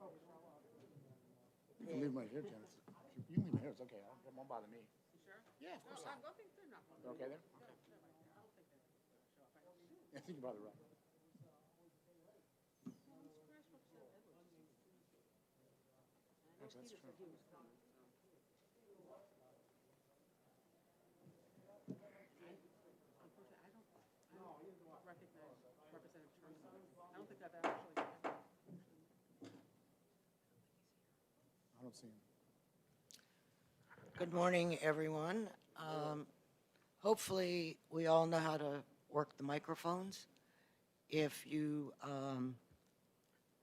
You can leave them right here, Janice. You can leave them here. It's okay. It won't bother me. You sure? Yeah, of course. No, I think they're not going to. Okay then? Okay. Yeah, I think you're probably right. Actually, that's true. Unfortunately, I don't recognize Representative Sherman. I don't think I've actually. I don't see him. Good morning, everyone. Hopefully, we all know how to work the microphones. If you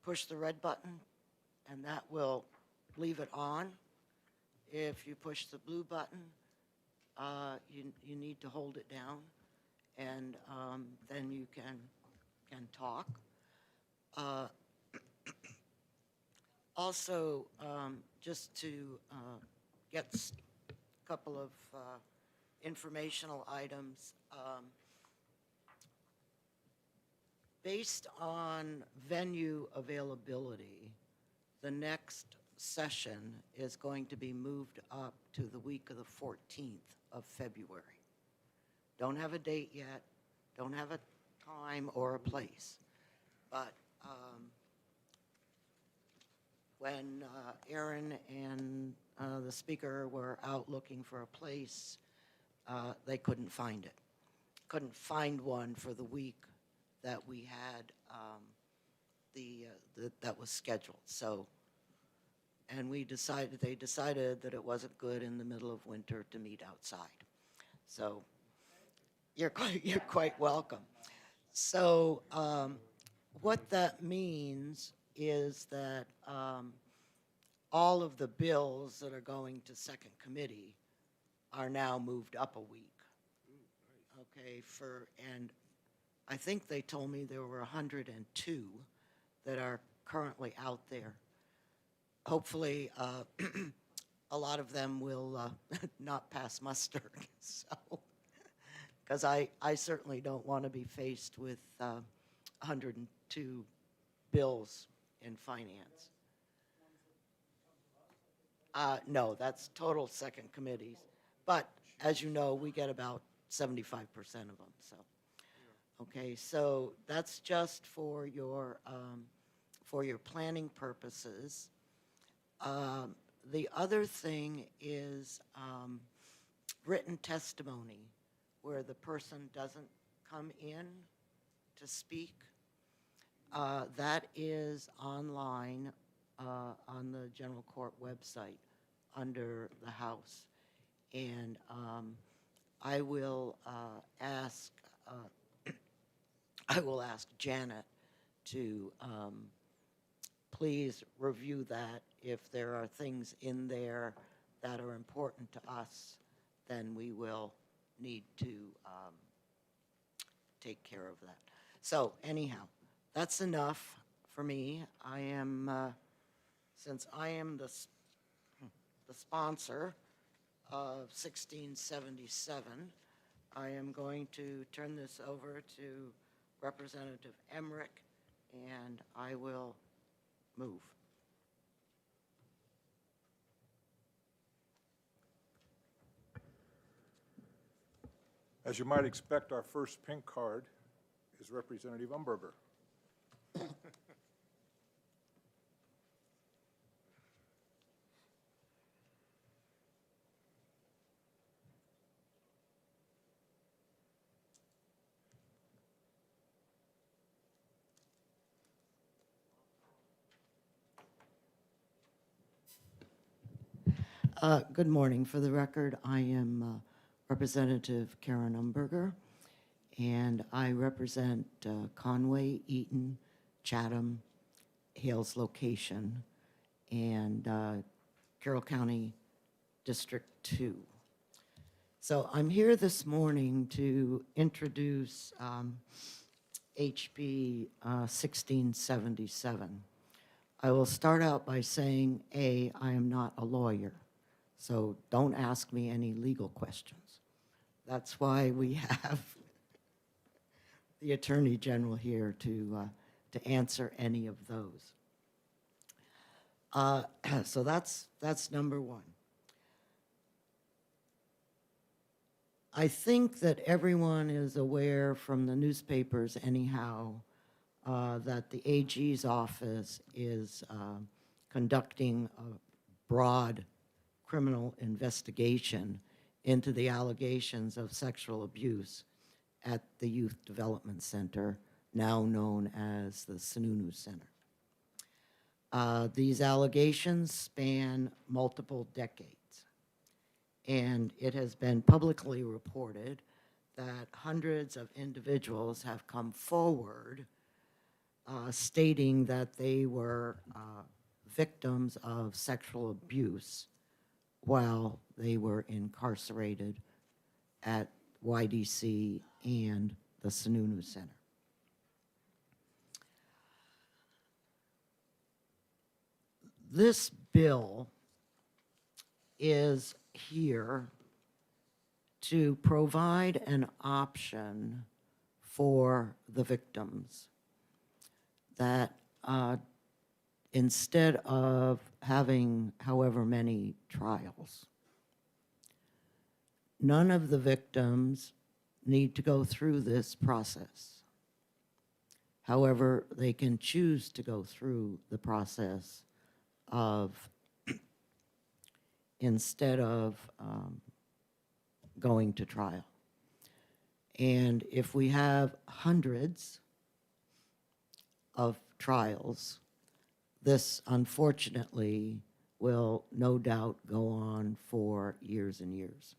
push the red button, and that will leave it on. If you push the blue button, you need to hold it down, and then you can talk. Also, just to get a couple of informational items. Based on venue availability, the next session is going to be moved up to the week of the 14th of February. Don't have a date yet, don't have a time or a place, but when Aaron and the speaker were out looking for a place, they couldn't find it. Couldn't find one for the week that we had that was scheduled. So, and they decided that it wasn't good in the middle of winter to meet outside. So, you're quite welcome. So, what that means is that all of the bills that are going to second committee are now moved up a week. Okay, and I think they told me there were 102 that are currently out there. Hopefully, a lot of them will not pass muster. So, because I certainly don't want to be faced with 102 bills in finance. No, that's total second committees. But as you know, we get about 75% of them. So, okay, so that's just for your planning purposes. The other thing is written testimony, where the person doesn't come in to speak. That is online on the General Court website under the House. And I will ask Janet to please review that. If there are things in there that are important to us, then we will need to take care of that. So anyhow, that's enough for me. I am, since I am the sponsor of 1677, I am going to turn this over to Representative Emmerich, and I will move. As you might expect, our first pink card is Representative Umberger. Good morning. For the record, I am Representative Karen Umberger, and I represent Conway, Eaton, Chatham, Hales Location, and Carroll County District 2. So I'm here this morning to introduce HB 1677. I will start out by saying, A, I am not a lawyer, so don't ask me any legal questions. That's why we have the Attorney General here to answer any of those. So that's number one. I think that everyone is aware from the newspapers anyhow that the AG's office is conducting a broad criminal investigation into the allegations of sexual abuse at the Youth Development Center, now known as the Sununu Center. These allegations span multiple decades, and it has been publicly reported that hundreds of individuals have come forward stating that they were victims of sexual abuse while they were incarcerated at YDC and the Sununu Center. This bill is here to provide an option for the victims that instead of having however many trials, none of the victims need to go through this process. However, they can choose to go through the process of, instead of going to trial. And if we have hundreds of trials, this unfortunately will no doubt go on for years and years.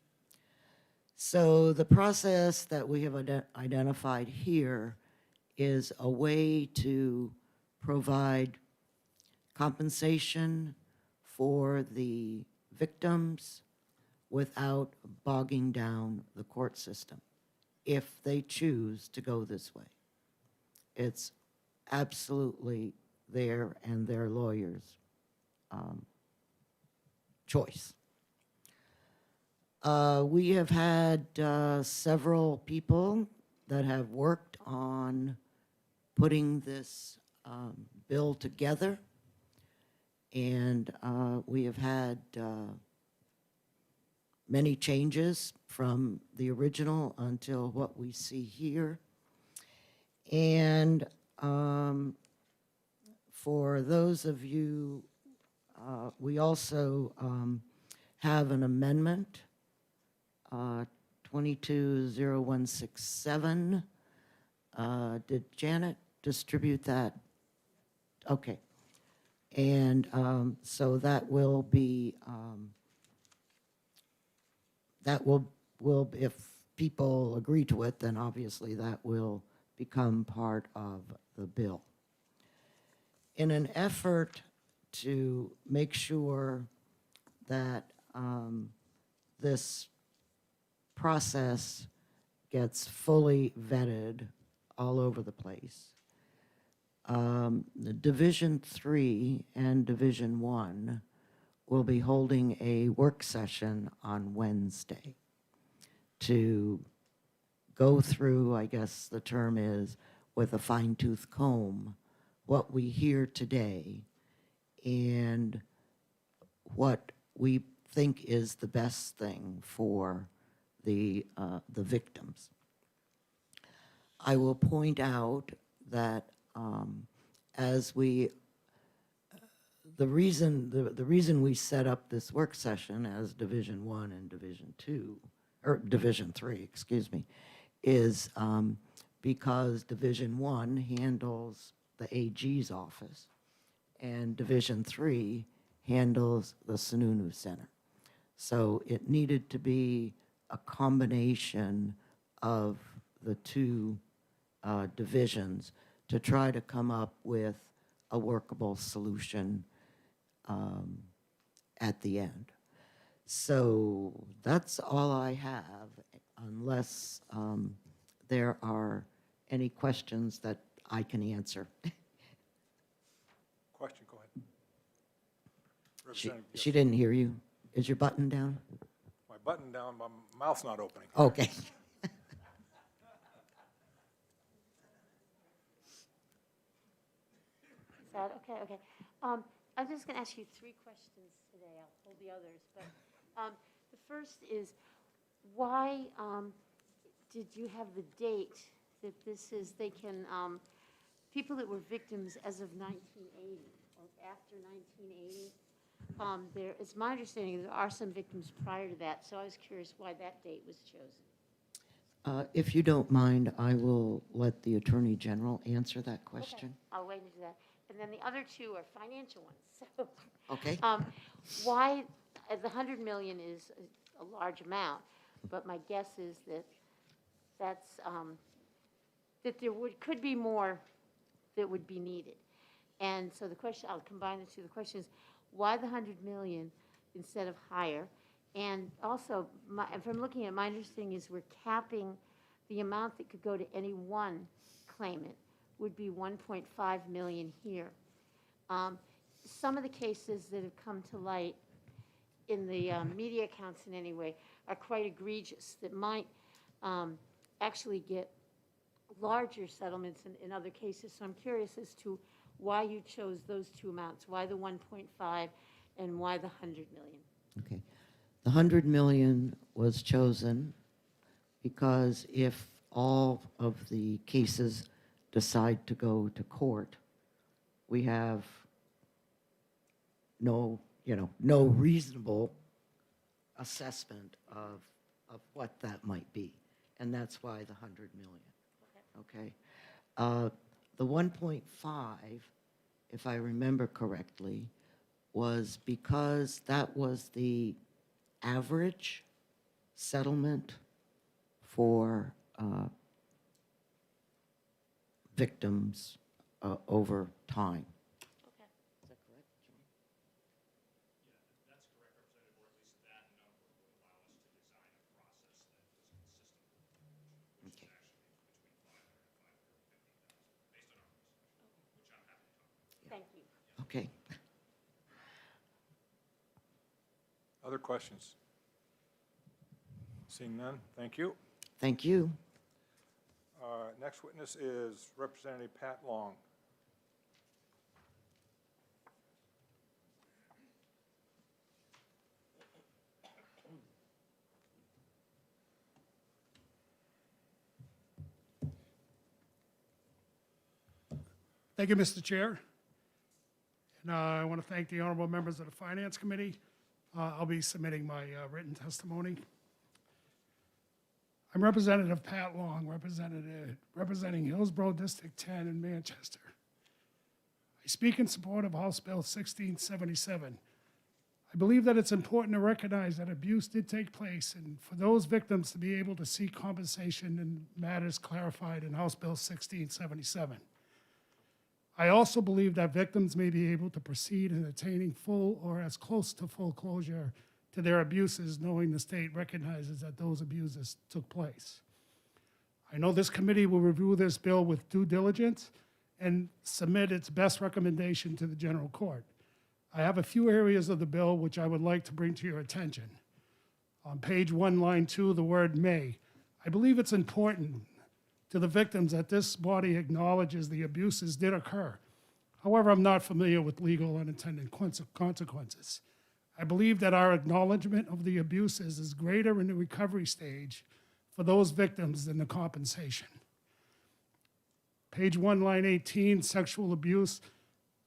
So the process that we have identified here is a way to provide compensation for the victims without bogging down the court system, if they choose to go this way. It's absolutely their and their lawyers' choice. We have had several people that have worked on putting this bill together, and we have had many changes from the original until what we see here. And for those of you, we also have an amendment, 220167. Did Janet distribute that? Okay. And so that will be, if people agree to it, then obviously that will become part of the bill. In an effort to make sure that this process gets fully vetted all over the place, the Division 3 and Division 1 will be holding a work session on Wednesday to go through, I guess the term is, with a fine-tooth comb, what we hear today and what we think is the best thing for the victims. I will point out that as we, the reason we set up this work session as Division 1 and Division 2, or Division 3, excuse me, is because Division 1 handles the AG's office and Division 3 handles the Sununu Center. So it needed to be a combination of the two divisions to try to come up with a workable solution at the end. So that's all I have, unless there are any questions that I can answer. Question, go ahead. She didn't hear you. Is your button down? My button down, my mouth's not opening. Okay. Sad. Okay. I'm just going to ask you 3 questions today. I'll hold the others. But the first is, why did you have the date that this is, they can, people that were victims as of 1980 or after 1980? It's my understanding there are some victims prior to that, so I was curious why that date was chosen. If you don't mind, I will let the Attorney General answer that question. Okay, I'll wait and do that. And then the other 2 are financial ones. So, Okay? why, the 100 million is a large amount, but my guess is that that's, that there could be more that would be needed. And so the question, I'll combine the 2. The question is, why the 100 million instead of higher? And also, from looking at my understanding is we're capping the amount that could go to any one claimant would be 1.5 million here. Some of the cases that have come to light in the media accounts in any way are quite egregious that might actually get larger settlements in other cases. So I'm curious as to why you chose those 2 amounts, why the 1.5 and why the 100 million. Okay. The 100 million was chosen because if all of the cases decide to go to court, we have no reasonable assessment of what that might be. And that's why the 100 million. Okay. The 1.5, if I remember correctly, was because that was the average settlement for victims over time. Okay. Is that correct, John? Yeah, that's correct, Representative, or at least that number would allow us to design a process that was consistent with the convention, which Okay. is actually between 500 and 550,000, based on our research, which I'm happy to talk about. Thank you. Okay. Other questions? Seeing none, thank you. Thank you. Next witness is Representative Pat Long. Thank you, Mr. Chair. And I want to thank the honorable members of the Finance Committee. I'll be submitting my written testimony. I'm Representative Pat Long, representing Hillsborough District 10 in Manchester. I speak in support of House Bill 1677. I believe that it's important to recognize that abuse did take place and for those victims to be able to seek compensation in matters clarified in House Bill 1677. I also believe that victims may be able to proceed in attaining full or as close to full closure to their abuses, knowing the state recognizes that those abuses took place. I know this committee will review this bill with due diligence and submit its best recommendation to the General Court. I have a few areas of the bill which I would like to bring to your attention. On page 1, line 2, the word may. I believe it's important to the victims that this body acknowledges the abuses did occur. However, I'm not familiar with legal unintended consequences. I believe that our acknowledgement of the abuses is greater in the recovery stage for those victims than the compensation. Page 1, line 18, sexual abuse.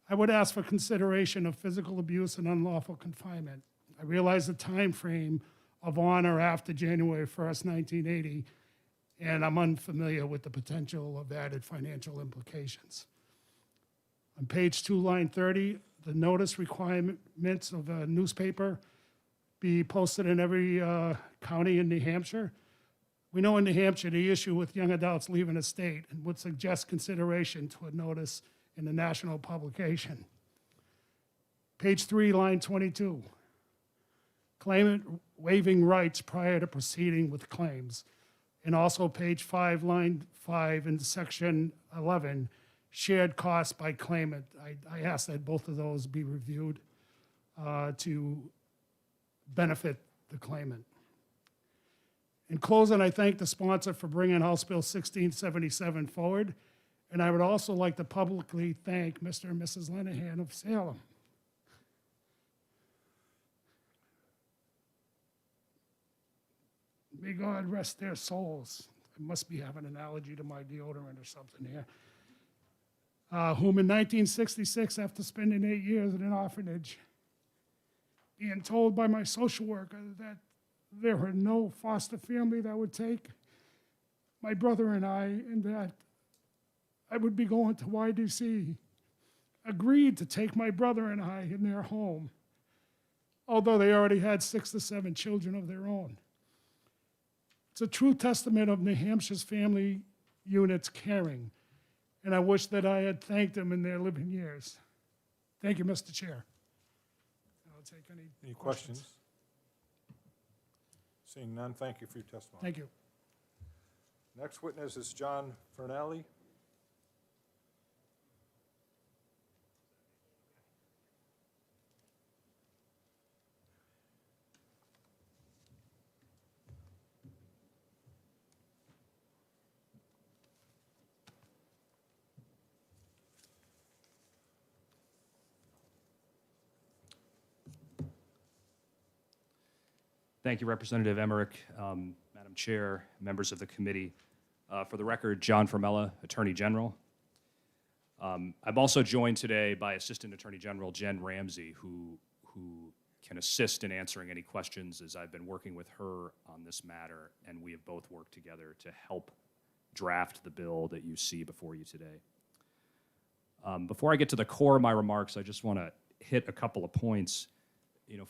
I would ask for consideration of physical abuse and unlawful confinement. I realize the time frame of on or after January 1st, 1980, and I'm unfamiliar with the potential of added financial implications. On page 2, line 30, the notice requirements of a newspaper be posted in every county in New Hampshire. We know in New Hampshire the issue with young adults leaving the state and would suggest consideration to a notice in the national publication. Page 3, line 22, claimant waiving rights prior to proceeding with claims. And also page 5, line 5 in section 11, shared costs by claimant. I ask that both of those be reviewed to benefit the claimant. In closing, I thank the sponsor for bringing House Bill 1677 forward, and I would also like to publicly thank Mr. and Mrs. Lenahan of Salem may God rest their souls. I must be having an allergy to my deodorant or something here. Whom in 1966, after spending 8 years in an orphanage, being told by my social worker that there were no foster family that would take my brother and I, and that I would be going to YDC, agreed to take my brother and I in their home, although they already had 6 to 7 children of their own. It's a true testament of New Hampshire's family unit's caring, and I wish that I had thanked them in their living years. Thank you, Mr. Chair. I'll take Any questions? Seeing none, thank you for your testimony. Thank you. Next witness is John Fernelli. Thank you, Representative Emmerich, Madam Chair, members of the committee. For the record, John Formella, Attorney General. I'm also joined today by Assistant Attorney General Jen Ramsey, who can assist in answering any questions, as I've been working with her on this matter, and we have both worked together to help draft the bill that you see before you today. Before I get to the core of my remarks, I just want to hit a couple of points.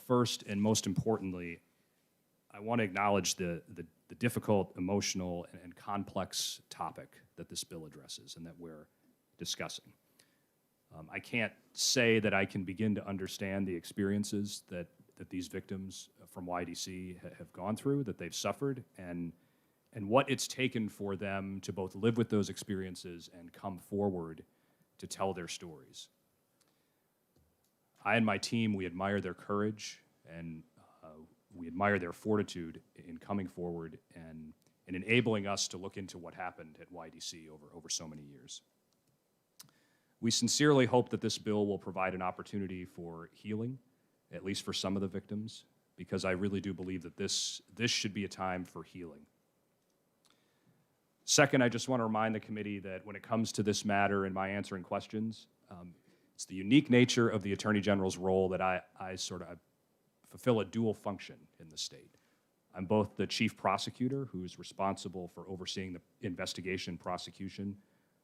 First and most importantly, I want to acknowledge the difficult, emotional, and complex topic that this bill addresses and that we're discussing. I can't say that I can begin to understand the experiences that these victims from YDC have gone through, that they've suffered, and what it's taken for them to both live with those experiences and come forward to tell their stories. I and my team, we admire their courage, and we admire their fortitude in coming forward and enabling us to look into what happened at YDC over so many years. We sincerely hope that this bill will provide an opportunity for healing, at least for some of the victims, because I really do believe that this should be a time for healing. Second, I just want to remind the committee that when it comes to this matter and my answering questions, it's the unique nature of the Attorney General's role that I fulfill a dual function in the state. I'm both the chief prosecutor, who's responsible for overseeing the investigation and prosecution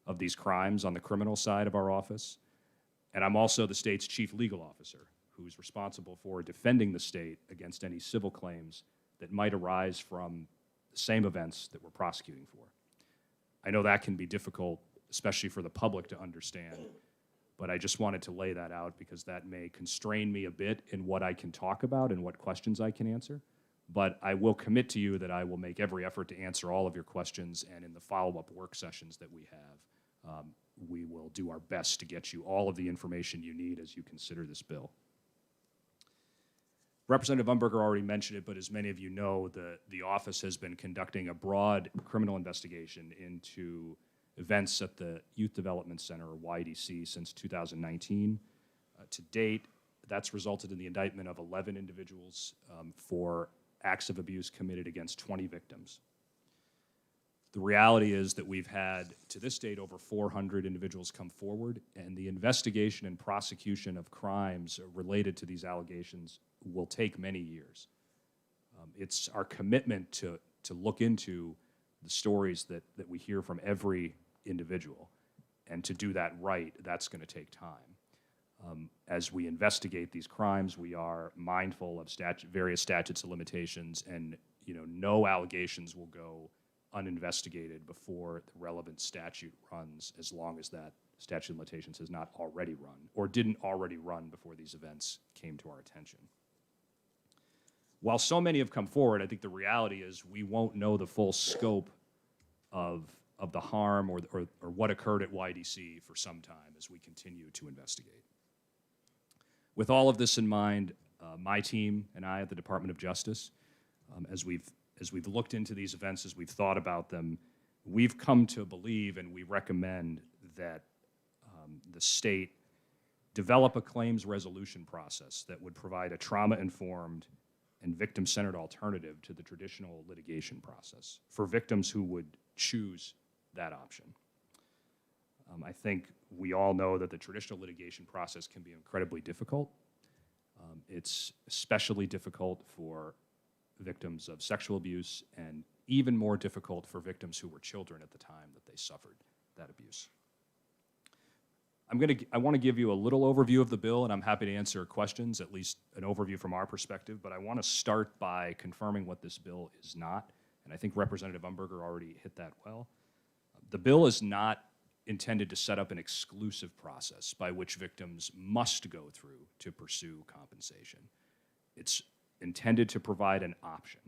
of these crimes on the criminal side of our office, and I'm also the state's chief legal officer, who's responsible for defending the state against any civil claims that might arise from the same events that we're prosecuting for. I know that can be difficult, especially for the public to understand, but I just wanted to lay that out because that may constrain me a bit in what I can talk about and what questions I can answer. But I will commit to you that I will make every effort to answer all of your questions, and in the follow-up work sessions that we have, we will do our best to get you all of the information you need as you consider this bill. Representative Umberger already mentioned it, but as many of you know, the office has been conducting a broad criminal investigation into events at the Youth Development Center, or YDC, since 2019. To date, that's resulted in the indictment of 11 individuals for acts of abuse committed against 20 victims. The reality is that we've had, to this date, over 400 individuals come forward, and the investigation and prosecution of crimes related to these allegations will take many years. It's our commitment to look into the stories that we hear from every individual, and to do that right, that's going to take time. As we investigate these crimes, we are mindful of various statutes of limitations, and no allegations will go uninvestigated before the relevant statute runs, as long as that statute of limitations has not already run or didn't already run before these events came to our attention. While so many have come forward, I think the reality is we won't know the full scope of the harm or what occurred at YDC for some time as we continue to investigate. With all of this in mind, my team and I at the Department of Justice, as we've looked into these events, as we've thought about them, we've come to believe and we recommend that the state develop a claims resolution process that would provide a trauma-informed and victim-centered alternative to the traditional litigation process for victims who would choose that option. I think we all know that the traditional litigation process can be incredibly difficult. It's especially difficult for victims of sexual abuse and even more difficult for victims who were children at the time that they suffered that abuse. I want to give you a little overview of the bill, and I'm happy to answer questions, at least an overview from our perspective, but I want to start by confirming what this bill is not, and I think Representative Umberger already hit that well. The bill is not intended to set up an exclusive process by which victims must go through to pursue compensation. It's intended to provide an option,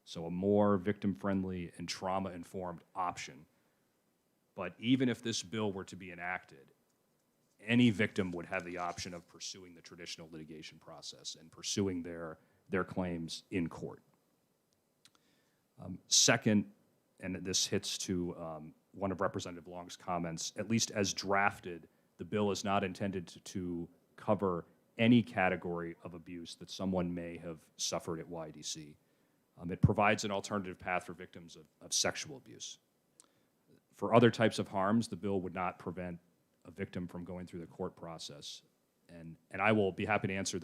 so a more victim-friendly and trauma-informed option. But even if this bill were to be enacted, any victim would have the option of pursuing the traditional litigation process and pursuing their claims in court. Second, and this hits to one of Representative Long's comments, at least as drafted, the bill is not intended to cover any category of abuse that someone may have suffered at YDC. It provides an alternative path for victims of sexual abuse. For other types of harms, the bill would not prevent a victim from going through the court process. And I will be happy to answer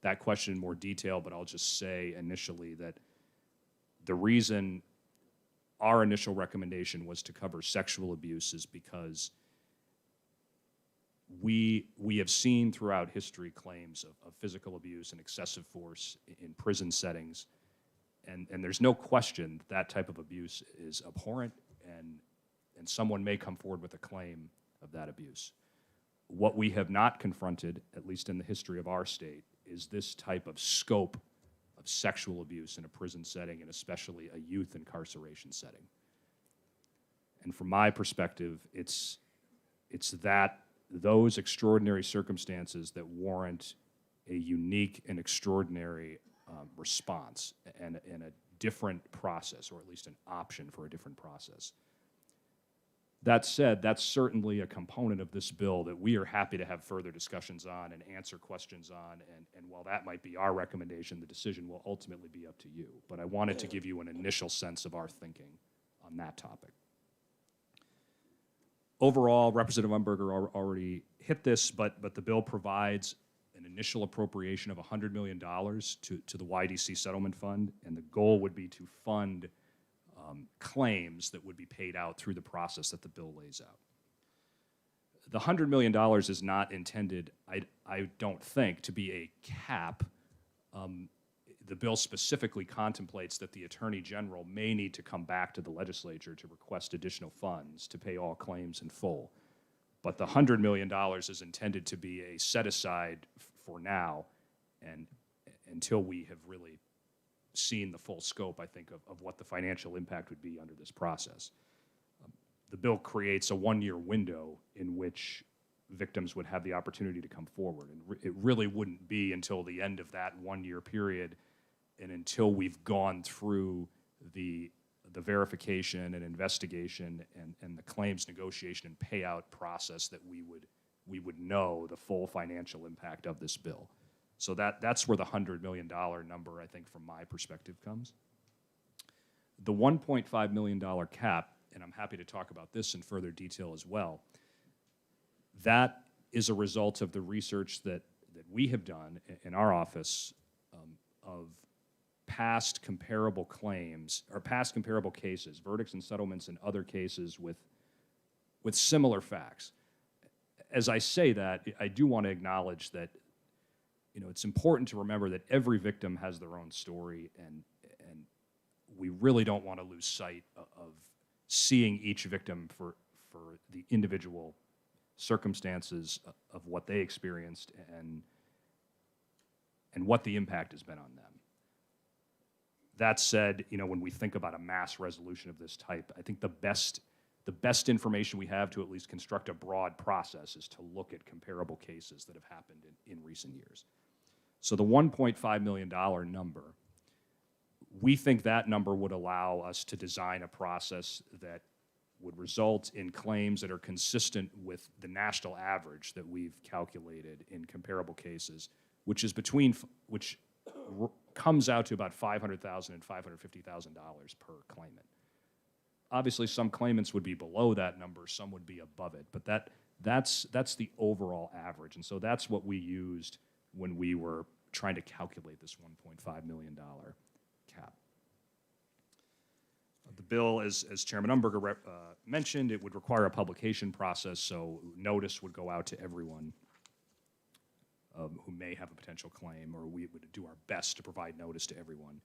that question in more detail, but I'll just say initially that the reason our initial recommendation was to cover sexual abuse is because we have seen throughout history claims of physical abuse and excessive force in prison settings, and there's no question that type of abuse is abhorrent, and someone may come forward with a claim of that abuse. What we have not confronted, at least in the history of our state, is this type of scope of sexual abuse in a prison setting, and especially a youth incarceration setting. And from my perspective, it's those extraordinary circumstances that warrant a unique and extraordinary response and a different process, or at least an option for a different process. That said, that's certainly a component of this bill that we are happy to have further discussions on and answer questions on, and while that might be our recommendation, the decision will ultimately be up to you. But I wanted to give you an initial sense of our thinking on that topic. Overall, Representative Umberger already hit this, but the bill provides an initial appropriation of $100 million to the YDC Settlement Fund, and the goal would be to fund claims that would be paid out through the process that the bill lays out. The $100 million is not intended, I don't think, to be a cap. The bill specifically contemplates that the Attorney General may need to come back to the legislature to request additional funds to pay all claims in full. But the $100 million is intended to be a set-aside for now, and until we have really seen the full scope, I think, of what the financial impact would be under this process. The bill creates a one-year window in which victims would have the opportunity to come forward. And it really wouldn't be until the end of that one-year period and until we've gone through the verification and investigation and the claims negotiation and payout process that we would know the full financial impact of this bill. So that's where the $100 million number, I think, from my perspective comes. The $1.5 million cap, and I'm happy to talk about this in further detail as well, that is a result of the research that we have done in our office of past comparable claims, or past comparable cases, verdicts and settlements in other cases with similar facts. As I say that, I do want to acknowledge that it's important to remember that every victim has their own story, and we really don't want to lose sight of seeing each victim for the individual circumstances of what they experienced and what the impact has been on them. That said, when we think about a mass resolution of this type, I think the best information we have to at least construct a broad process is to look at comparable cases that have happened in recent years. So the $1.5 million number, we think that number would allow us to design a process that would result in claims that are consistent with the national average that we've calculated in comparable cases, which comes out to about $500,000 and $550,000 per claimant. Obviously, some claimants would be below that number, some would be above it, but that's the overall average. And so that's what we used when we were trying to calculate this $1.5 million cap. The bill, as Chairman Umberger mentioned, it would require a publication process, so notice would go out to everyone who may have a potential claim, or we would do our best to provide notice to everyone.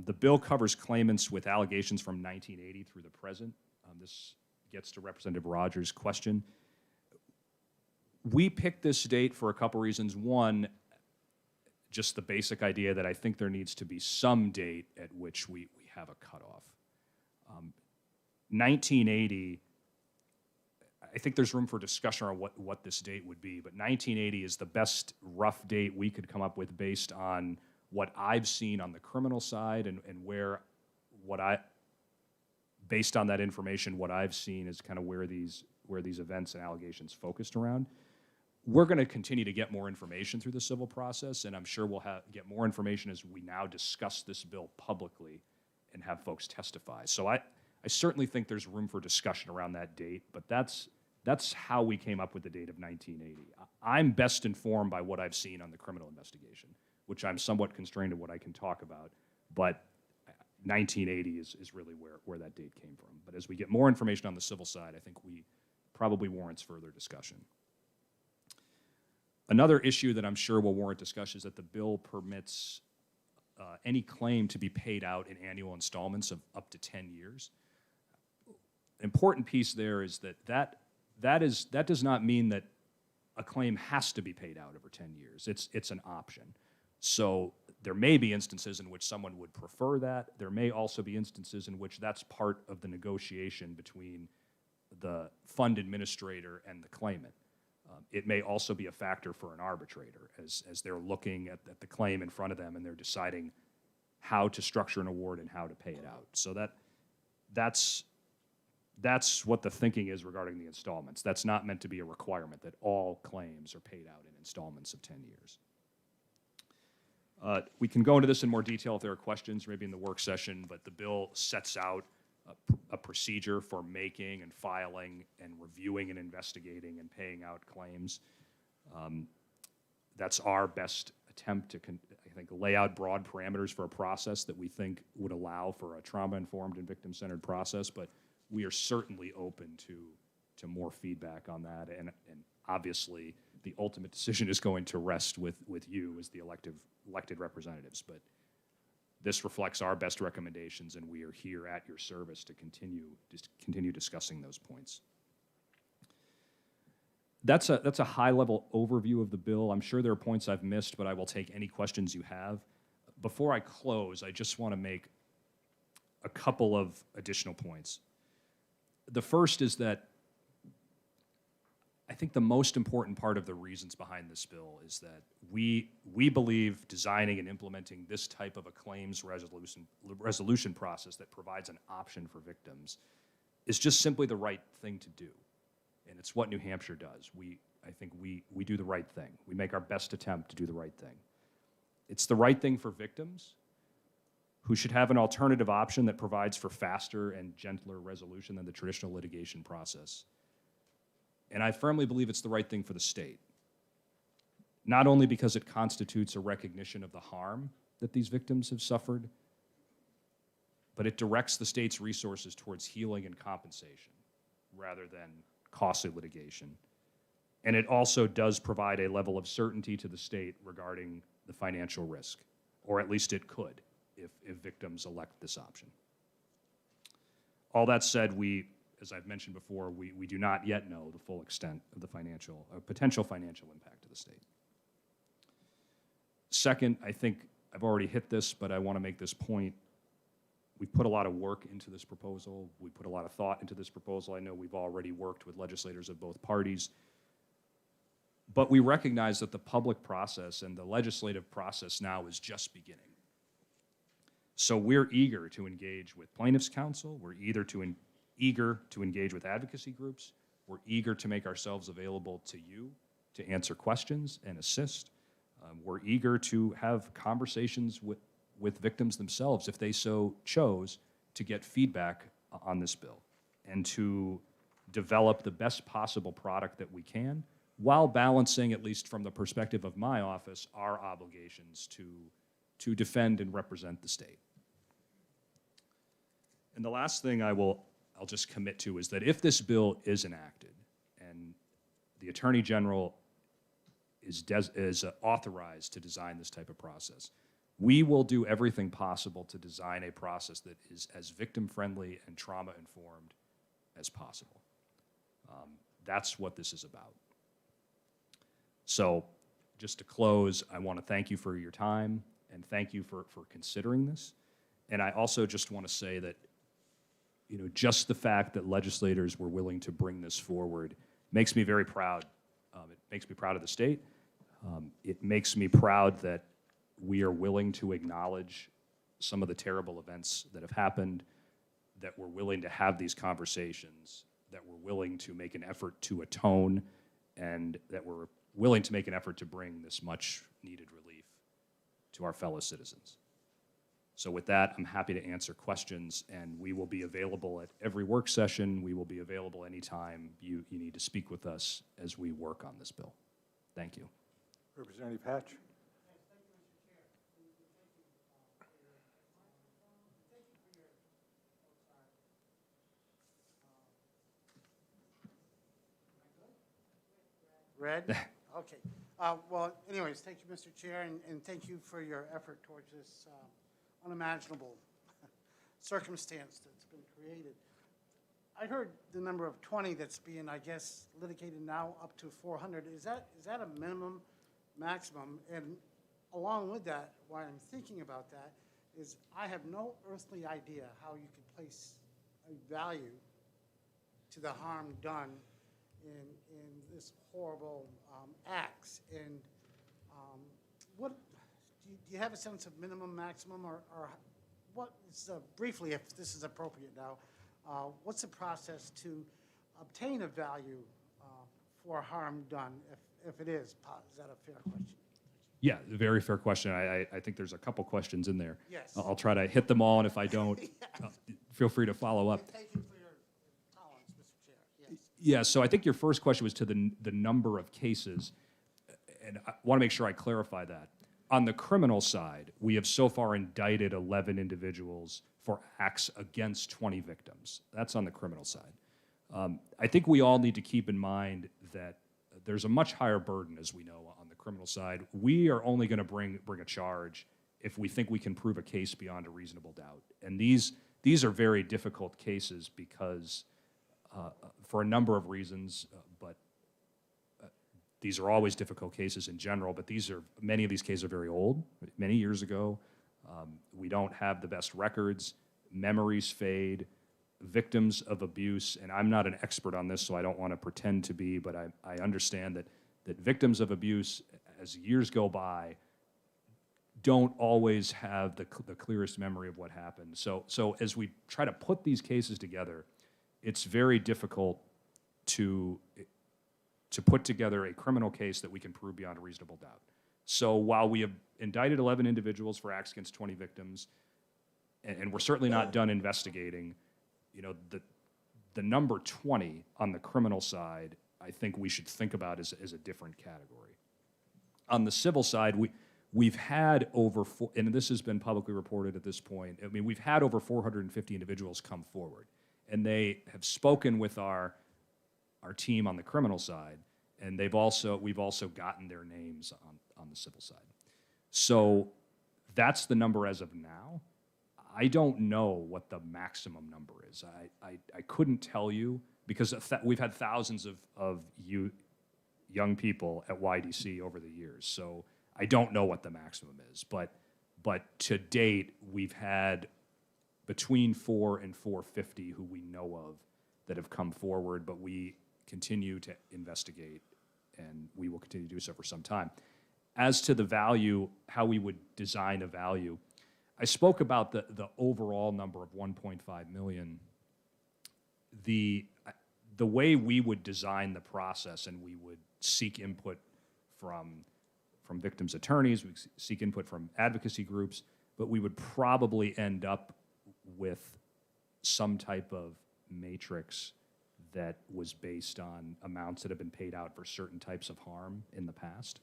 The bill covers claimants with allegations from 1980 through the present. This gets to Representative Rogers' question. We picked this date for a couple reasons. One, just the basic idea that I think there needs to be some date at which we have a cutoff. 1980, I think there's room for discussion on what this date would be, but 1980 is the best rough date we could come up with based on what I've seen on the criminal side and based on that information, what I've seen is kind of where these events and allegations focused around. We're going to continue to get more information through the civil process, and I'm sure we'll get more information as we now discuss this bill publicly and have folks testify. So I certainly think there's room for discussion around that date, but that's how we came up with the date of 1980. I'm best informed by what I've seen on the criminal investigation, which I'm somewhat constrained to what I can talk about, but 1980 is really where that date came from. But as we get more information on the civil side, I think we probably warrants further discussion. Another issue that I'm sure will warrant discussion is that the bill permits any claim to be paid out in annual installments of up to 10 years. An important piece there is that does not mean that a claim has to be paid out over 10 years. It's an option. So there may be instances in which someone would prefer that. There may also be instances in which that's part of the negotiation between the fund administrator and the claimant. It may also be a factor for an arbitrator as they're looking at the claim in front of them and they're deciding how to structure an award and how to pay it out. So that's what the thinking is regarding the installments. That's not meant to be a requirement that all claims are paid out in installments of 10 years. We can go into this in more detail if there are questions, maybe in the work session, but the bill sets out a procedure for making and filing and reviewing and investigating and paying out claims. That's our best attempt to, I think, lay out broad parameters for a process that we think would allow for a trauma-informed and victim-centered process, but we are certainly open to more feedback on that, and obviously the ultimate decision is going to rest with you as the elected representatives, but this reflects our best recommendations, and we are here at your service to continue discussing those points. That's a high-level overview of the bill. I'm sure there are points I've missed, but I will take any questions you have. Before I close, I just want to make a couple of additional points. The first is that I think the most important part of the reasons behind this bill is that we believe designing and implementing this type of a claims resolution process that provides an option for victims is just simply the right thing to do. And it's what New Hampshire does. I think we do the right thing. We make our best attempt to do the right thing. It's the right thing for victims who should have an alternative option that provides for faster and gentler resolution than the traditional litigation process. And I firmly believe it's the right thing for the state, not only because it constitutes a recognition of the harm that these victims have suffered, but it directs the state's resources towards healing and compensation rather than costly litigation. And it also does provide a level of certainty to the state regarding the financial risk, or at least it could if victims elect this option. All that said, as I've mentioned before, we do not yet know the full extent of the potential financial impact to the state. Second, I think I've already hit this, but I want to make this point. We've put a lot of work into this proposal. We put a lot of thought into this proposal. I know we've already worked with legislators of both parties. But we recognize that the public process and the legislative process now is just beginning. So we're eager to engage with plaintiffs' counsel. We're eager to engage with advocacy groups. We're eager to make ourselves available to you to answer questions and assist. We're eager to have conversations with victims themselves if they so chose to get feedback on this bill and to develop the best possible product that we can while balancing, at least from the perspective of my office, our obligations to defend and represent the state. And the last thing I'll just commit to is that if this bill is enacted and the Attorney General is authorized to design this type of process, we will do everything possible to design a process that is as victim-friendly and trauma-informed as possible. That's what this is about. So, just to close, I want to thank you for your time and thank you for considering this. And I also just want to say that, you know, just the fact that legislators were willing to bring this forward makes me very proud. It makes me proud of the state. It makes me proud that we are willing to acknowledge some of the terrible events that have happened, that we're willing to have these conversations, that we're willing to make an effort to atone, and that we're willing to make an effort to bring this much needed relief to our fellow citizens. So with that, I'm happy to answer questions, and we will be available at every work session. We will be available anytime you need to speak with us as we work on this bill. Thank you. Representative Hatch? Red? Okay. Well, anyways, thank you, Mr. Chair, and thank you for your effort towards this unimaginable circumstance that's been created. I heard the number of 20 that's being, I guess, litigated now up to 400. Is that a minimum, maximum? And along with that, why I'm thinking about that is I have no earthly idea how you could place a value to the harm done in this horrible acts. And what do you have a sense of minimum, maximum, or what is briefly, if this is appropriate now, what's the process to obtain a value for harm done, if it is? Is that a fair question? Yeah, a very fair question. I think there's a couple questions in there. Yes. I'll try to hit them all, and if I don't, feel free to follow up. And thank you for your tolerance, Mr. Chair. Yes. Yeah, so I think your first question was to the number of cases, and I want to make sure I clarify that. On the criminal side, we have so far indicted 11 individuals for acts against 20 victims. That's on the criminal side. I think we all need to keep in mind that there's a much higher burden, as we know, on the criminal side. We are only going to bring a charge if we think we can prove a case beyond a reasonable doubt. And these are very difficult cases because, for a number of reasons, but these are always difficult cases in general, but many of these cases are very old, many years ago. We don't have the best records, memories fade, victims of abuse, and I'm not an expert on this, so I don't want to pretend to be, but I understand that victims of abuse, as years go by, don't always have the clearest memory of what happened. So as we try to put these cases together, it's very difficult to put together a criminal case that we can prove beyond a reasonable doubt. So while we have indicted 11 individuals for acts against 20 victims, and we're certainly not done investigating, you know, the number 20 on the criminal side, I think we should think about as a different category. On the civil side, we've had and this has been publicly reported at this point, I mean, we've had over 450 individuals come forward, and they have spoken with our team on the criminal side, and we've also gotten their names on the civil side. So that's the number as of now. I don't know what the maximum number is. I couldn't tell you because we've had thousands of young people at YDC over the years. So I don't know what the maximum is. But to date, we've had between 4 and 450 who we know of that have come forward, but we continue to investigate, and we will continue to do so for some time. As to the value, how we would design a value, I spoke about the overall number of 1.5 million. The way we would design the process, and we would seek input from from victims' attorneys, we seek input from advocacy groups, but we would probably end up with some type of matrix that was based on amounts that have been paid out for certain types of harm in the past.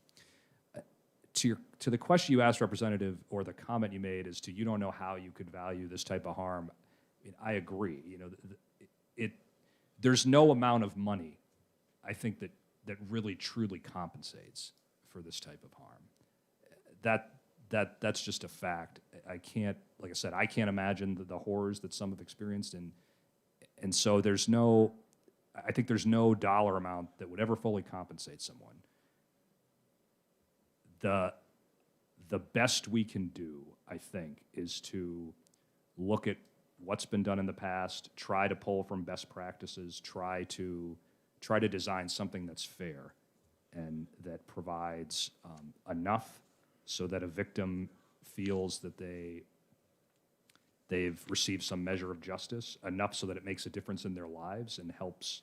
To the question you asked, Representative, or the comment you made as to you don't know how you could value this type of harm, I agree. You know, there's no amount of money, I think, that really truly compensates for this type of harm. That's just a fact. I can't, like I said, I can't imagine the horrors that some have experienced, and so I think there's no dollar amount that would ever fully compensate someone. The best we can do, I think, is to look at what's been done in the past, try to pull from best practices, try to design something that's fair and that provides enough so that a victim feels that they've received some measure of justice, enough so that it makes a difference in their lives and helps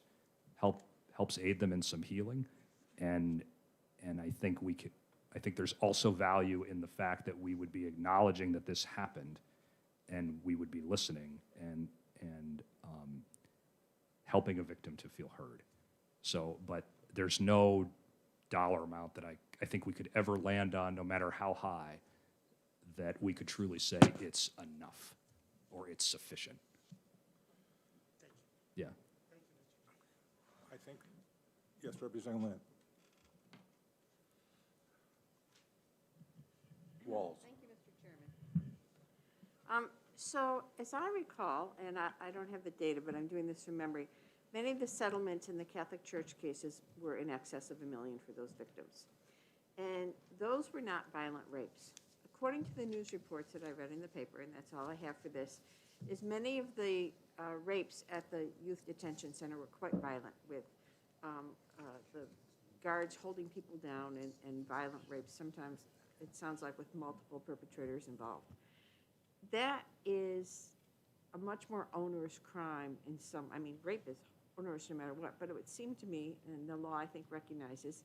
aid them in some healing. And I think there's also value in the fact that we would be acknowledging that this happened, and we would be listening and helping a victim to feel heard. So, but there's no dollar amount that I think we could ever land on, no matter how high, that we could truly say it's enough or it's sufficient. Yeah. I think, yes, Representative Lynn. Walls. Thank you, Mr. Chairman. So as I recall, and I don't have the data, but I'm doing this from memory, many of the settlements in the Catholic Church cases were in excess of $1 million for those victims. And those were not violent rapes. According to the news reports that I read in the paper, and that's all I have for this, is many of the rapes at the youth detention center were quite violent, with the guards holding people down and violent rapes, sometimes it sounds like with multiple perpetrators involved. That is a much more onerous crime in some, I mean, rape is onerous no matter what, but it would seem to me, and the law I think recognizes,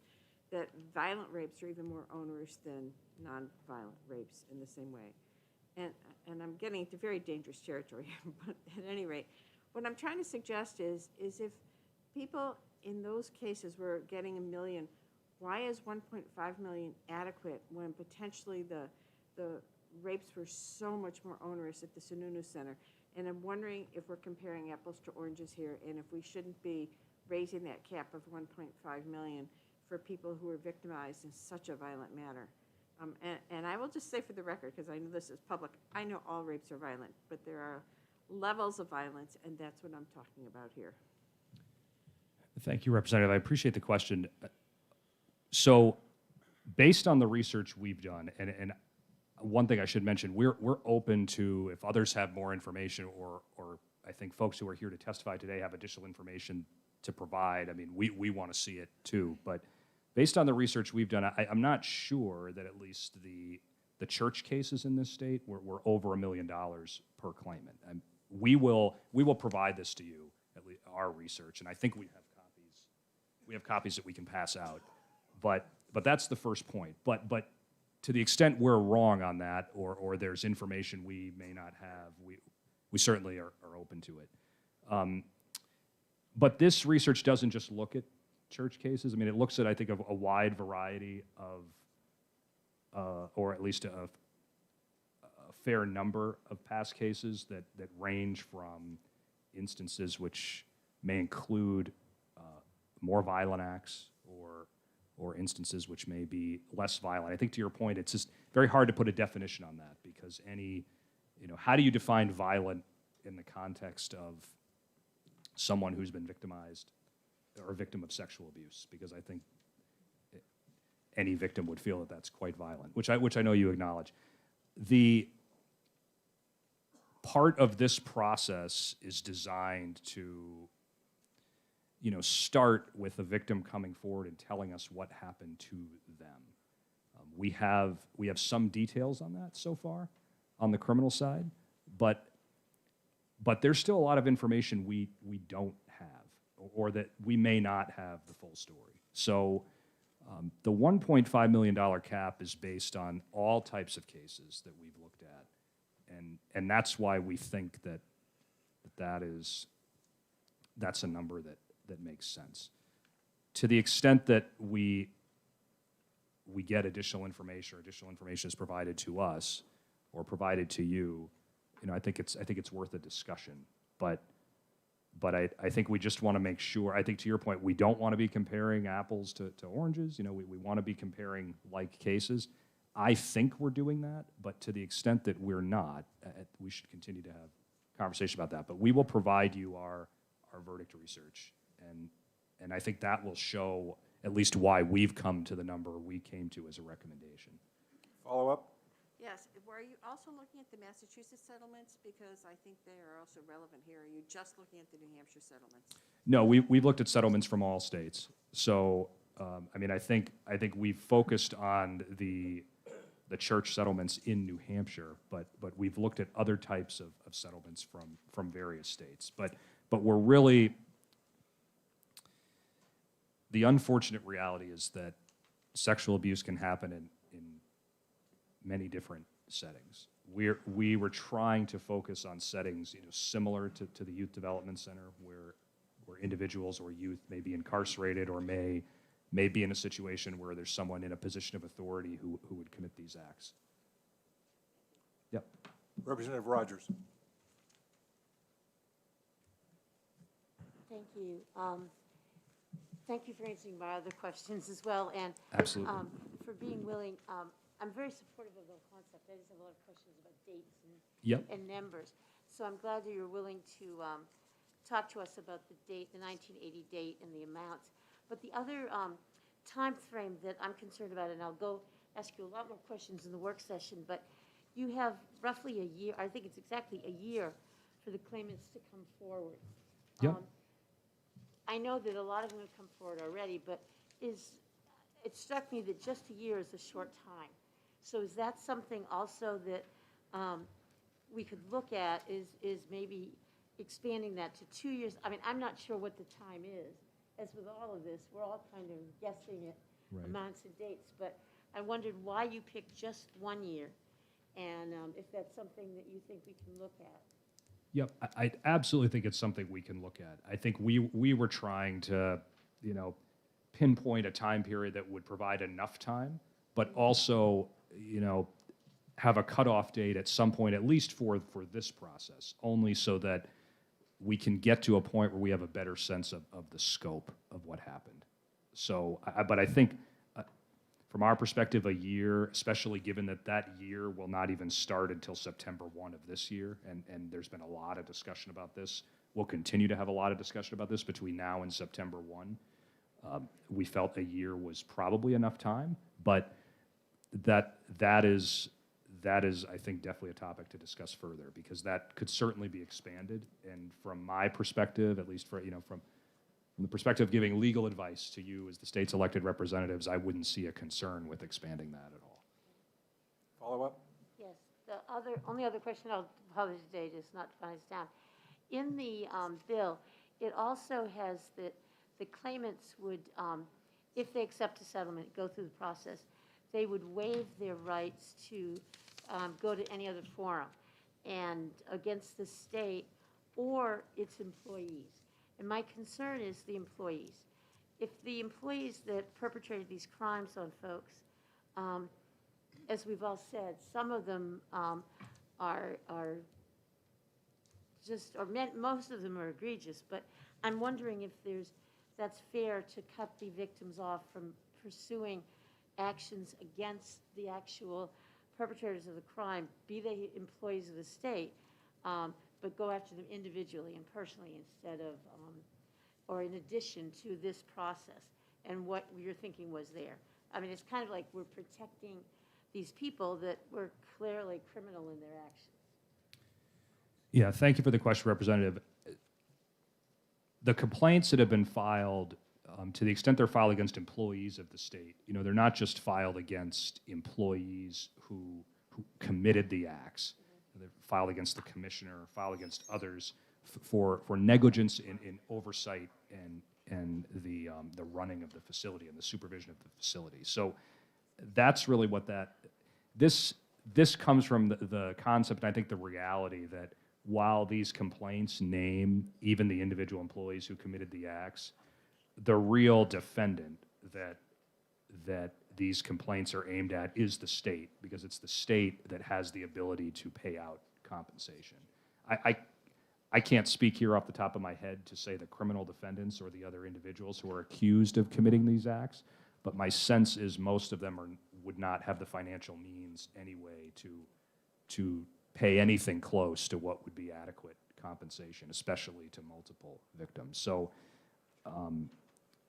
that violent rapes are even more onerous than non-violent rapes in the same way. And I'm getting into very dangerous territory, but at any rate, what I'm trying to suggest is if people in those cases were getting $1 million, why is 1.5 million adequate when potentially the rapes were so much more onerous at the Sununu Center? And I'm wondering if we're comparing apples to oranges here, and if we shouldn't be raising that cap of 1.5 million for people who are victimized in such a violent manner. And I will just say for the record, because I know this is public, I know all rapes are violent, but there are levels of violence, and that's what I'm talking about here. Thank you, Representative. I appreciate the question. So based on the research we've done, and one thing I should mention, we're open to, if others have more information, or I think folks who are here to testify today have additional information to provide. I mean, we want to see it too. But based on the research we've done, I'm not sure that at least the church cases in this state were over $1 million per claimant. And we will provide this to you, at least our research, and I think we have copies. We have copies that we can pass out. But that's the first point. But to the extent we're wrong on that, or there's information we may not have, we certainly are open to it. But this research doesn't just look at church cases. I mean, it looks at, I think, a wide variety of, or at least a fair number of past cases that range from instances which may include more violent acts, or instances which may be less violent. I think to your point, it's just very hard to put a definition on that, because how do you define violent in the context of someone who's been victimized or a victim of sexual abuse? Because I think any victim would feel that that's quite violent, which I know you acknowledge. The part of this process is designed to start with the victim coming forward and telling us what happened to them. We have some details on that so far on the criminal side, but there's still a lot of information we don't have, or that we may not have the full story. So The $1.5 million cap is based on all types of cases that we've looked at. And that's why we think that's a number that makes sense. To the extent that we get additional information, or additional information is provided to us or provided to you, I think it's worth a discussion. But I think we just want to make sure, I think to your point, we don't want to be comparing apples to oranges. We want to be comparing like cases. I think we're doing that, but to the extent that we're not, we should continue to have conversation about that. But we will provide you our verdict research, and I think that will show at least why we've come to the number we came to as a recommendation. Follow up? Yes, were you also looking at the Massachusetts settlements? Because I think they are also relevant here. Are you just looking at the New Hampshire settlements? No, we've looked at settlements from all states. So, I think we've focused on the church settlements in New Hampshire, but we've looked at other types of settlements from various states. But we're really, the unfortunate reality is that sexual abuse can happen in many different settings. We were trying to focus on settings, similar to the Youth Development Center, where individuals or youth may be incarcerated or may be in a situation where there's someone in a position of authority who would commit these acts. Yep. Representative Rogers. Thank you. Thank you for answering my other questions as well, and Absolutely. for being willing. I'm very supportive of the concept. I just have a lot of questions about dates Yep. and numbers. So I'm glad that you're willing to talk to us about the date, the 1980 date, and the amounts. But the other time frame that I'm concerned about, and I'll go ask you a lot more questions in the work session, but you have roughly a year, I think it's exactly a year, for the claimants to come forward. Yep. I know that a lot of them have come forward already, but it struck me that just a year is a short time. So is that something also that we could look at, is maybe expanding that to 2 years? I'm not sure what the time is. As with all of this, we're all kind of guessing at Right. amounts and dates, but I wondered why you picked just 1 year, and if that's something that you think we can look at. Yep, I absolutely think it's something we can look at. I think we were trying to, pinpoint a time period that would provide enough time, but also, have a cutoff date at some point, at least for this process, only so that we can get to a point where we have a better sense of the scope of what happened. So, but I think from our perspective, a year, especially given that year will not even start until September 1 of this year, and there's been a lot of discussion about this. We'll continue to have a lot of discussion about this between now and September 1. We felt a year was probably enough time, but that is, I think, definitely a topic to discuss further, because that could certainly be expanded. And from my perspective, at least from the perspective of giving legal advice to you as the state's elected representatives, I wouldn't see a concern with expanding that at all. Follow up? Yes, the only other question I'll publish today, just not to find this down. In the bill, it also has that the claimants would, if they accept a settlement, go through the process, they would waive their rights to go to any other forum and against the state or its employees. And my concern is the employees. If the employees that perpetrated these crimes on folks, as we've all said, some of them are just, or most of them are egregious, but I'm wondering if that's fair to cut the victims off from pursuing actions against the actual perpetrators of the crime, be they employees of the state, but go after them individually and personally instead of, or in addition to this process, and what your thinking was there. It's kind of like we're protecting these people that were clearly criminal in their actions. Yeah, thank you for the question, Representative. The complaints that have been filed, to the extent they're filed against employees of the state, they're not just filed against employees who committed the acts. They're filed against the commissioner, filed against others for negligence in oversight the running of the facility and the supervision of the facility. So that's really what this comes from the concept, and I think the reality that while these complaints name even the individual employees who committed the acts, the real defendant that these complaints are aimed at is the state, because it's the state that has the ability to pay out compensation. I can't speak here off the top of my head to say the criminal defendants or the other individuals who are accused of committing these acts, but my sense is most of them would not have the financial means anyway to pay anything close to what would be adequate compensation, especially to multiple victims. So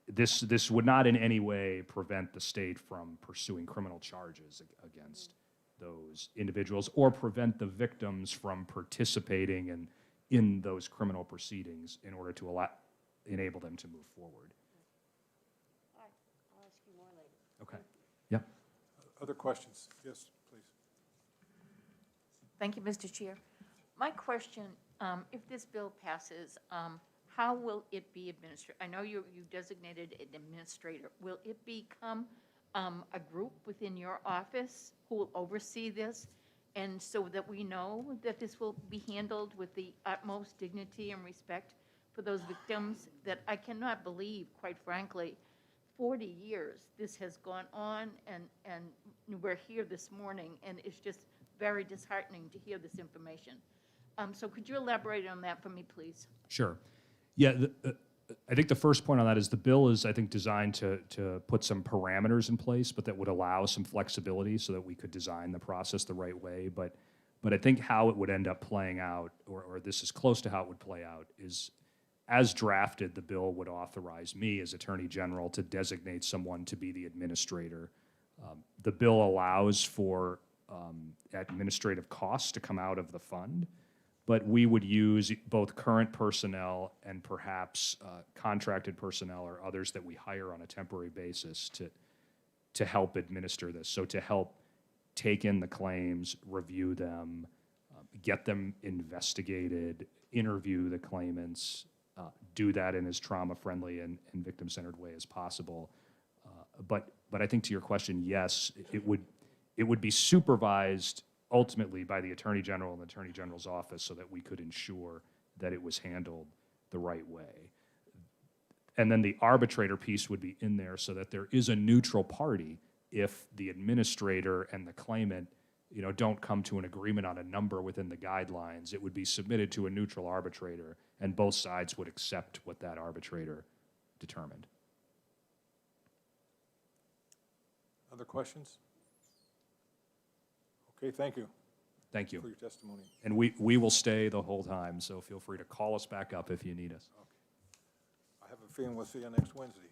this would not in any way prevent the state from pursuing criminal charges against those individuals or prevent the victims from participating in those criminal proceedings in order to enable them to move forward. All right, I'll ask you more later. Okay. Yep. Other questions? Yes, please. Thank you, Mr. Chair. My question, if this bill passes, how will it be administered? I know you designated an administrator. Will it become a group within your office who will oversee this? And so that we know that this will be handled with the utmost dignity and respect for those victims, that I cannot believe, quite frankly, 40 years this has gone on, and we're here this morning, and it's just very disheartening to hear this information. So could you elaborate on that for me, please? Sure. Yeah, I think the first point on that is the bill is, I think, designed to put some parameters in place, but that would allow some flexibility so that we could design the process the right way. But I think how it would end up playing out, or this is close to how it would play out, is as drafted, the bill would authorize me as Attorney General to designate someone to be the administrator. The bill allows for administrative costs to come out of the fund, but we would use both current personnel and perhaps contracted personnel or others that we hire on a temporary basis to help administer this. So to help take in the claims, review them, get them investigated, interview the claimants, do that in as trauma-friendly and victim-centered way as possible. But I think to your question, yes, it would be supervised ultimately by the Attorney General and the Attorney General's office so that we could ensure that it was handled the right way. And then the arbitrator piece would be in there so that there is a neutral party if the administrator and the claimant, don't come to an agreement on a number within the guidelines. It would be submitted to a neutral arbitrator, and both sides would accept what that arbitrator determined. Other questions? Okay, thank you Thank you. for your testimony. And we will stay the whole time, so feel free to call us back up if you need us. I have a feeling we'll see you next Wednesday.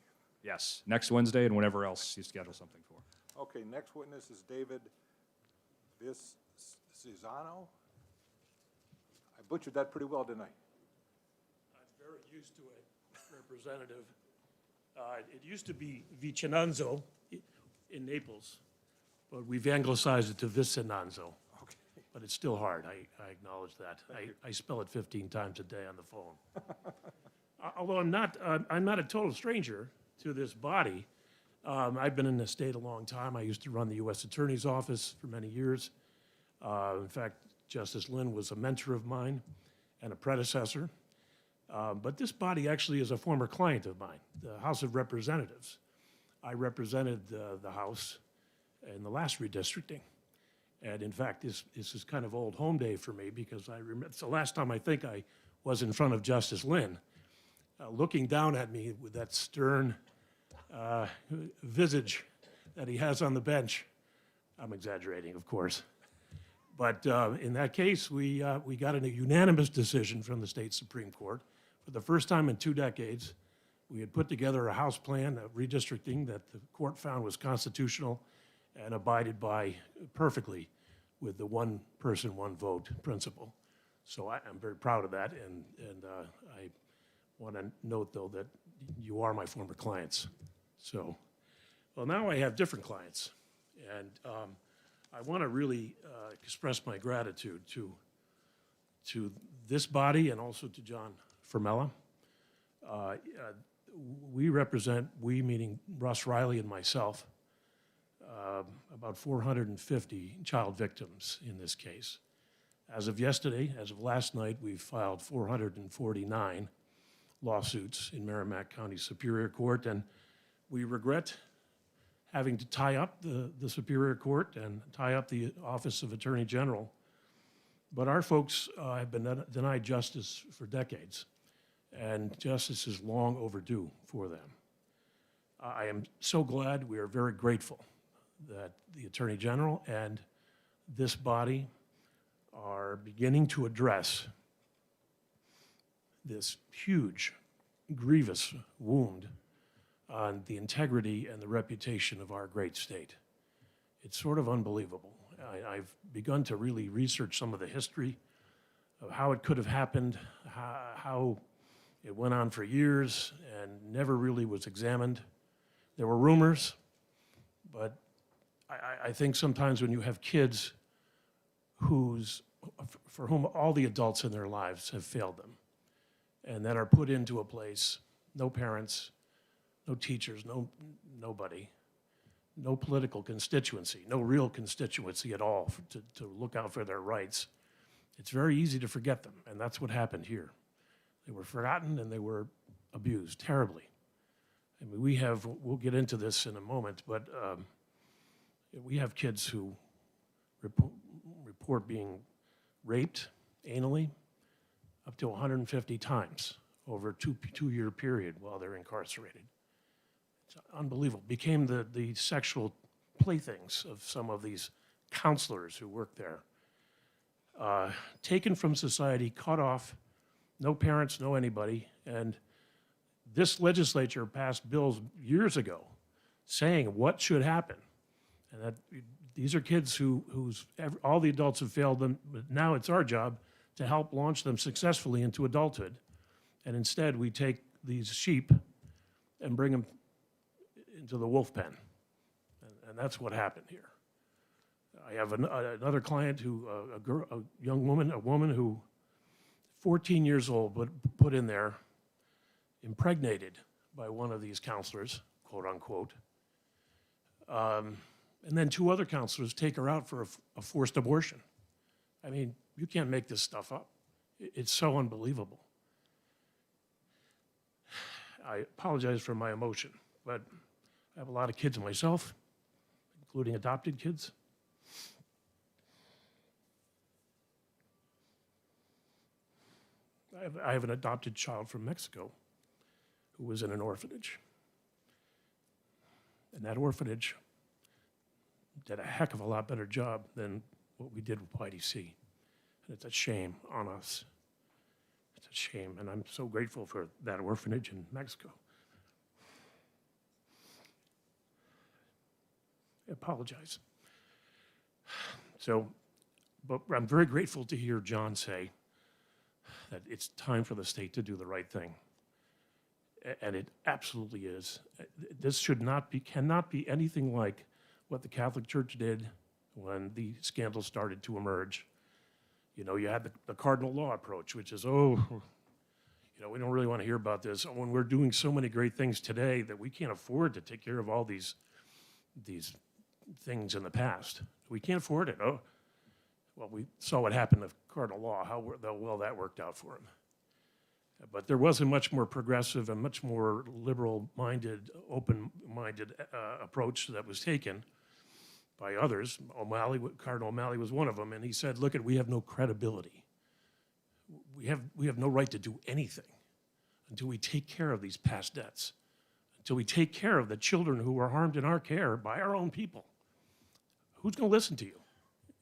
Yes, next Wednesday and whenever else you schedule something for. Okay, next witness is David Viscisano. I butchered that pretty well, didn't I? I'm very used to it, Representative. It used to be Vicinanzo in Naples, but we've anglicized it to Vicinanzo. Okay. But it's still hard, I acknowledge that. I spell it 15 times a day on the phone. Although I'm not a total stranger to this body. I've been in the state a long time. I used to run the U.S. Attorney's Office for many years. In fact, Justice Lynn was a mentor of mine and a predecessor. But this body actually is a former client of mine, the House of Representatives. I represented the House in the last redistricting. And in fact, this is kind of old home day for me because I remember, it's the last time I think I was in front of Justice Lynn, looking down at me with that stern visage that he has on the bench. I'm exaggerating, of course. But in that case, we got a unanimous decision from the state Supreme Court. For the first time in 2 decades, we had put together a House plan of redistricting that the court found was constitutional and abided by perfectly with the one person, one vote principle. So I'm very proud of that, and I want to note, though, that you are my former clients. So, well, now I have different clients, and I want to really express my gratitude to this body and also to John Formella. we represent, we meaning Russ Riley and myself, about 450 child victims in this case. As of yesterday, as of last night, we've filed 449 lawsuits in Merrimack County Superior Court, and we regret having to tie up the Superior Court and tie up the Office of Attorney General. But our folks have been denied justice for decades, and justice is long overdue for them. I am so glad, we are very grateful that the Attorney General and this body are beginning to address this huge, grievous wound on the integrity and the reputation of our great state. It's sort of unbelievable. I've begun to really research some of the history of how it could have happened, how it went on for years and never really was examined. There were rumors, but I think sometimes when you have kids for whom all the adults in their lives have failed them, and then are put into a place, no parents, no teachers, nobody, no political constituency, no real constituency at all to look out for their rights, it's very easy to forget them, and that's what happened here. They were forgotten and they were abused terribly. I mean, we'll get into this in a moment, but we have kids who report being raped anally up to 150 times over a two-year period while they're incarcerated. It's unbelievable. Became the sexual playthings of some of these counselors who work there. Taken from society, cut off, no parents, no anybody, and this legislature passed bills years ago saying what should happen, and that these are kids all the adults have failed them, but now it's our job to help launch them successfully into adulthood. And instead, we take these sheep and bring them into the wolf pen. And that's what happened here. I have another client a woman who, 14 years old, but put in there, impregnated by one of these counselors, quote unquote. And then 2 other counselors take her out for a forced abortion. I mean, you can't make this stuff up. It's so unbelievable. I apologize for my emotion, but I have a lot of kids myself, including adopted kids. I have an adopted child from Mexico who was in an orphanage. And that orphanage did a heck of a lot better job than what we did with YDC. And it's a shame on us. It's a shame, and I'm so grateful for that orphanage in Mexico. I apologize. So, but I'm very grateful to hear John say that it's time for the state to do the right thing. And it absolutely is. This cannot be anything like what the Catholic Church did when the scandal started to emerge. You know, you had the cardinal law approach, which is, we don't really want to hear about this. When we're doing so many great things today that we can't afford to take care of all these things in the past. We can't afford it. Oh, well, we saw what happened to cardinal law, how well that worked out for him. But there was a much more progressive and much more liberal-minded, open-minded approach that was taken by others. Cardinal O'Malley was one of them, and he said, look, we have no credibility. We have no right to do anything until we take care of these past debts, until we take care of the children who were harmed in our care by our own people. Who's going to listen to you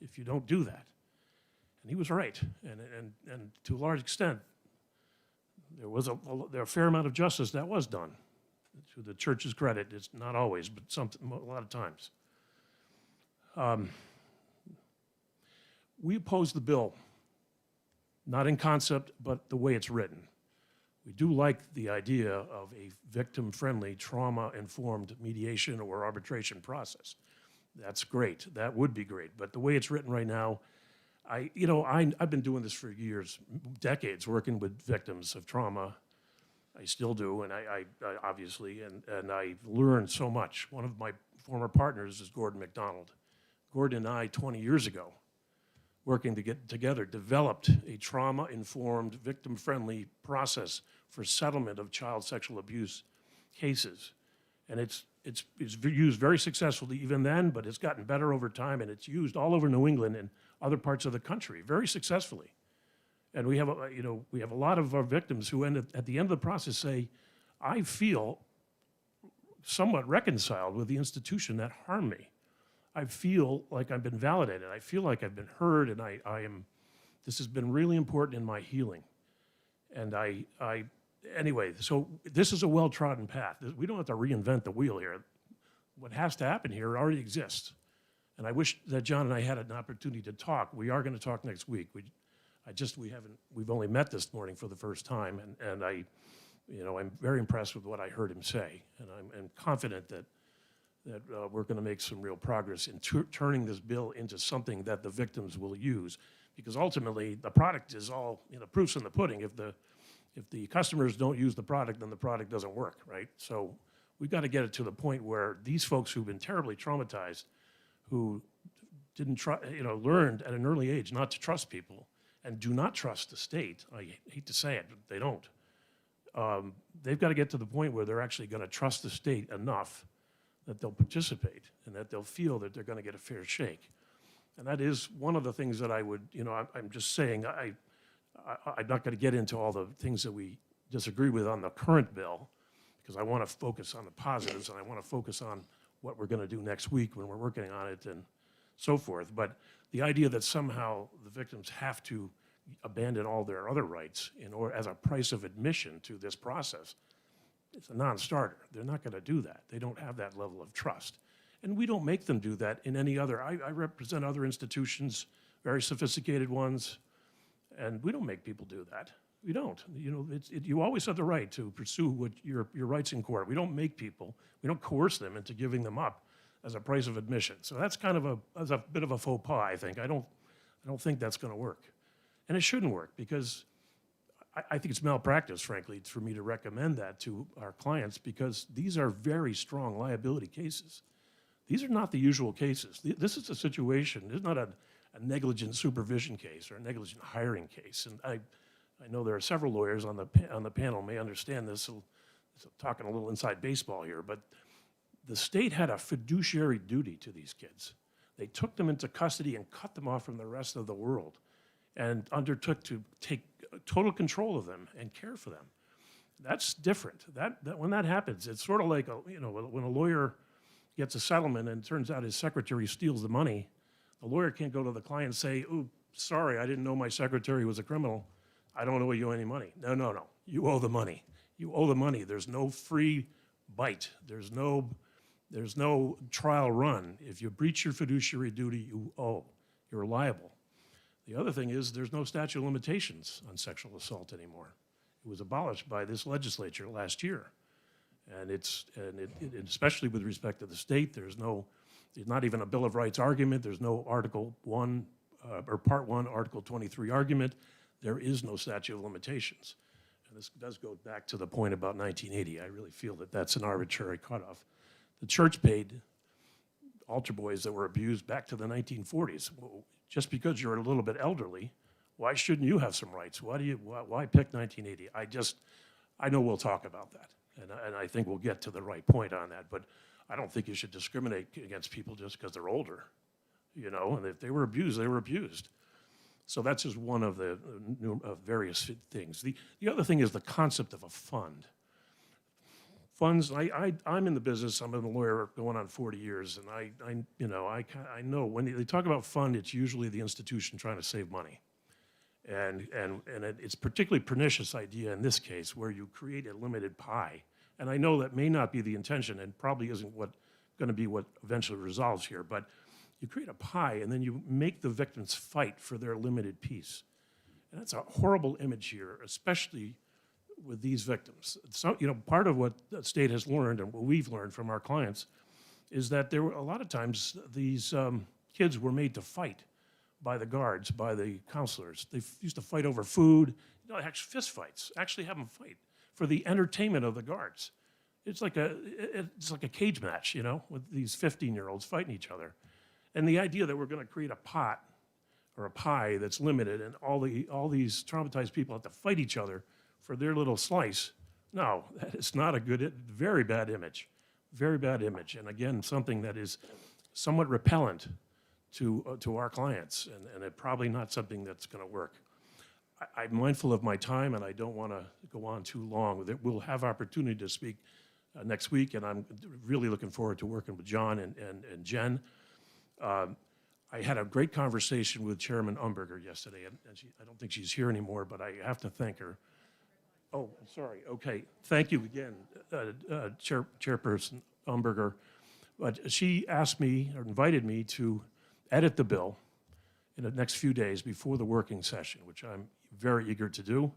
if you don't do that? And he was right, and to a large extent, there was a fair amount of justice that was done. To the church's credit, it's not always, but a lot of times. We oppose the bill, not in concept, but the way it's written. We do like the idea of a victim-friendly, trauma-informed mediation or arbitration process. That's great. That would be great. But the way it's written right now, I've been doing this for years, decades, working with victims of trauma. I still do, and I obviously, and I learned so much. One of my former partners is Gordon McDonald. Gordon and I, 20 years ago, working together, developed a trauma-informed, victim-friendly process for settlement of child sexual abuse cases. And it's used very successfully even then, but it's gotten better over time, and it's used all over New England and other parts of the country very successfully. And we have a lot of our victims who at the end of the process say, I feel somewhat reconciled with the institution that harmed me. I feel like I've been validated. I feel like I've been heard, and this has been really important in my healing. And anyway, so this is a well-trodden path. We don't have to reinvent the wheel here. What has to happen here already exists. And I wish that John and I had an opportunity to talk. We are going to talk next week. We've only met this morning for the first time, and I'm very impressed with what I heard him say. And I'm confident that we're going to make some real progress in turning this bill into something that the victims will use. Because ultimately, the product is all, proof's in the pudding. If the customers don't use the product, then the product doesn't work, right? So we've got to get it to the point where these folks who've been terribly traumatized, who learned at an early age not to trust people and do not trust the state, I hate to say it, but they don't. They've got to get to the point where they're actually going to trust the state enough that they'll participate and that they'll feel that they're going to get a fair shake. And that is one of the things that I would, I'm just saying, I'm not going to get into all the things that we disagree with on the current bill, because I want to focus on the positives and I want to focus on what we're going to do next week when we're working on it and so forth. But the idea that somehow the victims have to abandon all their other rights as a price of admission to this process, it's a non-starter. They're not going to do that. They don't have that level of trust. And we don't make them do that in any other. I represent other institutions, very sophisticated ones, and we don't make people do that. We don't. You always have the right to pursue your rights in court. We don't make people. We don't coerce them into giving them up as a price of admission. So that's kind of a bit of a faux pas, I think. I don't think that's going to work. And it shouldn't work, because I think it's malpractice, frankly, for me to recommend that to our clients, because these are very strong liability cases. These are not the usual cases. This is a situation, this is not a negligent supervision case or a negligent hiring case. And I know there are several lawyers on the panel may understand this, so talking a little inside baseball here, but the state had a fiduciary duty to these kids. They took them into custody and cut them off from the rest of the world and undertook to take total control of them and care for them. That's different. That when that happens, it's sort of like when a lawyer gets a settlement and it turns out his secretary steals the money, the lawyer can't go to the client and say, "Ooh, sorry, I didn't know my secretary was a criminal. I don't owe you any money." No. You owe the money. You owe the money. There's no free bite. There's no trial run. If you breach your fiduciary duty, you owe. You're liable. The other thing is there's no statute of limitations on sexual assault anymore. It was abolished by this legislature last year. And especially with respect to the state, there's not even a Bill of Rights argument. There's no Article 1 or Part 1, Article 23 argument. There is no statute of limitations. And this does go back to the point about 1980. I really feel that that's an arbitrary cutoff. The church paid altar boys that were abused back to the 1940s. Well, just because you're a little bit elderly, why shouldn't you have some rights? Why pick 1980? I know we'll talk about that, and I think we'll get to the right point on that, but I don't think you should discriminate against people just because they're older, and if they were abused, they were abused. So that's just one of the various things. The other thing is the concept of a fund. Funds, I'm in the business, I'm a lawyer going on 40 years, and I know when they talk about fund, it's usually the institution trying to save money. And it's a particularly pernicious idea in this case, where you create a limited pie. And I know that may not be the intention, and probably isn't going to be what eventually resolves here, but you create a pie, and then you make the victims fight for their limited piece. And that's a horrible image here, especially with these victims. So, part of what the state has learned and what we've learned from our clients is that there were a lot of times these kids were made to fight by the guards, by the counselors. They used to fight over food, actually fist fights, actually have them fight for the entertainment of the guards. It's like a cage match, you know, with these 15-year-olds fighting each other. And the idea that we're going to create a pot or a pie that's limited and all these traumatized people have to fight each other for their little slice, no, that is not a good, very bad image. Very bad image. And again, something that is somewhat repellent to our clients, and it probably not something that's going to work. I'm mindful of my time, and I don't want to go on too long. We'll have opportunity to speak next week, and I'm really looking forward to working with John and Jen. I had a great conversation with Chairman Umberger yesterday, and I don't think she's here anymore, but I have to thank her. Oh, sorry. Okay. Thank you again, Chairperson Umberger. But she asked me, or invited me, to edit the bill in the next few days before the working session, which I'm very eager to do,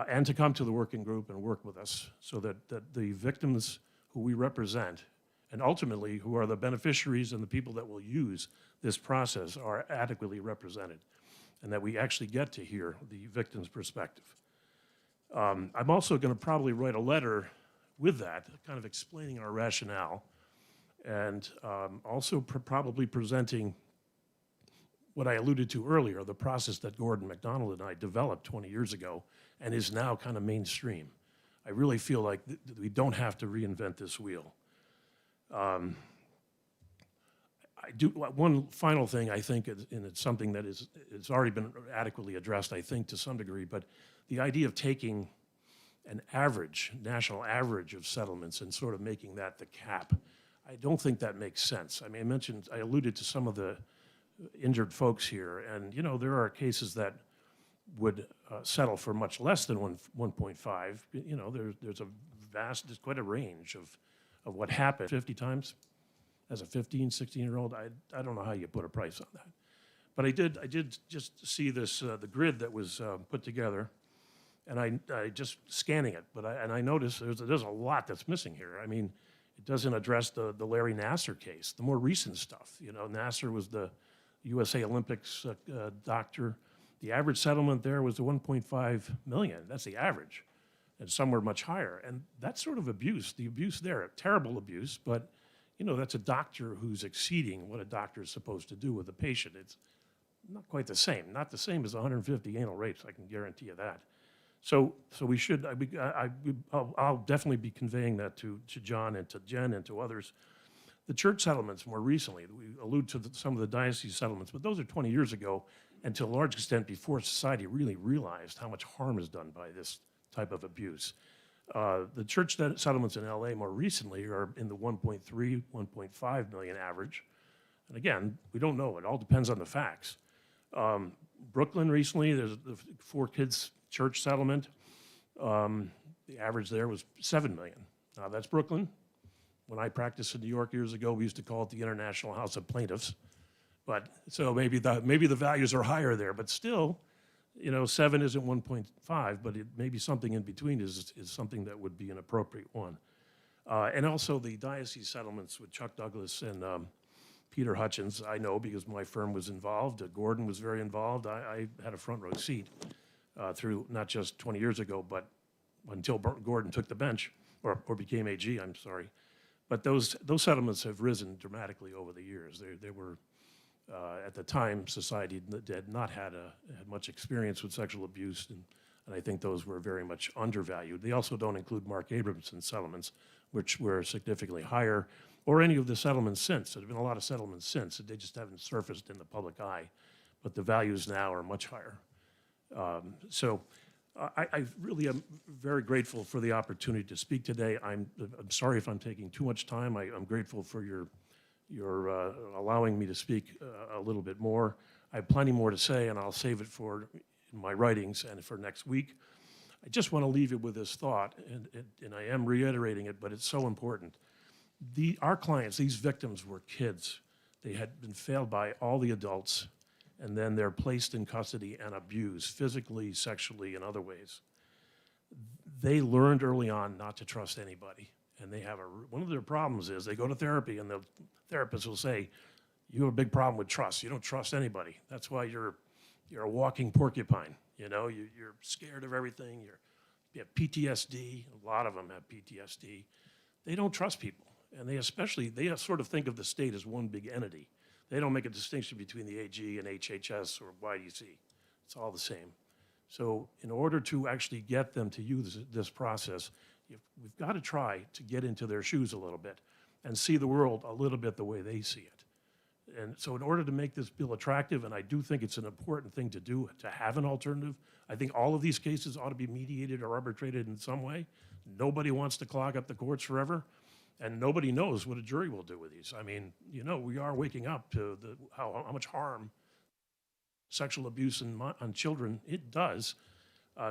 and to come to the working group and work with us so that the victims who we represent, and ultimately who are the beneficiaries and the people that will use this process, are adequately represented, and that we actually get to hear the victim's perspective. I'm also going to probably write a letter with that, kind of explaining our rationale, and also probably presenting what I alluded to earlier, the process that Gordon MacDonald and I developed 20 years ago and is now kind of mainstream. I really feel like we don't have to reinvent this wheel. One final thing, I think, and it's something that it's already been adequately addressed, I think, to some degree, but the idea of taking an average, national average of settlements and sort of making that the cap, I don't think that makes sense. I mean, I alluded to some of the injured folks here, and, you know, there are cases that would settle for much less than 1.5. You know, there's quite a range of what happened 50 times. As a 15, 16-year-old, I don't know how you put a price on that. But I did just see this, the grid that was put together, and I just scanning it, and I noticed there's a lot that's missing here. I mean, it doesn't address the Larry Nassar case, the more recent stuff. You know, Nassar was the USA Olympics doctor. The average settlement there was 1.5 million. That's the average, and some were much higher. And that sort of abuse, the abuse there, terrible abuse, but you know, that's a doctor who's exceeding what a doctor is supposed to do with a patient. It's not quite the same. Not the same as 150 anal rapes, I can guarantee you that. So we should, I'll definitely be conveying that to John and to Jen and to others. The church settlements more recently, we allude to some of the diocese settlements, but those are 20 years ago, and to a large extent before society really realized how much harm is done by this type of abuse. The church settlements in LA more recently are in the 1.3, 1.5 million average. And again, we don't know. It all depends on the facts. Brooklyn recently, there's the 4 kids church settlement. The average there was 7 million. Now that's Brooklyn. When I practiced in New York years ago, we used to call it the International House of Plaintiffs. But so maybe the values are higher there, but still, you know, 7 isn't 1.5, but maybe something in between is something that would be an appropriate one. And also the diocese settlements with Chuck Douglas and Peter Hutchins, I know because my firm was involved. Gordon was very involved. I had a front row seat through not just 20 years ago, but until Gordon took the bench, or became AG, I'm sorry. But those settlements have risen dramatically over the years. They were, at the time, society had not had much experience with sexual abuse, and I think those were very much undervalued. They also don't include Mark Abramson's settlements, which were significantly higher, or any of the settlements since. There have been a lot of settlements since. They just haven't surfaced in the public eye, but the values now are much higher. So I really am very grateful for the opportunity to speak today. I'm sorry if I'm taking too much time. I'm grateful for your allowing me to speak a little bit more. I have plenty more to say, and I'll save it for my writings and for next week. I just want to leave you with this thought, and I am reiterating it, but it's so important. Our clients, these victims, were kids. They had been failed by all the adults, and then they're placed in custody and abused physically, sexually, and other ways. They learned early on not to trust anybody. And they have one of their problems is they go to therapy, and the therapist will say, you have a big problem with trust. You don't trust anybody. That's why you're a walking porcupine. You know, you're scared of everything. have PTSD, a lot of them have PTSD. They don't trust people, and they sort of think of the state as one big entity. They don't make a distinction between the AG and HHS or YDC. It's all the same. So in order to actually get them to use this process, we've got to try to get into their shoes a little bit and see the world a little bit the way they see it. And so in order to make this bill attractive, and I do think it's an important thing to do, to have an alternative, I think all of these cases ought to be mediated or arbitrated in some way. Nobody wants to clog up the courts forever, and nobody knows what a jury will do with these. I mean, you know, we are waking up to how much harm sexual abuse on children it does.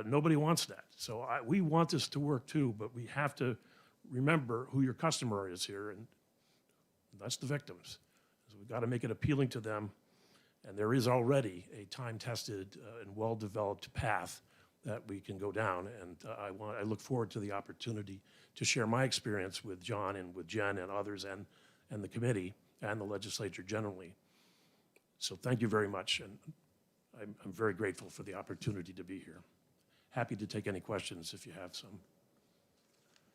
Nobody wants that. So we want this to work too, but we have to remember who your customer is here, and that's the victims. So we've got to make it appealing to them, and there is already a time-tested and well-developed path that we can go down, and I look forward to the opportunity to share my experience with John and with Jen and others and the committee and the legislature generally. So thank you very much, and I'm very grateful for the opportunity to be here. Happy to take any questions if you have some.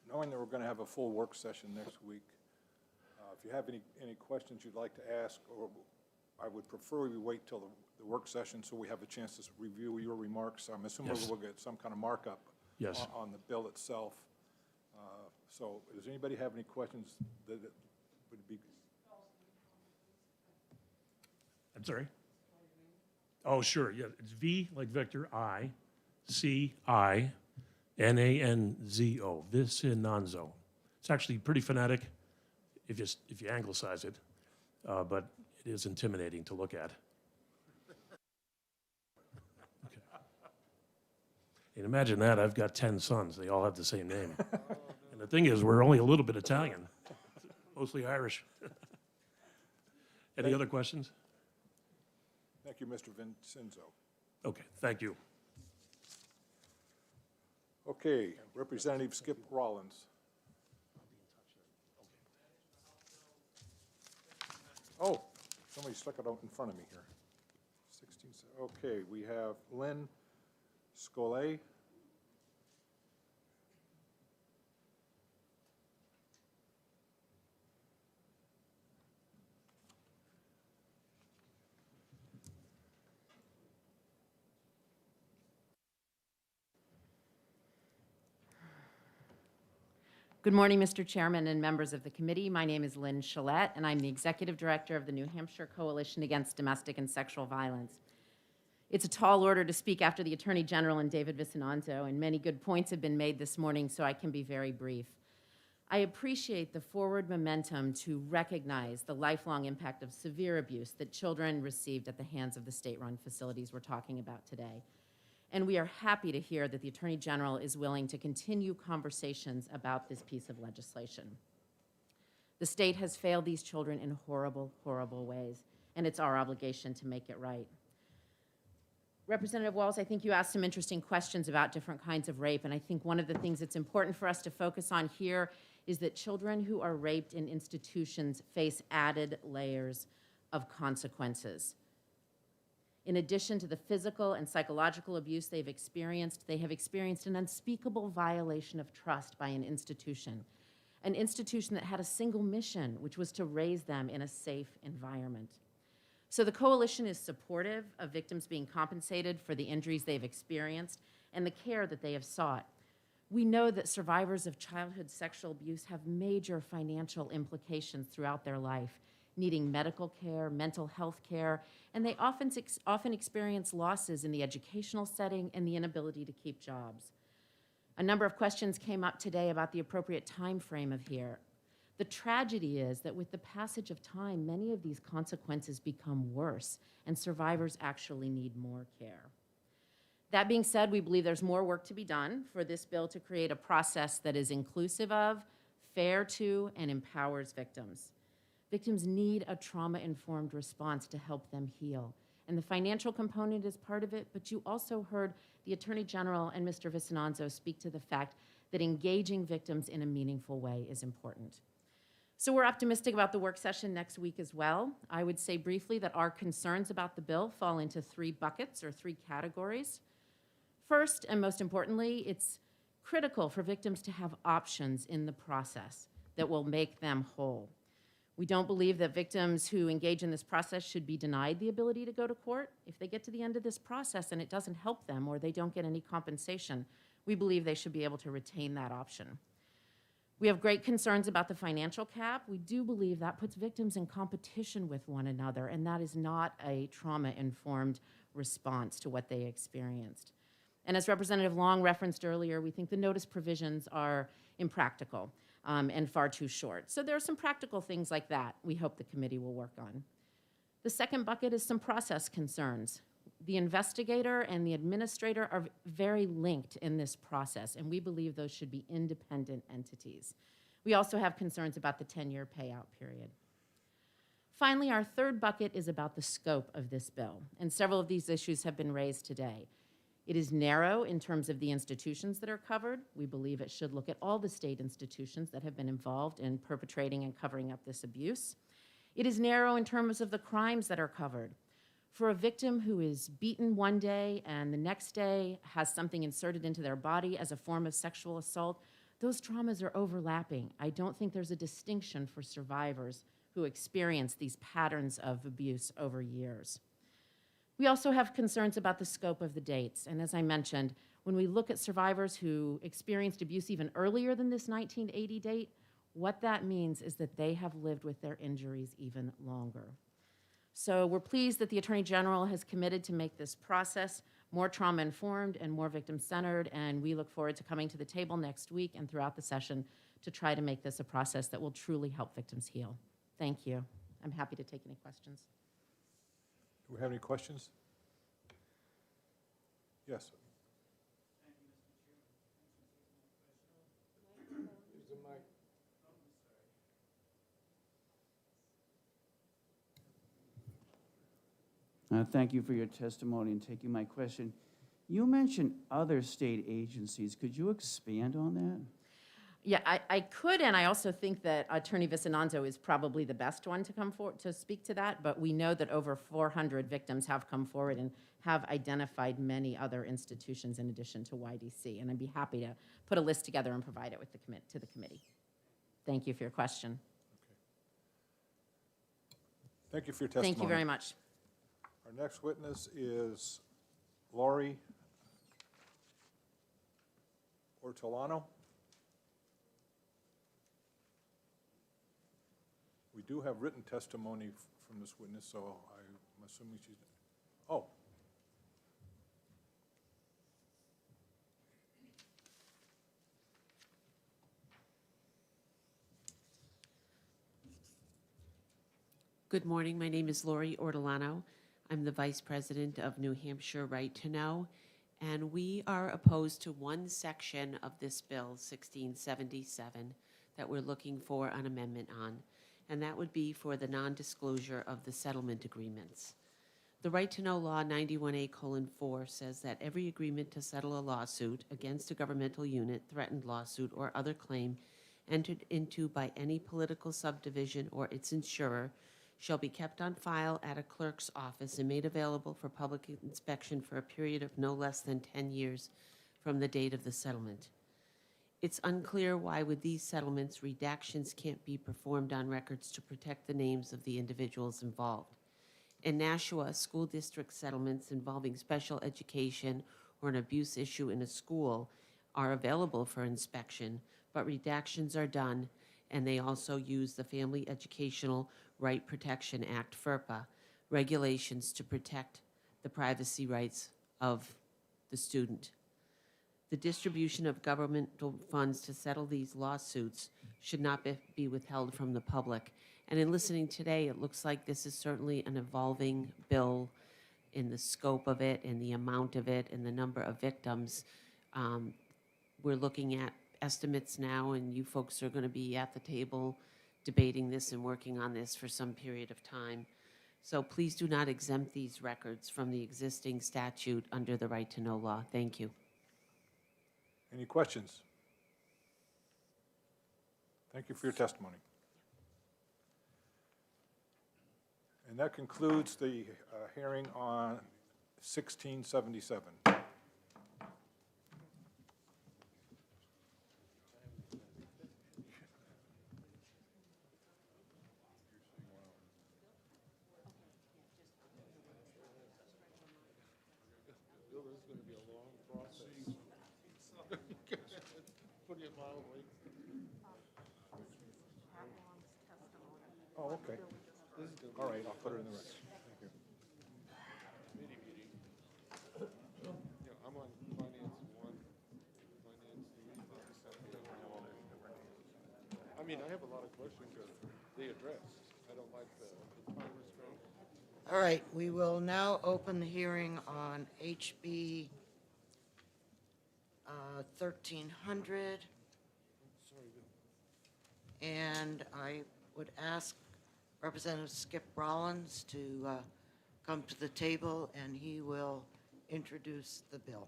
Knowing that we're going to have a full work session next week, if you have any questions you'd like to ask, or I would prefer we wait till the work session so we have a chance to review your remarks. I'm assuming Yes. we'll get some kind of markup Yes. on the bill itself. So does anybody have any questions that would be? I'm sorry? Oh, sure, yeah, it's V like Victor, I, C, I, N-A-N-Z-O, Vicinanzo. It's actually pretty phonetic if you anglicize it, but it is intimidating to look at. Okay. And imagine that, I've got 10 sons, they all have the same name. And the thing is, we're only a little bit Italian, mostly Irish. Any other questions? Thank you, Mr. Vincenzo. Okay, thank you. Okay, Representative Skip Rollins. Oh, somebody stuck it out in front of me here. 16, okay, we have Lynn Scolay. Good morning, Mr. Chairman and members of the committee. My name is Lynn Chalette, and I'm the Executive Director of the New Hampshire Coalition Against Domestic and Sexual Violence. It's a tall order to speak after the Attorney General and David Vicinanzo, and many good points have been made this morning, so I can be very brief. I appreciate the forward momentum to recognize the lifelong impact of severe abuse that children received at the hands of the state-run facilities we're talking about today. And we are happy to hear that the Attorney General is willing to continue conversations about this piece of legislation. The state has failed these children in horrible, horrible ways, and it's our obligation to make it right. Representative Walz, I think you asked some interesting questions about different kinds of rape, and I think one of the things that's important for us to focus on here is that children who are raped in institutions face added layers of consequences. In addition to the physical and psychological abuse they have experienced an unspeakable violation of trust by an institution that had a single mission, which was to raise them in a safe environment. So the coalition is supportive of victims being compensated for the injuries they've experienced and the care that they have sought. We know that survivors of childhood sexual abuse have major financial implications throughout their life, needing medical care, mental health care, and they often experience losses in the educational setting and the inability to keep jobs. A number of questions came up today about the appropriate time frame of here. The tragedy is that with the passage of time, many of these consequences become worse, and survivors actually need more care. That being said, we believe there's more work to be done for this bill to create a process that is inclusive of, fair to, and empowers victims. Victims need a trauma-informed response to help them heal. And the financial component is part of it, but you also heard the Attorney General and Mr. Vicinanzo speak to the fact that engaging victims in a meaningful way is important. So we're optimistic about the work session next week as well. I would say briefly that our concerns about the bill fall into three buckets or three categories. First, and most importantly, it's critical for victims to have options in the process that will make them whole. We don't believe that victims who engage in this process should be denied the ability to go to court. If they get to the end of this process and it doesn't help them or they don't get any compensation, we believe they should be able to retain that option. We have great concerns about the financial cap. We do believe that puts victims in competition with one another, and that is not a trauma-informed response to what they experienced. And as Representative Long referenced earlier, we think the notice provisions are impractical and far too short. So there are some practical things like that we hope the committee will work on. The second bucket is some process concerns. The investigator and the administrator are very linked in this process, and we believe those should be independent entities. We also have concerns about the 10-year payout period. Finally, our third bucket is about the scope of this bill, and several of these issues have been raised today. It is narrow in terms of the institutions that are covered. We believe it should look at all the state institutions that have been involved in perpetrating and covering up this abuse. It is narrow in terms of the crimes that are covered. For a victim who is beaten one day and the next day has something inserted into their body as a form of sexual assault, those traumas are overlapping. I don't think there's a distinction for survivors who experience these patterns of abuse over years. We also have concerns about the scope of the dates. And as I mentioned, when we look at survivors who experienced abuse even earlier than this 1980 date, what that means is that they have lived with their injuries even longer. So we're pleased that the Attorney General has committed to make this process more trauma-informed and more victim-centered, and we look forward to coming to the table next week and throughout the session to try to make this a process that will truly help victims heal. Thank you. I'm happy to take any questions. Do we have any questions? Yes. Thank you for your testimony and taking my question. You mentioned other state agencies. Could you expand on that? Yeah, I could, and I also think that Attorney Vicinanzo is probably the best one to come forward to speak to that, but we know that over 400 victims have come forward and have identified many other institutions in addition to YDC, and I'd be happy to put a list together and provide it with to the committee. Thank you for your question. Okay. Thank you for your testimony. Thank you very much. Our next witness is Lori Ortolano. We do have written testimony from this witness, so I'm assuming she's, oh. Good morning. My name is Lori Ortolano. I'm the Vice President of New Hampshire Right to Know, and we are opposed to one section of this bill, 1677, that we're looking for an amendment on, and that would be for the non-disclosure of the settlement agreements. The Right to Know Law 91A:4 says that every agreement to settle a lawsuit against a governmental unit, threatened lawsuit, or other claim entered into by any political subdivision or its insurer shall be kept on file at a clerk's office and made available for public inspection for a period of no less than 10 years from the date of the settlement. It's unclear why with these settlements, redactions can't be performed on records to protect the names of the individuals involved. In Nashua, school district settlements involving special education or an abuse issue in a school are available for inspection, but redactions are done, and they also use the Family Educational Right Protection Act, FERPA, regulations to protect the privacy rights of the student. The distribution of governmental funds to settle these lawsuits should not be withheld from the public. And in listening today, it looks like this is certainly an evolving bill in the scope of it and the amount of it and the number of victims. We're looking at estimates now, and you folks are going to be at the table debating this and working on this for some period of time. So please do not exempt these records from the existing statute under the Right to Know law. Thank you. Any questions? Thank you for your testimony. And that concludes the hearing on 1677. this is gonna be a long process. Put it mildly. Oh, okay. This is the All right, I'll put it in the record. Thank you. committee meeting. Yeah, I'm on finance one, finance three, finance seven. I mean, I have a lot of questions that they address. I don't like the time restraint. All right, we will now open the hearing on HB 1300. And I would ask Representative Skip Rollins to come to the table, and he will introduce the bill.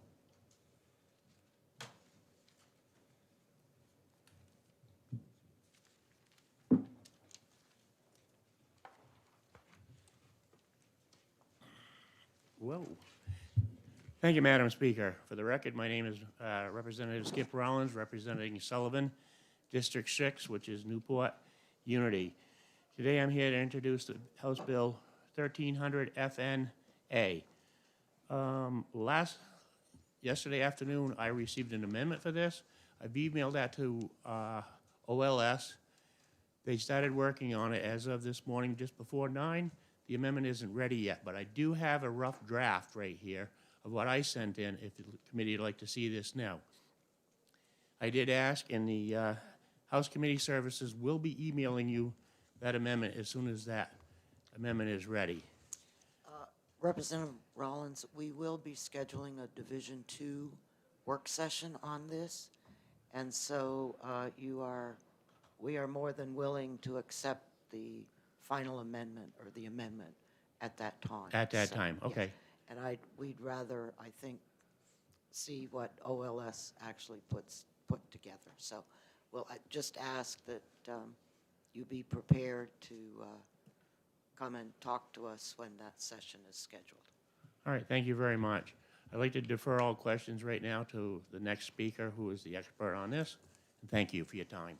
Whoa. Thank you, Madam Speaker. For the record, my name is Representative Skip Rollins, representing Sullivan, District 6, which is Newport Unity. Today, I'm here to introduce the House Bill 1300 FNA. Yesterday afternoon, I received an amendment for this. I've emailed that to OLS. They started working on it as of this morning, just before 9. The amendment isn't ready yet, but I do have a rough draft right here of what I sent in, if the committee would like to see this now. I did ask, and the House Committee Services will be emailing you that amendment as soon as that amendment is ready. Representative Rollins, we will be scheduling a Division 2 work session on this, and so we are more than willing to accept the final amendment or the amendment at that time. At that So, time, yes. okay. And we'd rather, I think, see what OLS actually put together. So we'll just ask that you be prepared to come and talk to us when that session is scheduled. All right, thank you very much. I'd like to defer all questions right now to the next speaker, who is the expert on this. And thank you for your time.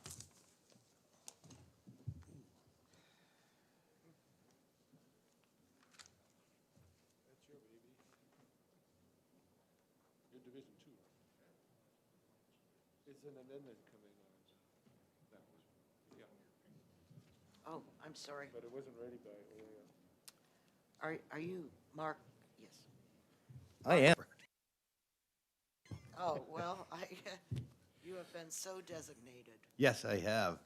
That's your baby. Your Division 2. It's an amendment coming on. That was, yeah, Oh, I'm sorry. but it wasn't ready by OAS. Are you Mark? Yes. I am. Oh, well, you have been so designated. Yes, I have.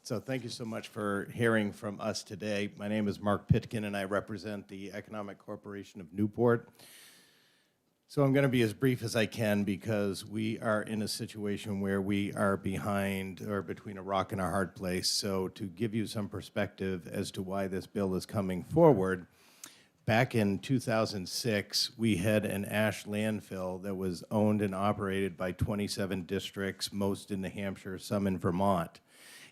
So thank you so much for hearing from us today. My name is Mark Pitkin, and I represent the Economic Corporation of Newport. So I'm going to be as brief as I can because we are in a situation where we are behind or between a rock and a hard place. So to give you some perspective as to why this bill is coming forward, back in 2006, we had an ash landfill that was owned and operated by 27 districts, most in New Hampshire, some in Vermont.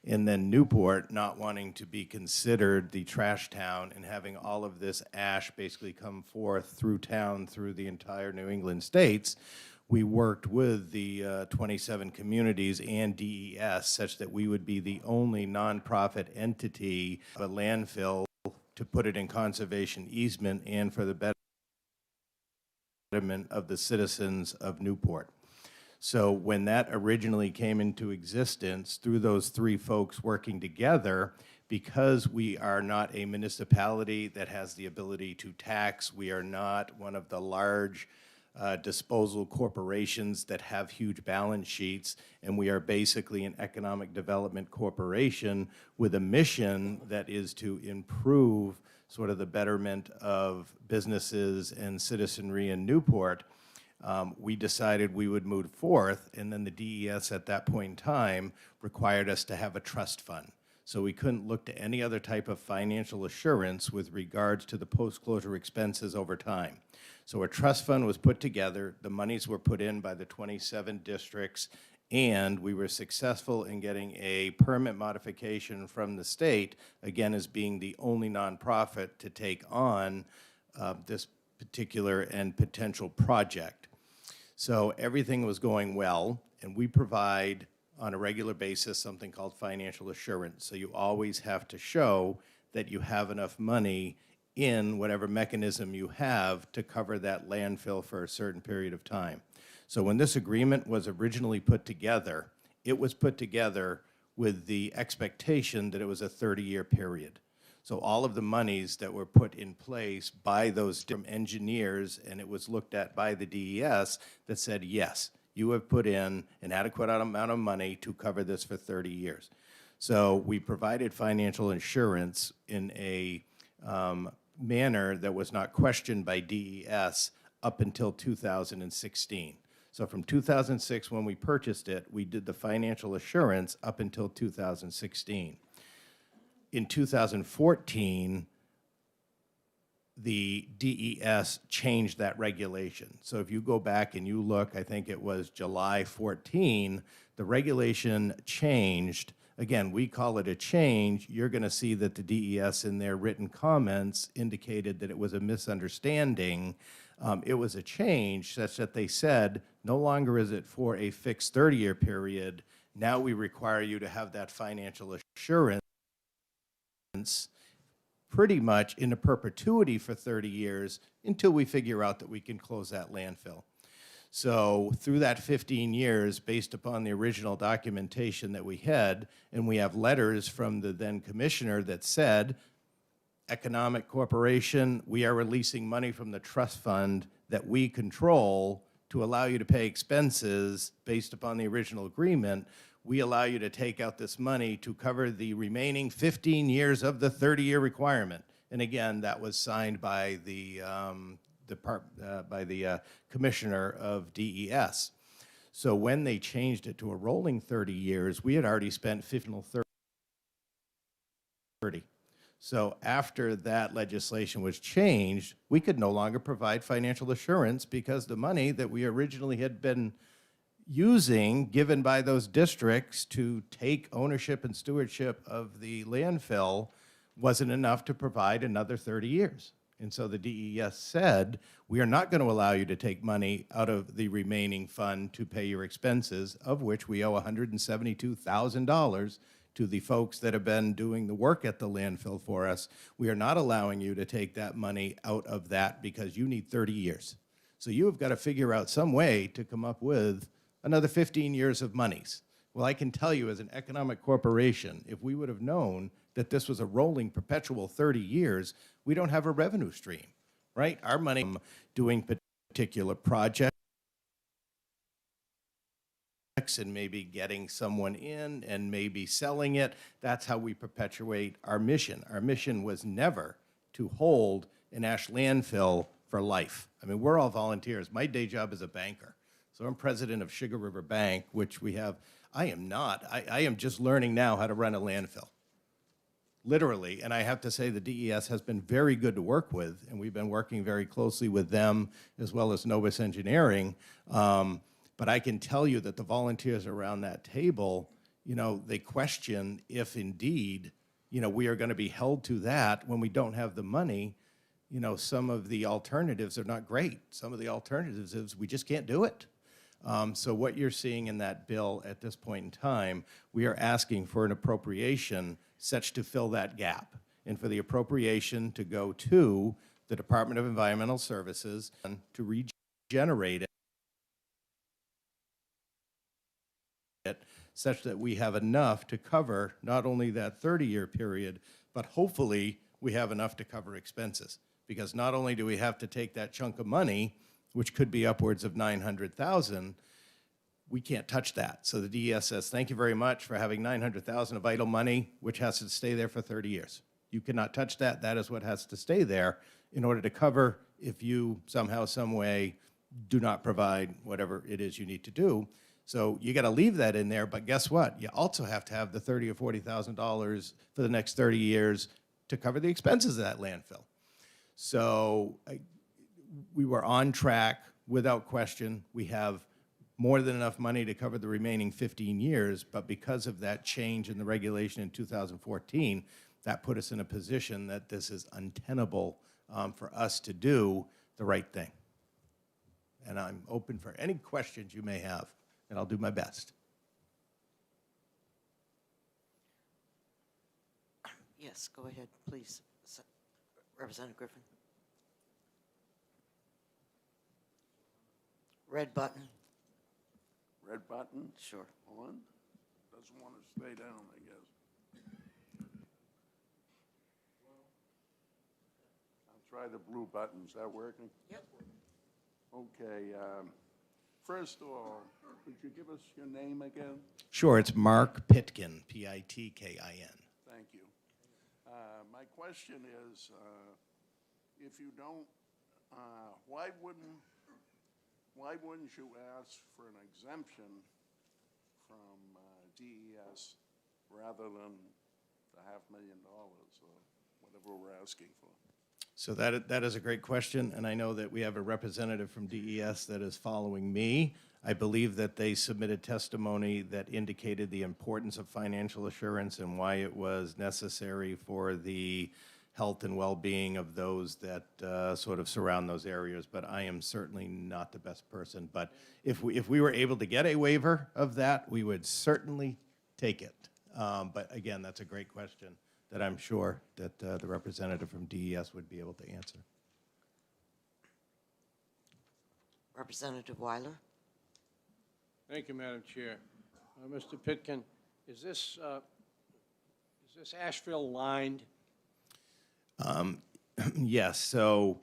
And then Newport, not wanting to be considered the trash town and having all of this ash basically come forth through town, through the entire New England states, we worked with the 27 communities and DES such that we would be the only nonprofit entity, a landfill, to put it in conservation easement and for the betterment of the citizens of Newport. So when that originally came into existence, through those three folks working together, because we are not a municipality that has the ability to tax, we are not one of the large disposal corporations that have huge balance sheets, and we are basically an economic development corporation with a mission that is to improve sort of the betterment of businesses and citizenry in Newport. We decided we would move forth, and then the DES at that point in time required us to have a trust fund. So we couldn't look to any other type of financial assurance with regards to the post-closure expenses over time. So a trust fund was put together, the monies were put in by the 27 districts, and we were successful in getting a permit modification from the state, again as being the only nonprofit to take on this particular and potential project. So everything was going well, and we provide on a regular basis something called financial assurance. So you always have to show that you have enough money in whatever mechanism you have to cover that landfill for a certain period of time. So when this agreement was originally put together, it was put together with the expectation that it was a 30-year period. So all of the monies that were put in place by those different engineers, and it was looked at by the DES, that said, yes, you have put in an adequate amount of money to cover this for 30 years. So we provided financial insurance in a manner that was not questioned by DES up until 2016. So from 2006, when we purchased it, we did the financial assurance up until 2016. In 2014, the DES changed that regulation. So if you go back and you look, I think it was July 14, the regulation changed. Again, we call it a change. You're going to see that the DES in their written comments indicated that it was a misunderstanding. It was a change such that they said, no longer is it for a fixed 30-year period. Now we require you to have that financial assurance pretty much in a perpetuity for 30 years until we figure out that we can close that landfill. So through that 15 years, based upon the original documentation that we had, and we have letters from the then commissioner that said, Economic Corporation, we are releasing money from the trust fund that we control to allow you to pay expenses based upon the original agreement. We allow you to take out this money to cover the remaining 15 years of the 30-year requirement. And again, that was signed by the commissioner of DES. So when they changed it to a rolling 30 years, we had already spent 30. So after that legislation was changed, we could no longer provide financial assurance because the money that we originally had been using, given by those districts to take ownership and stewardship of the landfill, wasn't enough to provide another 30 years. And so the DES said, we are not going to allow you to take money out of the remaining fund to pay your expenses, of which we owe $172,000 to the folks that have been doing the work at the landfill for us. We are not allowing you to take that money out of that because you need 30 years. So you have got to figure out some way to come up with another 15 years of monies. Well, I can tell you as an economic corporation, if we would have known that this was a rolling perpetual 30 years, we don't have a revenue stream, right? Our money doing particular projects and maybe getting someone in and maybe selling it. That's how we perpetuate our mission. Our mission was never to hold an ash landfill for life. I mean, we're all volunteers. My day job is a banker. So I'm president of Sugar River Bank, which we have. I am not. I am just learning now how to run a landfill, literally. And I have to say the DES has been very good to work with, and we've been working very closely with them as well as Novus Engineering. But I can tell you that the volunteers around that table, you know, they question if indeed, you know, we are going to be held to that when we don't have the money. You know, some of the alternatives are not great. Some of the alternatives is we just can't do it. So what you're seeing in that bill at this point in time, we are asking for an appropriation such to fill that gap, and for the appropriation to go to the Department of Environmental Services and to regenerate it such that we have enough to cover not only that 30-year period, but hopefully we have enough to cover expenses. Because not only do we have to take that chunk of money, which could be upwards of $900,000, we can't touch that. So the DES says, thank you very much for having $900,000 of idle money, which has to stay there for 30 years. You cannot touch that. That is what has to stay there in order to cover if you somehow, some way do not provide whatever it is you need to do. So you got to leave that in there, but guess what? You also have to have the $30,000 or $40,000 for the next 30 years to cover the expenses of that landfill. So we were on track without question. We have more than enough money to cover the remaining 15 years, but because of that change in the regulation in 2014, that put us in a position that this is untenable for us to do the right thing. And I'm open for any questions you may have, and I'll do my best. Yes, go ahead, please. Representative Griffin. Red button. Red button Sure. on, doesn't want to stay down, I guess. I'll try the blue button, is that working? Yep. Okay, first of all, could you give us your name again? Sure, it's Mark Pitkin, Pitkin. Thank you. My question is, if you don't, why wouldn't you ask for an exemption from DES rather than the $500,000 or whatever we're asking for? So that is a great question, and I know that we have a representative from DES that is following me. I believe that they submitted testimony that indicated the importance of financial assurance and why it was necessary for the health and well-being of those that sort of surround those areas, but I am certainly not the best person. But if we were able to get a waiver of that, we would certainly take it. But again, that's a great question that I'm sure that the representative from DES would be able to answer. Representative Weiler. Thank you, Madam Chair. Mr. Pitkin, is this Asheville lined? Yes, so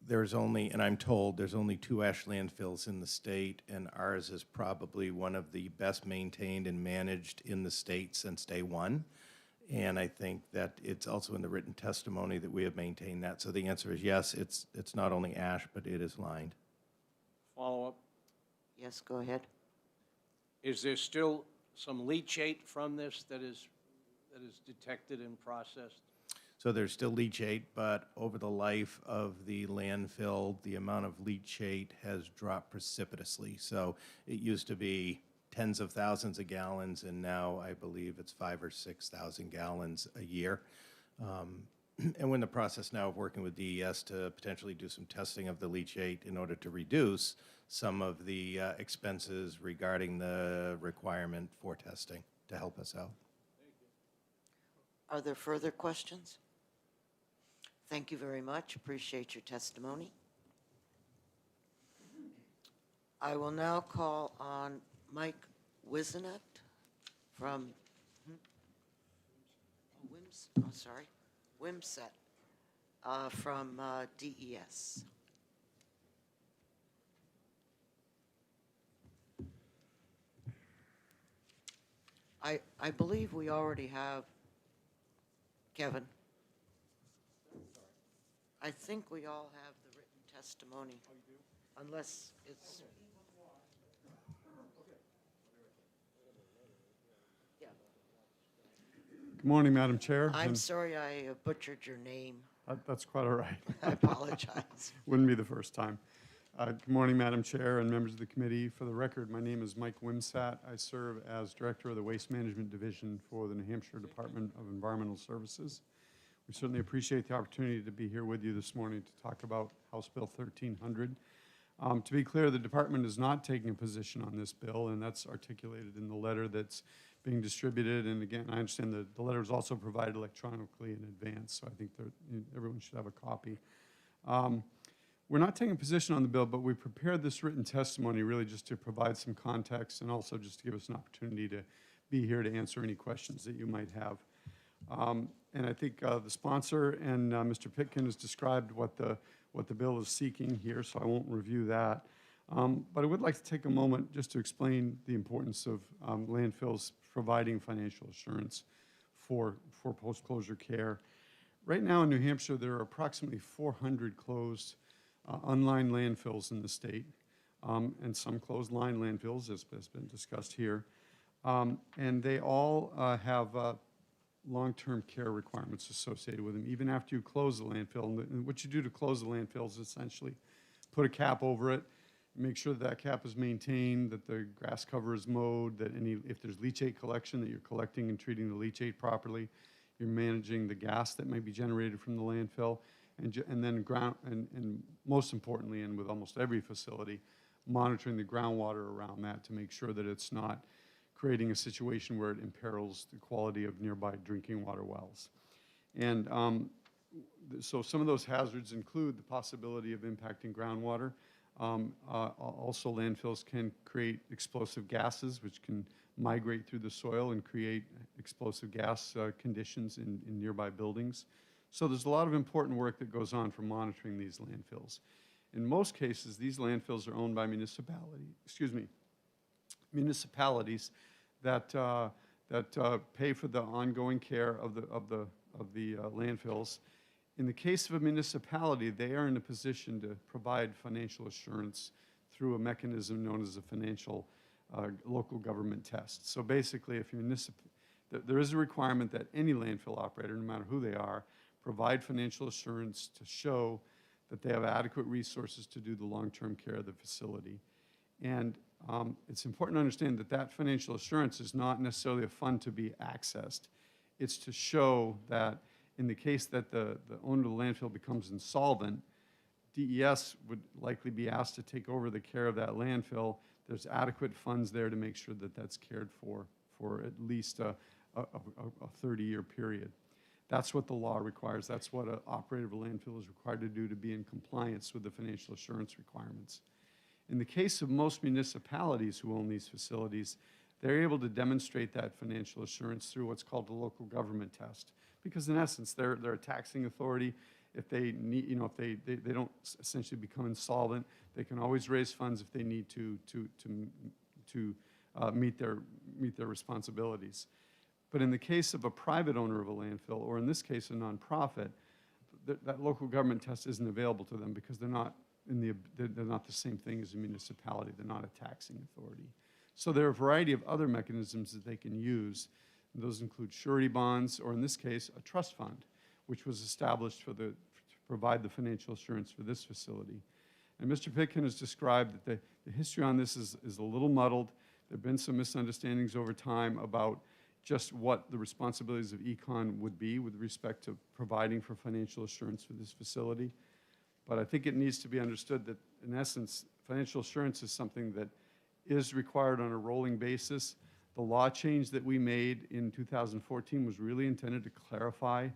there's only, and I'm told, there's only 2 ash landfills in the state, and ours is probably one of the best maintained and managed in the state since day one. And I think that it's also in the written testimony that we have maintained that. So the answer is yes, it's not only ash, but it is lined. Follow-up. Yes, go ahead. Is there still some leachate from this that is detected and processed? So there's still leachate, but over the life of the landfill, the amount of leachate has dropped precipitously. So it used to be tens of thousands of gallons, and now I believe it's 5,000 or 6,000 gallons a year. And we're in the process now of working with DES to potentially do some testing of the leachate in order to reduce some of the expenses regarding the requirement for testing to help us out. Are there further questions? Thank you very much. Appreciate your testimony. I will now call on Mike Wisenet from Wimset from DES. I believe we already have Kevin. I think we all have the written testimony. Oh, you do? Unless it's... Yeah. Good morning, Madam Chair. I'm sorry I butchered your name. That's quite all right. I apologize. Wouldn't be the first time. Good morning, Madam Chair and members of the committee. For the record, my name is Mike Wimsat. I serve as Director of the Waste Management Division for the New Hampshire Department of Environmental Services. We certainly appreciate the opportunity to be here with you this morning to talk about House Bill 1300. To be clear, the department is not taking a position on this bill, and that's articulated in the letter that's being distributed. And again, I understand that the letter is also provided electronically in advance, so I think everyone should have a copy. We're not taking a position on the bill, but we prepared this written testimony really just to provide some context and also just to give us an opportunity to be here to answer any questions that you might have. And I think the sponsor and Mr. Pitkin has described what the bill is seeking here, so I won't review that. But I would like to take a moment just to explain the importance of landfills providing financial assurance for post-closure care. Right now in New Hampshire, there are approximately 400 closed unlined landfills in the state, and some closed line landfills, as has been discussed here. And they all have long-term care requirements associated with them, even after you close the landfill. And what you do to close the landfill is essentially put a cap over it, make sure that cap is maintained, that the grass cover is mowed, that if there's leachate collection, that you're collecting and treating the leachate properly, you're managing the gas that may be generated from the landfill, and then and most importantly, and with almost every facility, monitoring the groundwater around that to make sure that it's not creating a situation where it imperils the quality of nearby drinking water wells. And So some of those hazards include the possibility of impacting groundwater. Also, landfills can create explosive gases, which can migrate through the soil and create explosive gas conditions in nearby buildings. So there's a lot of important work that goes on for monitoring these landfills. In most cases, these landfills are owned by municipalities that pay for the ongoing care of the landfills. In the case of a municipality, they are in a position to provide financial assurance through a mechanism known as a financial local government test. So basically, if there is a requirement that any landfill operator, no matter who they are, provide financial assurance to show that they have adequate resources to do the long-term care of the facility. And it's important to understand that that financial assurance is not necessarily a fund to be accessed. It's to show that in the case that the owner of the landfill becomes insolvent, DES would likely be asked to take over the care of that landfill. There's adequate funds there to make sure that that's cared for at least a 30-year period. That's what the law requires. That's what an operator of a landfill is required to do to be in compliance with the financial assurance requirements. In the case of most municipalities who own these facilities, they're able to demonstrate that financial assurance through what's called the local government test. Because in essence, they're a taxing authority. If they need, if they don't essentially become insolvent, they can always raise funds if they need to meet their responsibilities. But in the case of a private owner of a landfill, or in this case a nonprofit, that local government test isn't available to them because they're not the same thing as a municipality. They're not a taxing authority. So there are a variety of other mechanisms that they can use. And those include surety bonds, or in this case, a trust fund, which was established to provide the financial assurance for this facility. And Mr. Pitkin has described that the history on this is a little muddled. There have been some misunderstandings over time about just what the responsibilities of econ would be with respect to providing for financial assurance for this facility. But I think it needs to be understood that, in essence, financial assurance is something that is required on a rolling basis. The law change that we made in 2014 was really intended to clarify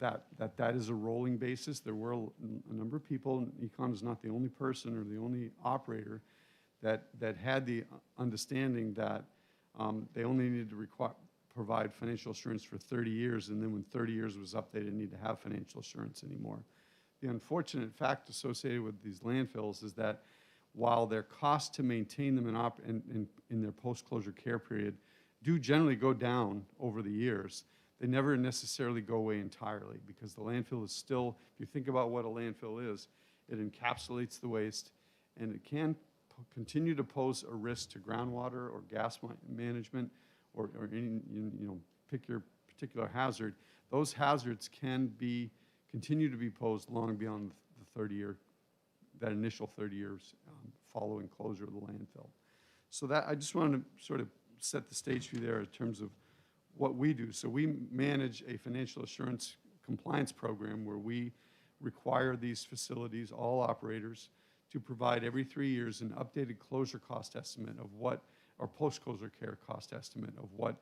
that is a rolling basis. There were a number of people, econ is not the only person or the only operator that had the understanding that they only needed to provide financial assurance for 30 years, and then when 30 years was up, they didn't need to have financial assurance anymore. The unfortunate fact associated with these landfills is that while their costs to maintain them in their post-closure care period do generally go down over the years, they never necessarily go away entirely, because the landfill is still, if you think about what a landfill is, it encapsulates the waste, and it can continue to pose a risk to groundwater or gas management or any, pick your particular hazard. Those hazards can continue to be posed long beyond the 30-year, that initial 30 years following closure of the landfill. So that, I just wanted to sort of set the stage for you there in terms of what we do. So we manage a financial assurance compliance program where we require these facilities, all operators, to provide every 3 years an updated closure cost estimate of what, or post-closure care cost estimate of what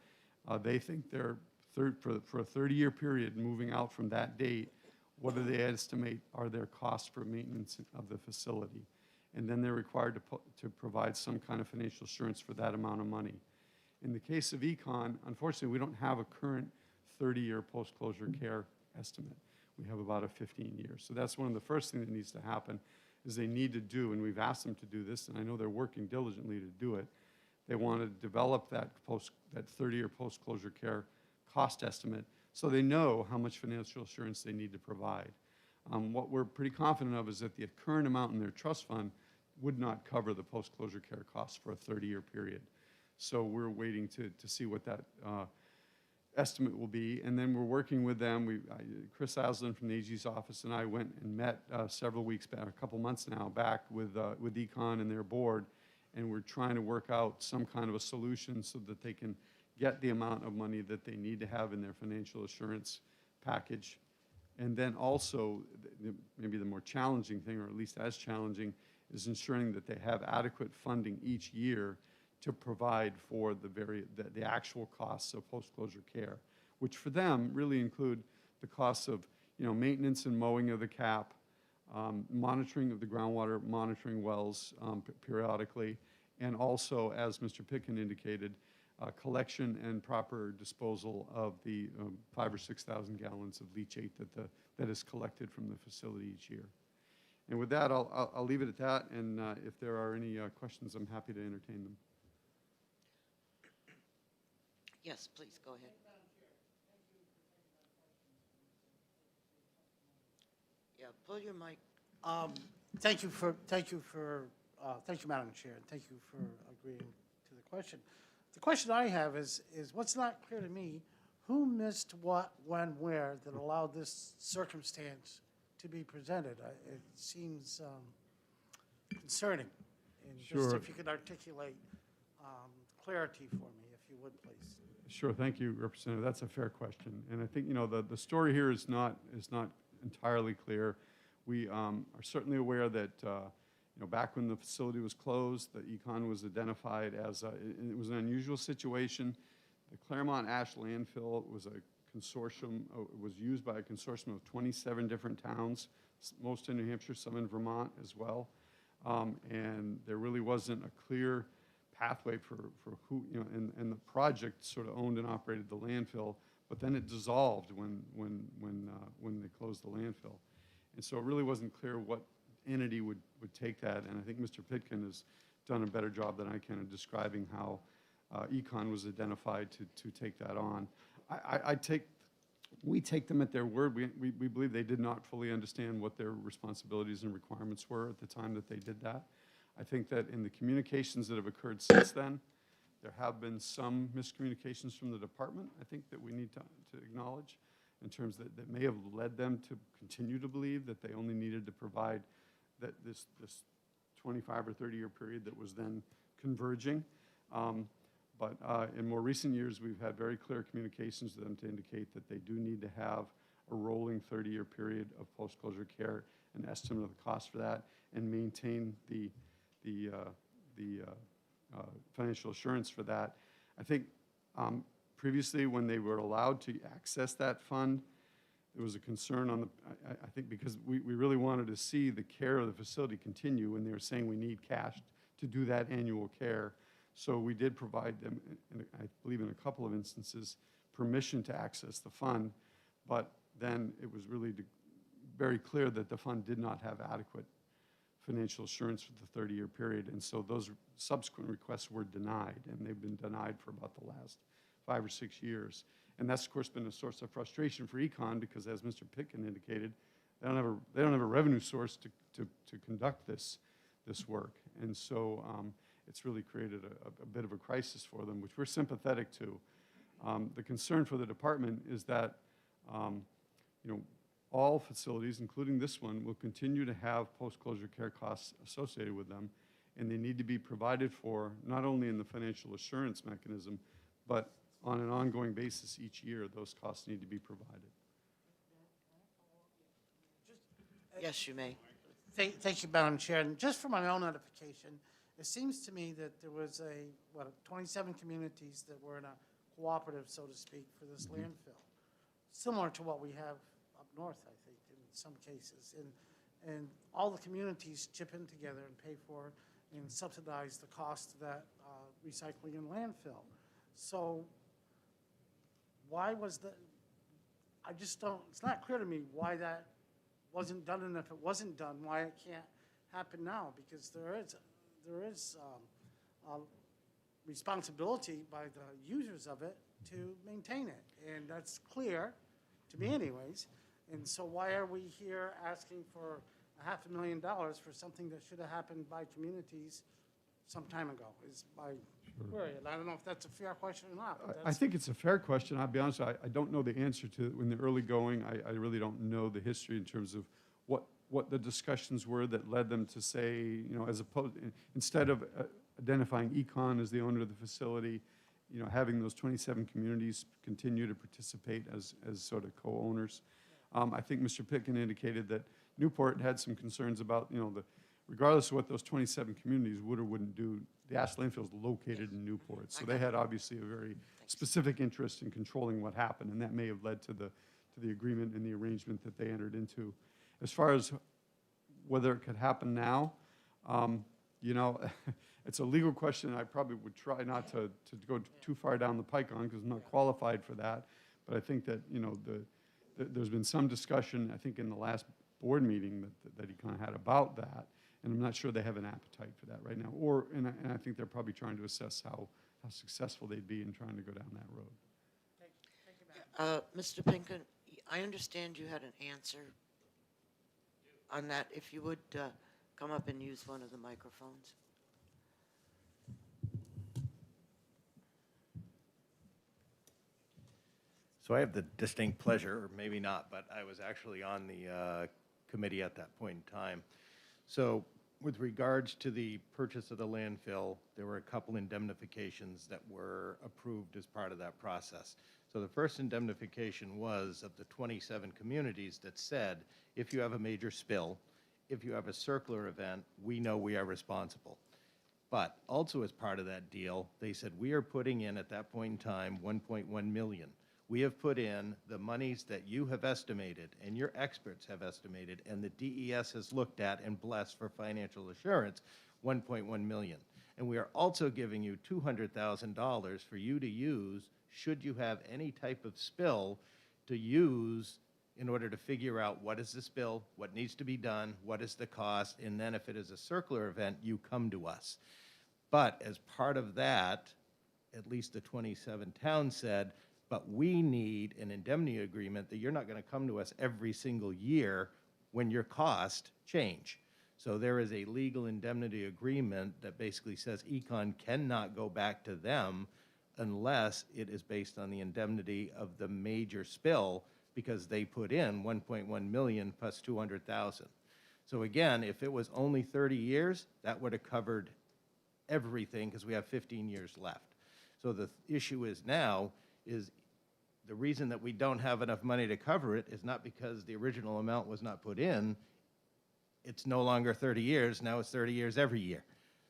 they think their for a 30-year period moving out from that date, what do they estimate are their costs for maintenance of the facility. And then they're required to provide some kind of financial assurance for that amount of money. In the case of econ, unfortunately, we don't have a current 30-year post-closure care estimate. We have about a 15 years. So that's one of the first things that needs to happen, is they need to do, and we've asked them to do this, and I know they're working diligently to do it. They want to develop that 30-year post-closure care cost estimate so they know how much financial assurance they need to provide. What we're pretty confident of is that the current amount in their trust fund would not cover the post-closure care costs for a 30-year period. So we're waiting to see what that estimate will be, and then we're working with them. Chris Aslan from the AG's office and I went and met several weeks back, a couple months now back, with econ and their board, and we're trying to work out some kind of a solution so that they can get the amount of money that they need to have in their financial assurance package. And then also, maybe the more challenging thing, or at least as challenging, is ensuring that they have adequate funding each year to provide for the actual costs of post-closure care, which for them really include the costs of maintenance and mowing of the cap, monitoring of the groundwater, monitoring wells periodically, and also, as Mr. Pitkin indicated, collection and proper disposal of the 5,000 or 6,000 gallons of leachate that is collected from the facility each year. And with that, I'll leave it at that, and if there are any questions, I'm happy to entertain them. Yes, please, go ahead. Yeah, pull your mic. Thank you, Madam Chair, and thank you for agreeing to the question. The question I have is what's not clear to me, who missed what, when, where that allowed this circumstance to be presented? It seems concerning. And just Sure. if you could articulate clarity for me, if you would, please. Sure, thank you, Representative. That's a fair question. And I think, the story here is not entirely clear. We are certainly aware that, back when the facility was closed, the econ was identified as, it was an unusual situation. The Claremont Ash Landfill was a consortium, it was used by a consortium of 27 different towns, most in New Hampshire, some in Vermont as well. And there really wasn't a clear pathway for who, and the project sort of owned and operated the landfill, but then it dissolved when they closed the landfill. And so it really wasn't clear what entity would take that, and I think Mr. Pitkin has done a better job than I can in describing how econ was identified to take that on. We take them at their word. We believe they did not fully understand what their responsibilities and requirements were at the time that they did that. I think that in the communications that have occurred since then, there have been some miscommunications from the department, I think, that we need to acknowledge, in terms that may have led them to continue to believe that they only needed to provide that this 25 or 30-year period that was then converging. But in more recent years, we've had very clear communications to them to indicate that they do need to have a rolling 30-year period of post-closure care, an estimate of the cost for that, and maintain the financial assurance for that. I think previously, when they were allowed to access that fund, there was a concern on the, I think because we really wanted to see the care of the facility continue, and they were saying we need cash to do that annual care. So we did provide them, I believe in a couple of instances, permission to access the fund, but then it was really very clear that the fund did not have adequate financial assurance for the 30-year period, and so those subsequent requests were denied, and they've been denied for about the last 5 or 6 years. And that's, of course, been a source of frustration for econ because, as Mr. Pitkin indicated, they don't have a revenue source to conduct this work. And so it's really created a bit of a crisis for them, which we're sympathetic to. The concern for the department is that all facilities, including this one, will continue to have post-closure care costs associated with them, and they need to be provided for not only in the financial assurance mechanism, but on an ongoing basis each year. Those costs need to be provided. Yes, you may. Thank you, Madam Chair. And just for my own edification, it seems to me that there was 27 communities that were in a cooperative, so to speak, for this landfill, similar to what we have up north, I think, in some cases. And all the communities chip in together and pay for and subsidize the cost of that recycling and landfill. So why was that? I just don't, it's not clear to me why that wasn't done, and if it wasn't done, why it can't happen now, because there is responsibility by the users of it to maintain it, and that's clear to me anyways. And so why are we here asking for $500,000 for something that should have happened by communities some time ago, is my query. And I don't know if that's a fair question or not. But I think it's a fair question. I'll be honest, I don't know the answer to it. In the early going, I really don't know the history in terms of what the discussions were that led them to say, as opposed, instead of identifying econ as the owner of the facility, having those 27 communities continue to participate as sort of co-owners. I think Mr. Pitkin indicated that Newport had some concerns about, regardless of what those 27 communities would or wouldn't do, the Ash Landfill is located in Newport. So they had obviously a very specific interest in controlling what happened, and that may have led to the for the agreement and the arrangement that they entered into. As far as whether it could happen now, you know, it's a legal question I probably would try not to go too far down the pike on because I'm not qualified for that. But I think that, you know, there's been some discussion, I think in the last board meeting that he kind of had about that. And I'm not sure they have an appetite for that right now. And I think they're probably trying to assess how successful they'd be in trying to go down that road. Mr. Pinkham, I understand you had an answer on that. If you would come up and use one of the microphones. So I have the distinct pleasure, or maybe not, but I was actually on the committee at that point in time. So with regards to the purchase of the landfill, there were a couple indemnifications that were approved as part of that process. So the first indemnification was of the 27 communities that said, if you have a major spill, if you have a circular event, we know we are responsible. But also as part of that deal, they said, we are putting in at that point in time 1.1 million. We have put in the monies that you have estimated and your experts have estimated and the DES has looked at and blessed for financial assurance, 1.1 million. And we are also giving you $200,000 for you to use should you have any type of spill to use in order to figure out what is the spill, what needs to be done, what is the cost, and then if it is a circular event, you come to us. But as part of that, at least the 27 towns said, but we need an indemnity agreement that you're not going to come to us every single year when your costs change. So there is a legal indemnity agreement that basically says Econ cannot go back to them unless it is based on the indemnity of the major spill because they put in 1.1 million plus 200,000. So again, if it was only 30 years, that would have covered everything because we have 15 years left. So the issue is now is the reason that we don't have enough money to cover it is not because the original amount was not put in. It's no longer 30 years. Now it's 30 years every year.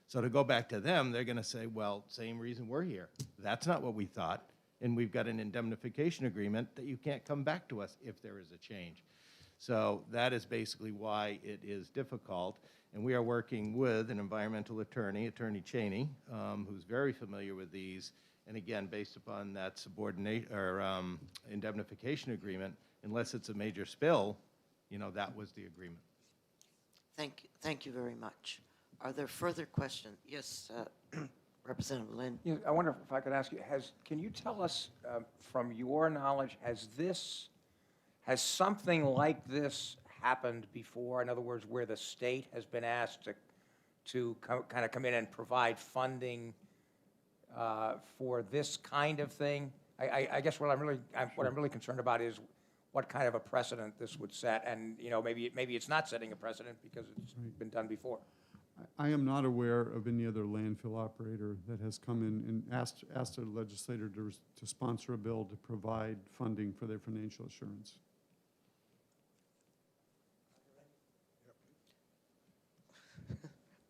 So to go back to them, they're going to say, well, same reason we're here. That's not what we thought. And we've got an indemnification agreement that you can't come back to us if there is a change. So that is basically why it is difficult. And we are working with an environmental attorney, Attorney Cheney, who's very familiar with these. And again, based upon that subordinate or indemnification agreement, unless it's a major spill, you know, that was the agreement. Thank you very much. Are there further questions? Yes, Representative Lynn. Yeah, I wonder if I could ask you, can you tell us, from your knowledge, has something like this happened before? In other words, where the state has been asked to kind of come in and provide funding for this kind of thing? I guess what I'm really concerned about is what kind of a precedent this would set, and you know, maybe it's not setting a precedent because it's been done before. I am not aware of any other landfill operator that has come in and asked a legislator to sponsor a bill to provide funding for their financial assurance.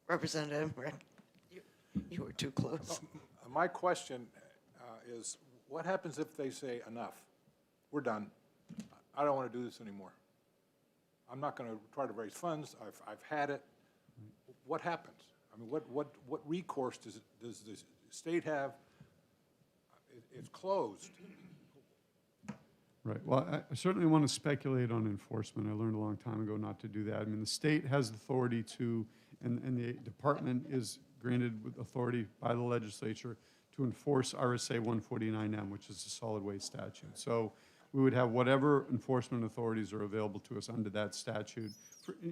Representative Rick, you were too close. My question is, what happens if they say, enough, we're done, I don't want to do this anymore? I'm not going to try to raise funds, I've had it. What happens? I mean, what recourse does the state have? It's closed. Right. Well, I certainly want to speculate on enforcement. I learned a long time ago not to do that. I mean, the state has authority to, and the department is granted with authority by the legislature to enforce RSA 149M, which is the solid waste statute. So we would have whatever enforcement authorities are available to us under that statute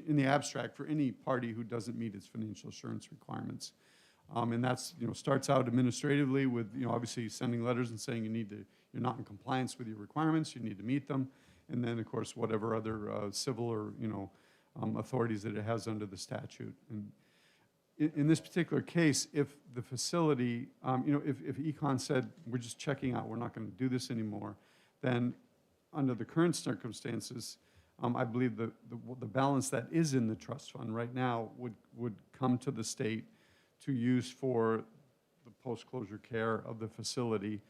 in the abstract for any party who doesn't meet its financial assurance requirements. And that's, you know, starts out administratively with, you know, obviously sending letters and saying you're not in compliance with your requirements, you need to meet them. And then, of course, whatever other civil or, you know, authorities that it has under the statute. And in this particular case, if the facility, you know, if Econ said, we're just checking out, we're not going to do this anymore, then under the current circumstances, I believe the balance that is in the trust fund right now would come to the state to use for the post-closure care of the facility,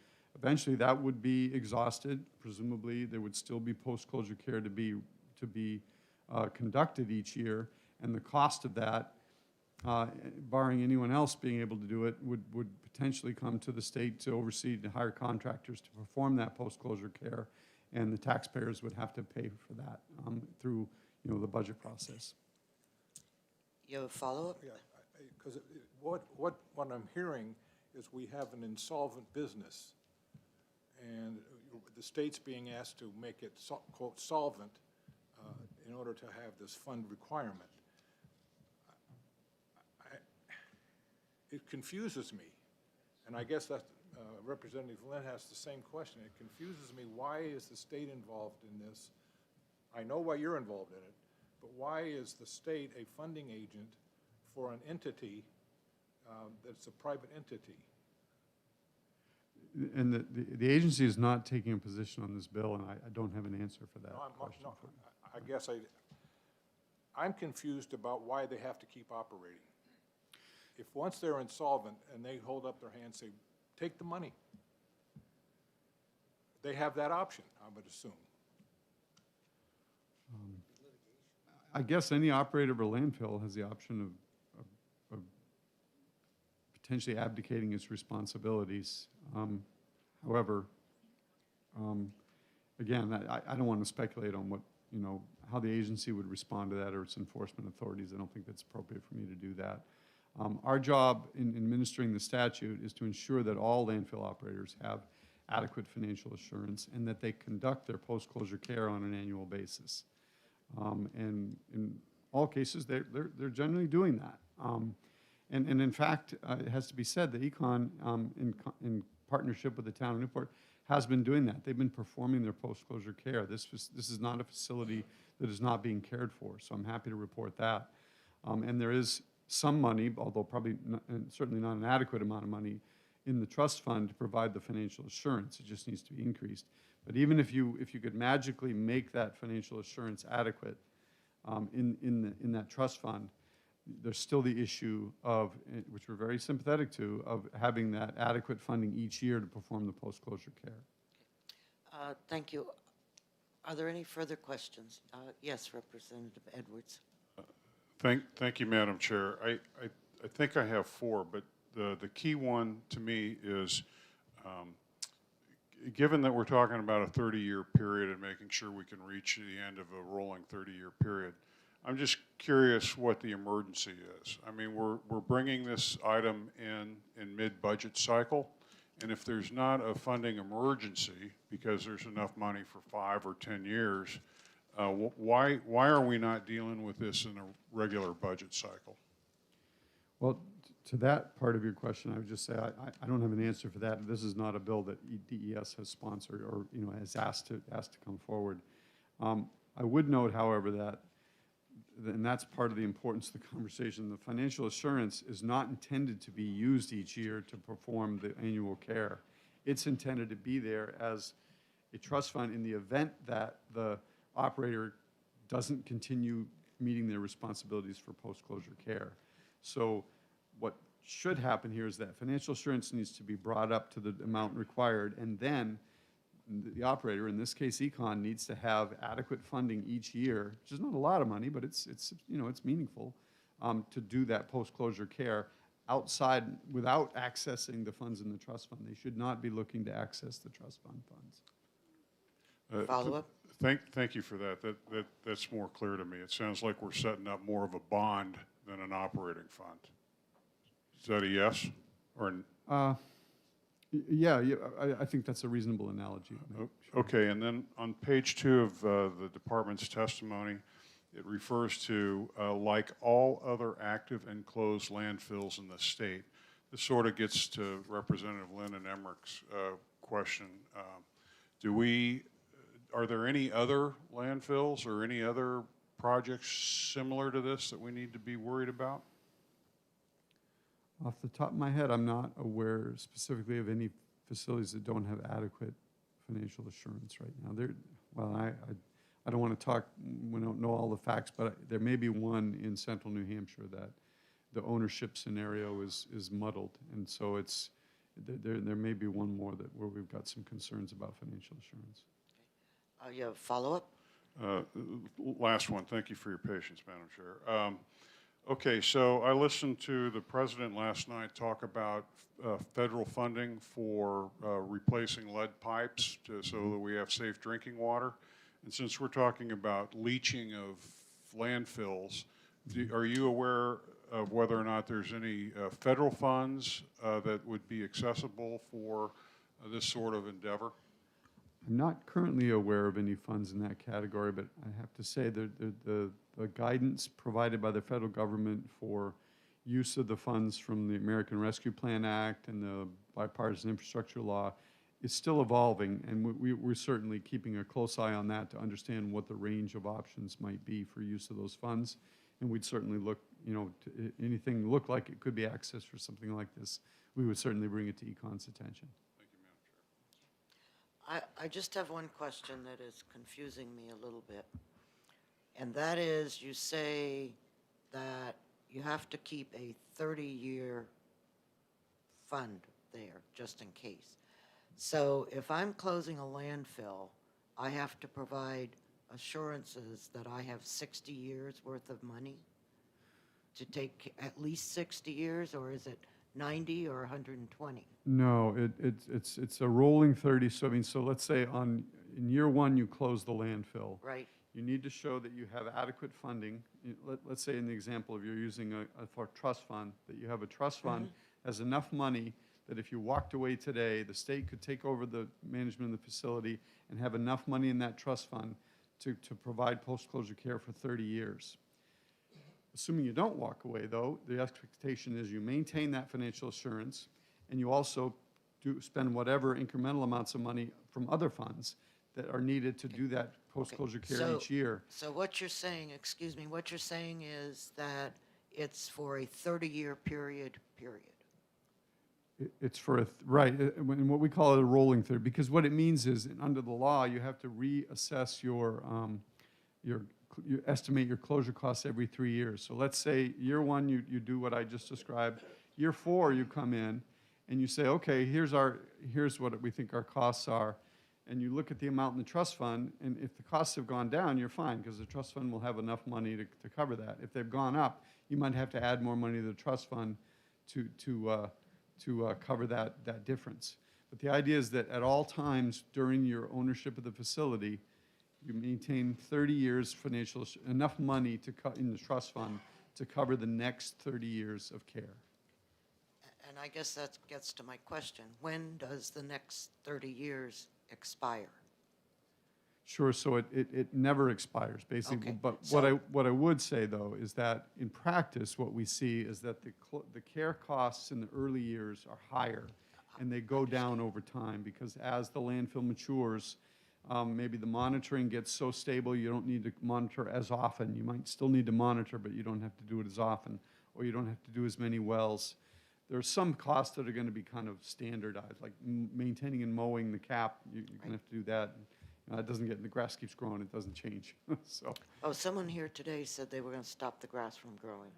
Eventually, that would be exhausted. Presumably, there would still be post-closure care to be conducted each year, and the cost of that, barring anyone else being able to do it, would potentially come to the state to oversee, to hire contractors to perform that post-closure care, and the taxpayers would have to pay for that through, the budget process. You have a follow-up? Yeah, because what I'm hearing is we have an insolvent business, and the state's being asked to make it, quote, solvent in order to have this fund requirement. It confuses me, and I guess that Representative Lynn has the same question. It confuses me. Why is the state involved in this? I know why you're involved in it, but why is the state a funding agent for an entity that's a private entity? And the agency is not taking a position on this bill, and I don't have an answer for that question. I guess I'm confused about why they have to keep operating. If once they're insolvent and they hold up their hand and say, take the money, they have that option, I would assume. I guess any operator of a landfill has the option of potentially abdicating its responsibilities. However, again, I don't want to speculate on what, how the agency would respond to that or its enforcement authorities. I don't think that's appropriate for me to do that. Our job in administering the statute is to ensure that all landfill operators have adequate financial assurance and that they conduct their post-closure care on an annual basis. And in all cases, they're generally doing that. And in fact, it has to be said that Econ, in partnership with the town of Newport, has been doing that. They've been performing their post-closure care. This is not a facility that is not being cared for, so I'm happy to report that. And there is some money, although probably not, and certainly not an adequate amount of money, in the trust fund to provide the financial assurance. It just needs to be increased. But even if you could magically make that financial assurance adequate in that trust fund, there's still the issue of, which we're very sympathetic to, of having that adequate funding each year to perform the post-closure care. Thank you. Are there any further questions? Yes, Representative Edwards. Thank you, Madam Chair. I think I have four, but the key one to me is, given that we're talking about a 30-year period and making sure we can reach the end of a rolling 30-year period, I'm just curious what the emergency is. I mean, we're bringing this item in mid-budget cycle, and if there's not a funding emergency because there's enough money for 5 or 10 years, why are we not dealing with this in a regular budget cycle? Well, to that part of your question, I would just say I don't have an answer for that. This is not a bill that DES has sponsored or has asked to come forward. I would note, however, that, and that's part of the importance of the conversation, the financial assurance is not intended to be used each year to perform the annual care. It's intended to be there as a trust fund in the event that the operator doesn't continue meeting their responsibilities for post-closure care. So what should happen here is that financial assurance needs to be brought up to the amount required, and then the operator, in this case Econ, needs to have adequate funding each year, which is not a lot of money, but it's meaningful, to do that post-closure care outside, without accessing the funds in the trust fund. They should not be looking to access the trust fund funds. Follow-up? Thank you for that. That's more clear to me. It sounds like we're setting up more of a bond than an operating fund. Is that a yes? Or yeah, I think that's a reasonable analogy. Okay, and then on page 2 of the department's testimony, it refers to like all other active and closed landfills in the state. This sort of gets to Representative Lynn and Emmerich's question. Are there any other landfills or any other projects similar to this that we need to be worried about? Off the top of my head, I'm not aware specifically of any facilities that don't have adequate financial assurance right now. I don't want to talk, we don't know all the facts, but there may be one in central New Hampshire that the ownership scenario is muddled, and so it's there may be one more where we've got some concerns about financial assurance. You have a follow-up? Last one. Thank you for your patience, Madam Chair. Okay, so I listened to the president last night talk about federal funding for replacing lead pipes so that we have safe drinking water. And since we're talking about leaching of landfills, are you aware of whether or not there's any federal funds that would be accessible for this sort of endeavor? I'm not currently aware of any funds in that category, but I have to say that the guidance provided by the federal government for use of the funds from the American Rescue Plan Act and the Bipartisan Infrastructure Law is still evolving, and we're certainly keeping a close eye on that to understand what the range of options might be for use of those funds. And we'd certainly look, to anything look like it could be accessed for something like this, we would certainly bring it to Econ's attention. I just have one question that is confusing me a little bit. And that is, you say that you have to keep a 30-year fund there, just in case. So if I'm closing a landfill, I have to provide assurances that I have 60 years worth of money to take at least 60 years, or is it 90 or 120? No, it's a rolling 30. So I mean, so let's say in year one you close the landfill. Right. You need to show that you have adequate funding. Let's say in the example of you're using for a trust fund, that you have a trust fund has enough money that if you walked away today, the state could take over the management of the facility and have enough money in that trust fund to provide post-closure care for 30 years. Assuming you don't walk away, though, the expectation is you maintain that financial assurance, and you also do spend whatever incremental amounts of money from other funds that are needed to do that post-closure care each year. So what you're saying, excuse me, what you're saying is that it's for a 30-year period. It's for right, and what we call it a rolling 30, because what it means is, under the law, you have to reassess you estimate your closure costs every 3 years. So let's say year one, you do what I just described. Year four, you come in and you say, okay, here's what we think our costs are. And you look at the amount in the trust fund, and if the costs have gone down, you're fine, because the trust fund will have enough money to cover that. If they've gone up, you might have to add more money to the trust fund to cover that difference. But the idea is that at all times during your ownership of the facility, you maintain 30 years financial, enough money in the trust fund to cover the next 30 years of care. And I guess that gets to my question. When does the next 30 years expire? Sure, so it never expires, basically. Okay, But so- what I would say, though, is that in practice, what we see is that the care costs in the early years are higher, and they go down over time, because as the landfill matures, maybe the monitoring gets so stable you don't need to monitor as often. You might still need to monitor, but you don't have to do it as often, or you don't have to do as many wells. There are some costs that are going to be kind of standardized, like maintaining and mowing the cap. You're going to have to do that. It doesn't get, the grass keeps growing, it doesn't change. So. Oh, someone here today said they were going to stop the grass from growing.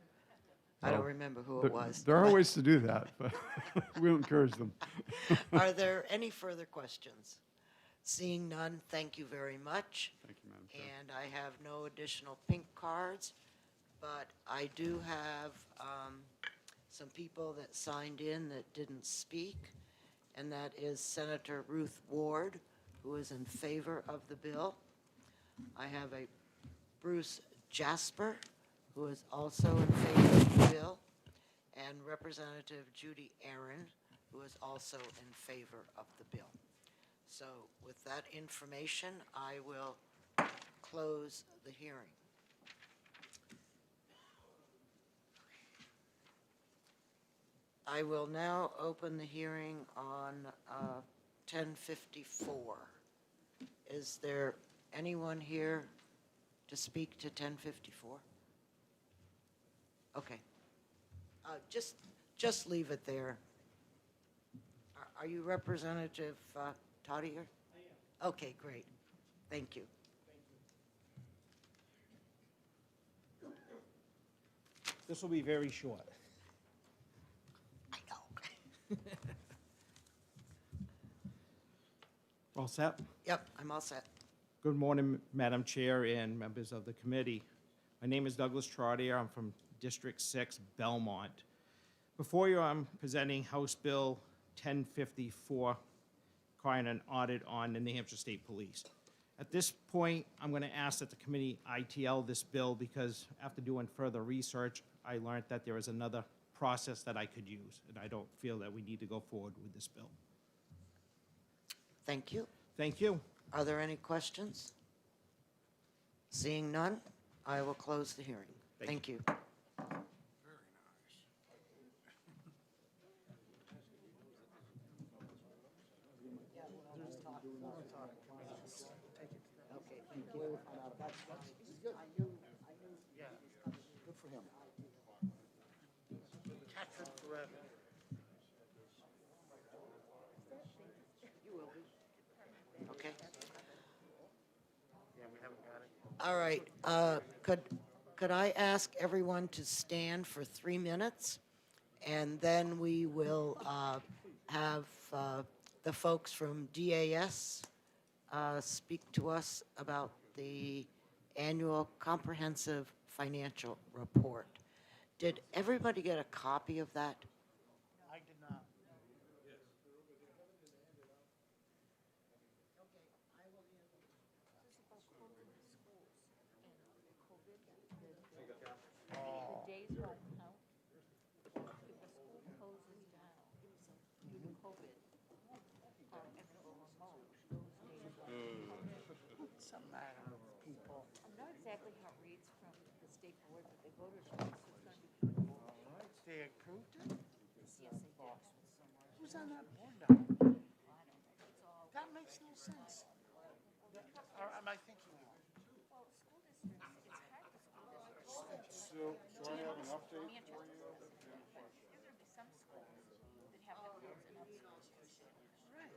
I don't remember who it was. There are ways to do that, but we don't encourage them. Are there any further questions? Seeing none, thank you very much. Thank you, Madam Chair. And I have no additional pink cards, but I do have some people that signed in that didn't speak, and that is Senator Ruth Ward, who is in favor of the bill. I have a Bruce Jasper, who is also in favor of the bill, and Representative Judy Aaron, who is also in favor of the bill. So with that information, I will close the hearing. I will now open the hearing on 1054. Is there anyone here to speak to 1054? Okay. Just leave it there. Are you Representative Toddy here? I am. Okay, great. Thank you. This will be very short. I know. All set? Yep, I'm all set. Good morning, Madam Chair and members of the committee. My name is Douglas Trottier. I'm from District 6, Belmont. Before you, I'm presenting House Bill 1054, requiring an audit on the New Hampshire State Police. At this point, I'm going to ask that the committee ITL this bill because after doing further research, I learned that there is another process that I could use, and I don't feel that we need to go forward with this bill. Thank you. Thank you. Are there any questions? Seeing none, I will close the hearing. Thank you. Good for him. Catch it forever. You will be. Okay. Yeah, we haven't got it. All right. Could I ask everyone to stand for 3 minutes? And then we will have the folks from DAS speak to us about the annual comprehensive financial report. Did everybody get a copy of that? I did not. The days won't count. If the school closes down due to COVID, and go remote, those days won't count. What's the matter with people? I'm not exactly how it reads from the state board, but they voted on it, so it's gonna be pretty cool. They approved it? Yes, they did. Who's on that board now? That makes no sense. Or am I thinking of it? Well, school districts, it's hard for school districts. So I have an update for you? There are gonna be some schools that have to close and other schools that stay. Right.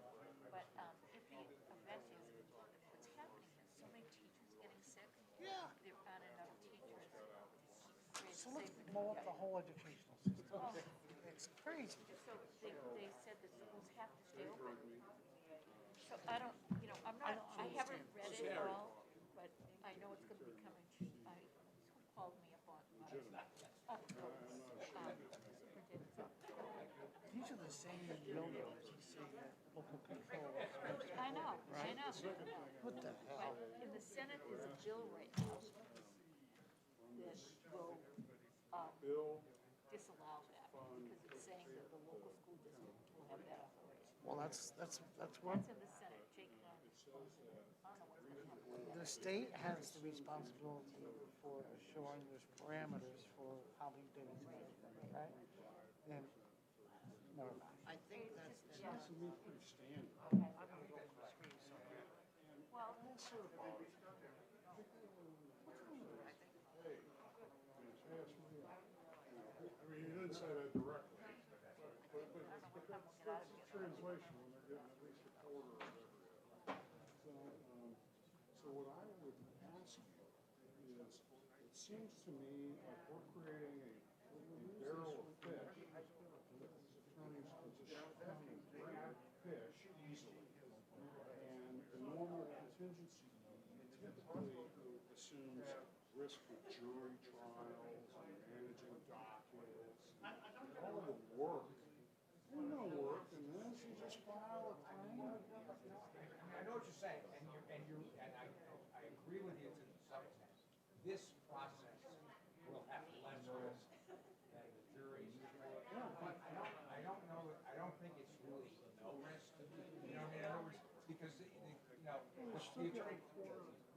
But, if the event is, what's happening is so many teachers getting sick. Yeah. There aren't enough teachers to create So a let's safe blow up the whole educational system. It's crazy. So they said that schools have to stay open. So I don't, I'm not, I haven't read it all, but I know it's gonna be coming to, who called me up on. These are the same buildings you see that local control is supposed to. I know, I Right? know. What the hell? But in the Senate is a bill right now that will, disallow that, because it's saying that the local school district will have that authority. Well, that's what, That's in the Senate, Jake, I don't know what's gonna happen with that. the state has the responsibility for assuring there's parameters for how many days, right? And, never mind. I think that's Seems to me pretty standard. Okay. I'm gonna go for the screen somewhere. Well, I mean, you didn't say that directly, but that's a translation when they're getting at least a quarter of every. So what I would ask you is, it seems to me like we're creating a barrel of fish that attorneys can just come and grab fish easily. And the normal contingency typically assumes risk of jury trials and managing dockets and all the work. There's no work in this, you just file a claim. I know what you're saying, and I agree with you to some extent. This process will have less risk than the jury's. But I don't know, I don't think it's really no risk. You know, in other words, because the attorney.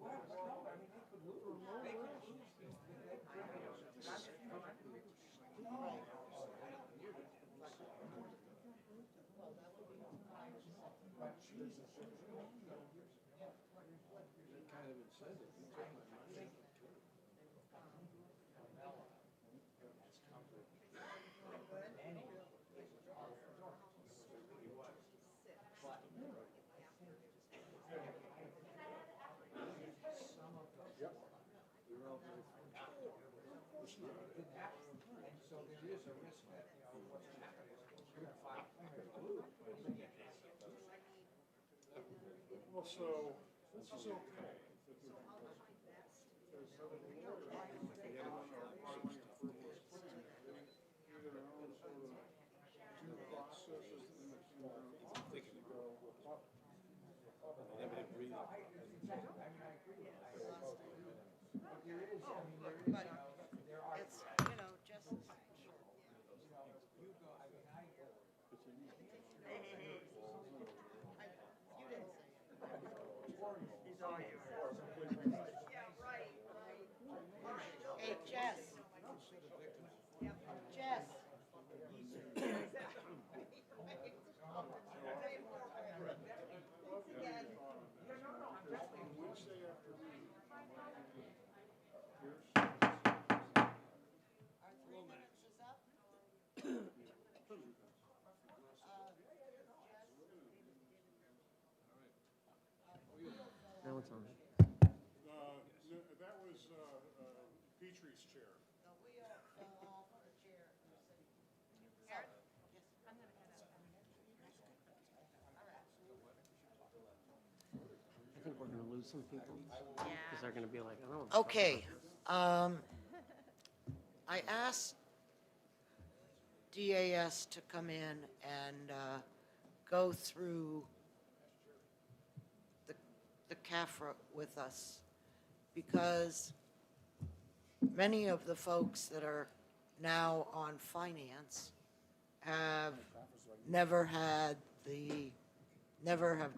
Well, no, I mean, they could lose. They could lose. And so there is a risk that, what's going to happen is you're going to file a claim to lose. also, this is okay. It's, you know, just. Hey, Jess. Jess. Now it's on. That was Petrie's chair. I think we're gonna lose some people, because they're gonna be like, I don't know. Okay, I asked DAS to come in and go through the CAFRA with us, because many of the folks that are now on finance have never have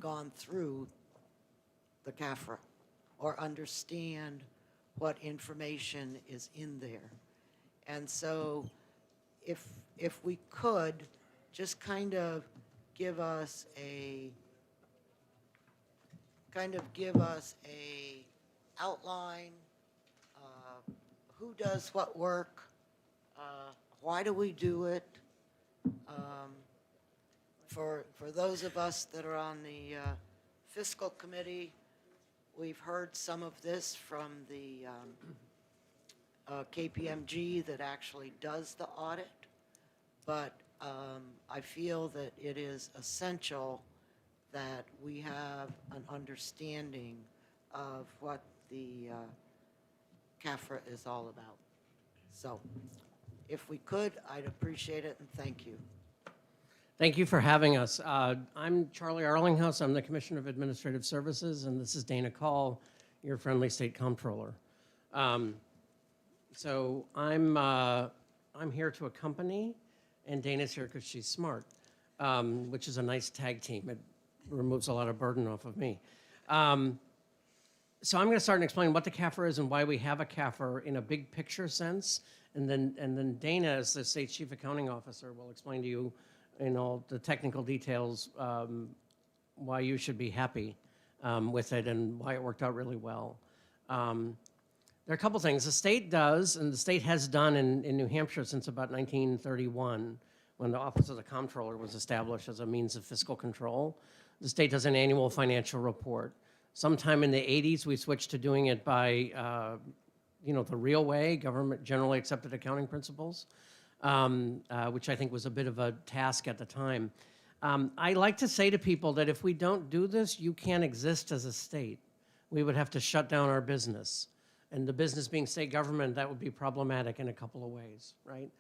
gone through the CAFRA or understand what information is in there. And so if we could just kind of give us a outline, who does what work, why do we do it? For those of us that are on the fiscal committee, we've heard some of this from the KPMG that actually does the audit, but I feel that it is essential that we have an understanding of what the CAFRA is all about. So if we could, I'd appreciate it, and thank you. Thank you for having us. I'm Charlie Arlinghouse. I'm the Commissioner of Administrative Services, and this is Dana Call, your friendly state comptroller. So I'm here to accompany, and Dana's here because she's smart, which is a nice tag team. It removes a lot of burden off of me. So I'm going to start and explain what the CAFRA is and why we have a CAFRA in a big picture sense, and then Dana, as the state's chief accounting officer, will explain to you in all the technical details why you should be happy with it and why it worked out really well. There are a couple things. The state does, and the state has done in New Hampshire since about 1931, when the Office of the Comptroller was established as a means of fiscal control. The state does an annual financial report. Sometime in the 80s, we switched to doing it by, the real way, government generally accepted accounting principles, which I think was a bit of a task at the time. I like to say to people that if we don't do this, you can't exist as a state. We would have to shut down our business. And the business being state government, that would be problematic in a couple of ways, right?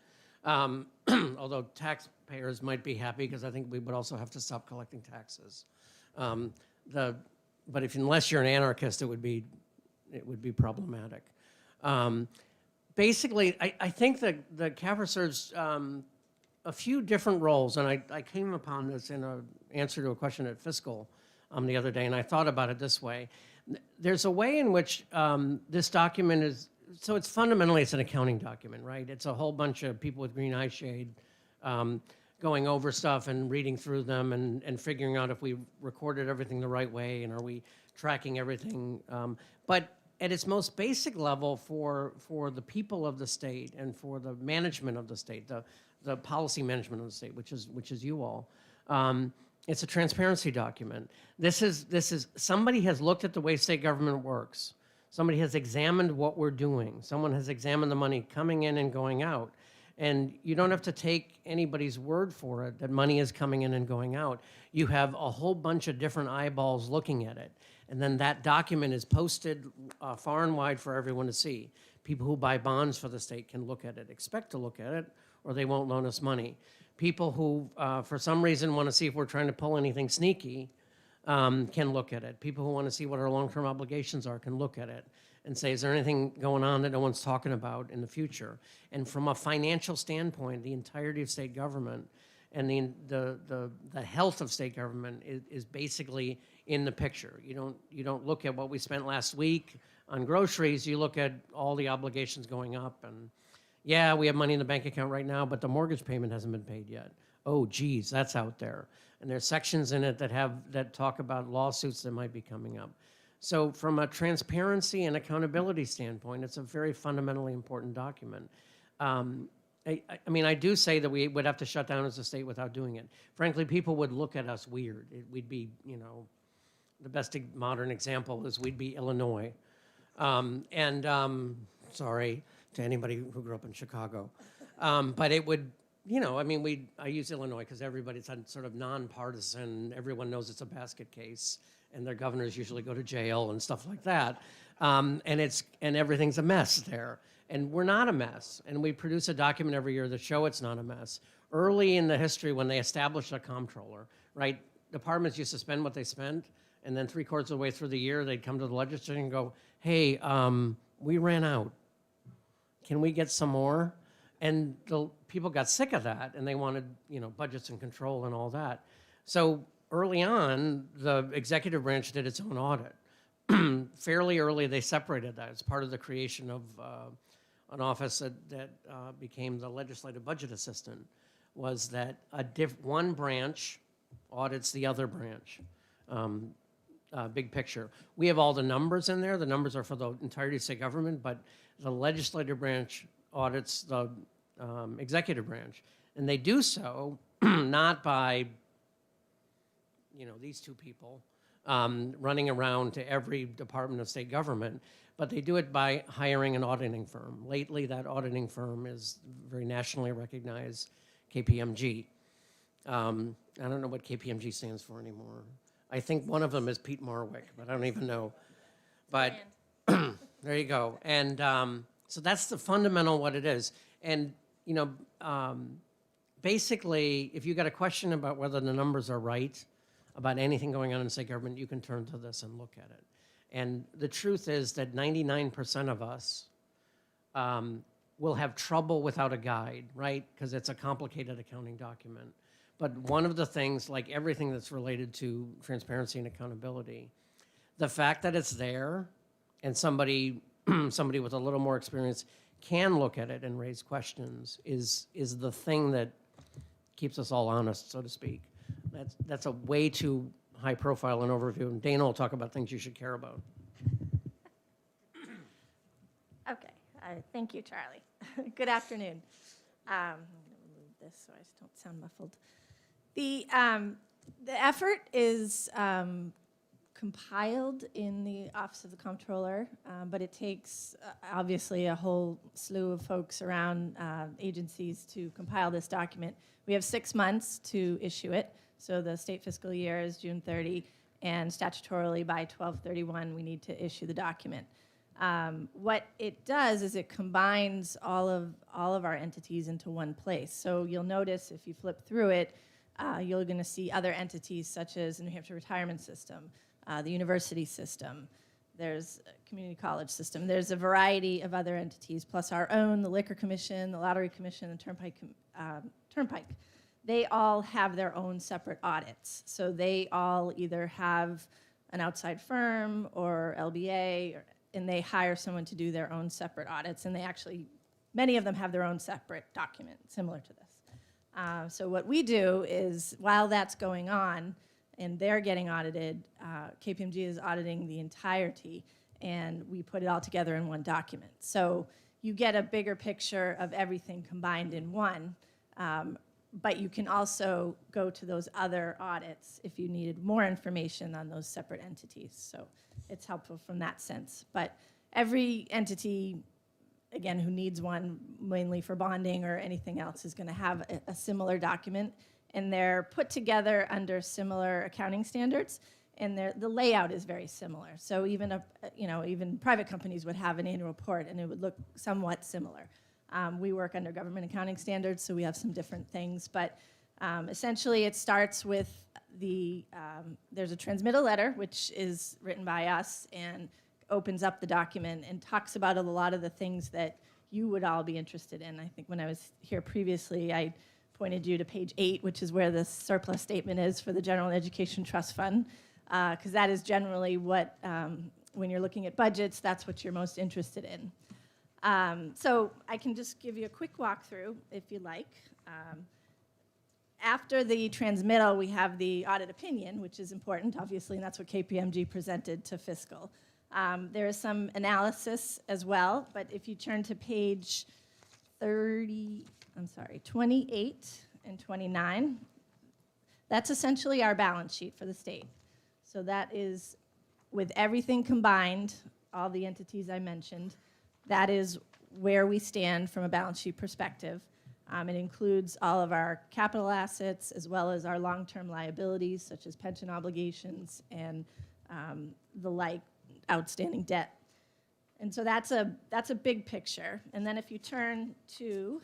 Although taxpayers might be happy, because I think we would also have to stop collecting taxes. But unless you're an anarchist, it would be problematic. Basically, I think that the CAFRA serves a few different roles, and I came upon this in an answer to a question at Fiscal the other day, and I thought about it this way. There's a way in which this document is, so it's fundamentally, it's an accounting document, right? It's a whole bunch of people with green eye shade going over stuff and reading through them and figuring out if we recorded everything the right way and are we tracking everything. But at its most basic level for the people of the state and for the management of the state, the policy management of the state, which is you all, it's a transparency document. This is somebody has looked at the way state government works. Somebody has examined what we're doing. Someone has examined the money coming in and going out. And you don't have to take anybody's word for it that money is coming in and going out. You have a whole bunch of different eyeballs looking at it. And then that document is posted far and wide for everyone to see. People who buy bonds for the state can look at it, expect to look at it, or they won't loan us money. People who, for some reason, want to see if we're trying to pull anything sneaky can look at it. People who want to see what our long-term obligations are can look at it and say, is there anything going on that no one's talking about in the future? And from a financial standpoint, the entirety of state government and the health of state government is basically in the picture. You don't look at what we spent last week on groceries. You look at all the obligations going up, and yeah, we have money in the bank account right now, but the mortgage payment hasn't been paid yet. Oh, geez, that's out there. And there's sections in it that talk about lawsuits that might be coming up. So from a transparency and accountability standpoint, it's a very fundamentally important document. I mean, I do say that we would have to shut down as a state without doing it. Frankly, people would look at us weird. We'd be, the best modern example is we'd be Illinois. Sorry to anybody who grew up in Chicago. But it would, I use Illinois because everybody's sort of nonpartisan. Everyone knows it's a basket case, and their governors usually go to jail and stuff like that. And everything's a mess there. And we're not a mess. And we produce a document every year that show it's not a mess. Early in the history, when they established a comptroller, right, departments used to spend what they spent, and then 3/4 of the way through the year, they'd come to the legislature and go, hey, we ran out. Can we get some more? And the people got sick of that, and they wanted, budgets and control and all that. So early on, the executive branch did its own audit. Fairly early, they separated that. It's part of the creation of an office that became the legislative budget assistant, was that one branch audits the other branch. Big picture. We have all the numbers in there. The numbers are for the entirety of state government, but the legislative branch audits the executive branch. And they do so not by, these two people running around to every department of state government, but they do it by hiring an auditing firm. Lately, that auditing firm is very nationally recognized, KPMG. I don't know what KPMG stands for anymore. I think one of them is Pete Marwick, but I don't even know. But there you go. And so that's the fundamental what it is. And, basically, if you got a question about whether the numbers are right, about anything going on in state government, you can turn to this and look at it. And the truth is that 99% of us will have trouble without a guide, right? Because it's a complicated accounting document. But one of the things, like everything that's related to transparency and accountability, the fact that it's there and somebody with a little more experience can look at it and raise questions is the thing that keeps us all honest, so to speak. That's a way too high profile and overview, and Dana will talk about things you should care about. Okay, thank you, Charlie. Good afternoon. I'm going to move this so I don't sound muffled. The effort is compiled in the Office of the Comptroller, but it takes obviously a whole slew of folks around agencies to compile this document. We have 6 months to issue it. So the state fiscal year is June 30, and statutorily by 12/31 we need to issue the document. What it does is it combines all of our entities into one place. So you'll notice if you flip through it, you're going to see other entities such as the New Hampshire Retirement System, the university system, there's a community college system. There's a variety of other entities, plus our own, the Liquor Commission, the Lottery Commission, the Turnpike. They all have their own separate audits. So they all either have an outside firm or LBA, and they hire someone to do their own separate audits, and they actually, many of them have their own separate document similar to this. So what we do is, while that's going on and they're getting audited, KPMG is auditing the entirety, and we put it all together in one document. So you get a bigger picture of everything combined in one, but you can also go to those other audits if you needed more information on those separate entities. So it's helpful from that sense. But every entity again, who needs one mainly for bonding or anything else is going to have a similar document. And they're put together under similar accounting standards, and the layout is very similar. So even even private companies would have an annual report, and it would look somewhat similar. We work under government accounting standards, so we have some different things. But essentially, it starts with there's a transmittal letter, which is written by us and opens up the document and talks about a lot of the things that you would all be interested in. I think when I was here previously, I pointed you to page 8, which is where the surplus statement is for the General Education Trust Fund, because that is generally what, when you're looking at budgets, that's what you're most interested in. So I can just give you a quick walkthrough if you like. After the transmittal, we have the audit opinion, which is important, obviously, and that's what KPMG presented to fiscal. There is some analysis as well, but if you turn to page 28 and 29, that's essentially our balance sheet for the state. So that is, with everything combined, all the entities I mentioned, that is where we stand from a balance sheet perspective. It includes all of our capital assets as well as our long-term liabilities, such as pension obligations and the like outstanding debt. And so that's a big picture. And then if you turn to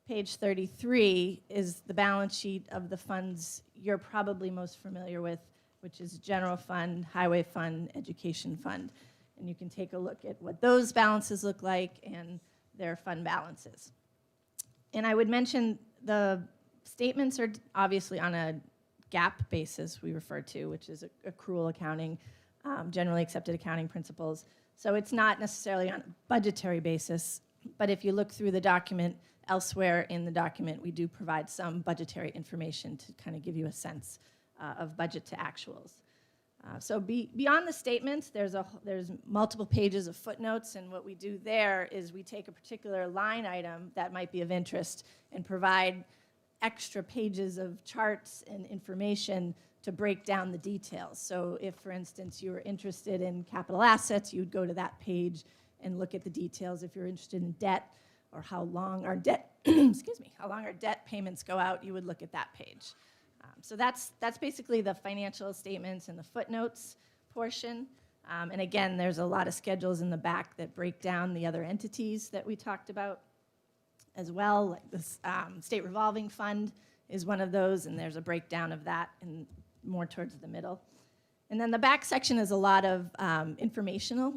page 33 is the balance sheet of the funds you're probably most familiar with, which is general fund, highway fund, education fund. And you can take a look at what those balances look like and their fund balances. And I would mention the statements are obviously on a GAAP basis we refer to, which is accrual accounting, generally accepted accounting principles. So it's not necessarily on a budgetary basis, but if you look through the document, elsewhere in the document, we do provide some budgetary information to kind of give you a sense of budget to actuals. So beyond the statements, there's multiple pages of footnotes, and what we do there is we take a particular line item that might be of interest and provide extra pages of charts and information to break down the details. So if, for instance, you were interested in capital assets, you'd go to that page and look at the details. If you're interested in debt or how long our debt, how long our debt payments go out, you would look at that page. So that's basically the financial statements and the footnotes portion. And again, there's a lot of schedules in the back that break down the other entities that we talked about as well. Like this state revolving fund is one of those, and there's a breakdown of that and more towards the middle. And then the back section is a lot of informational.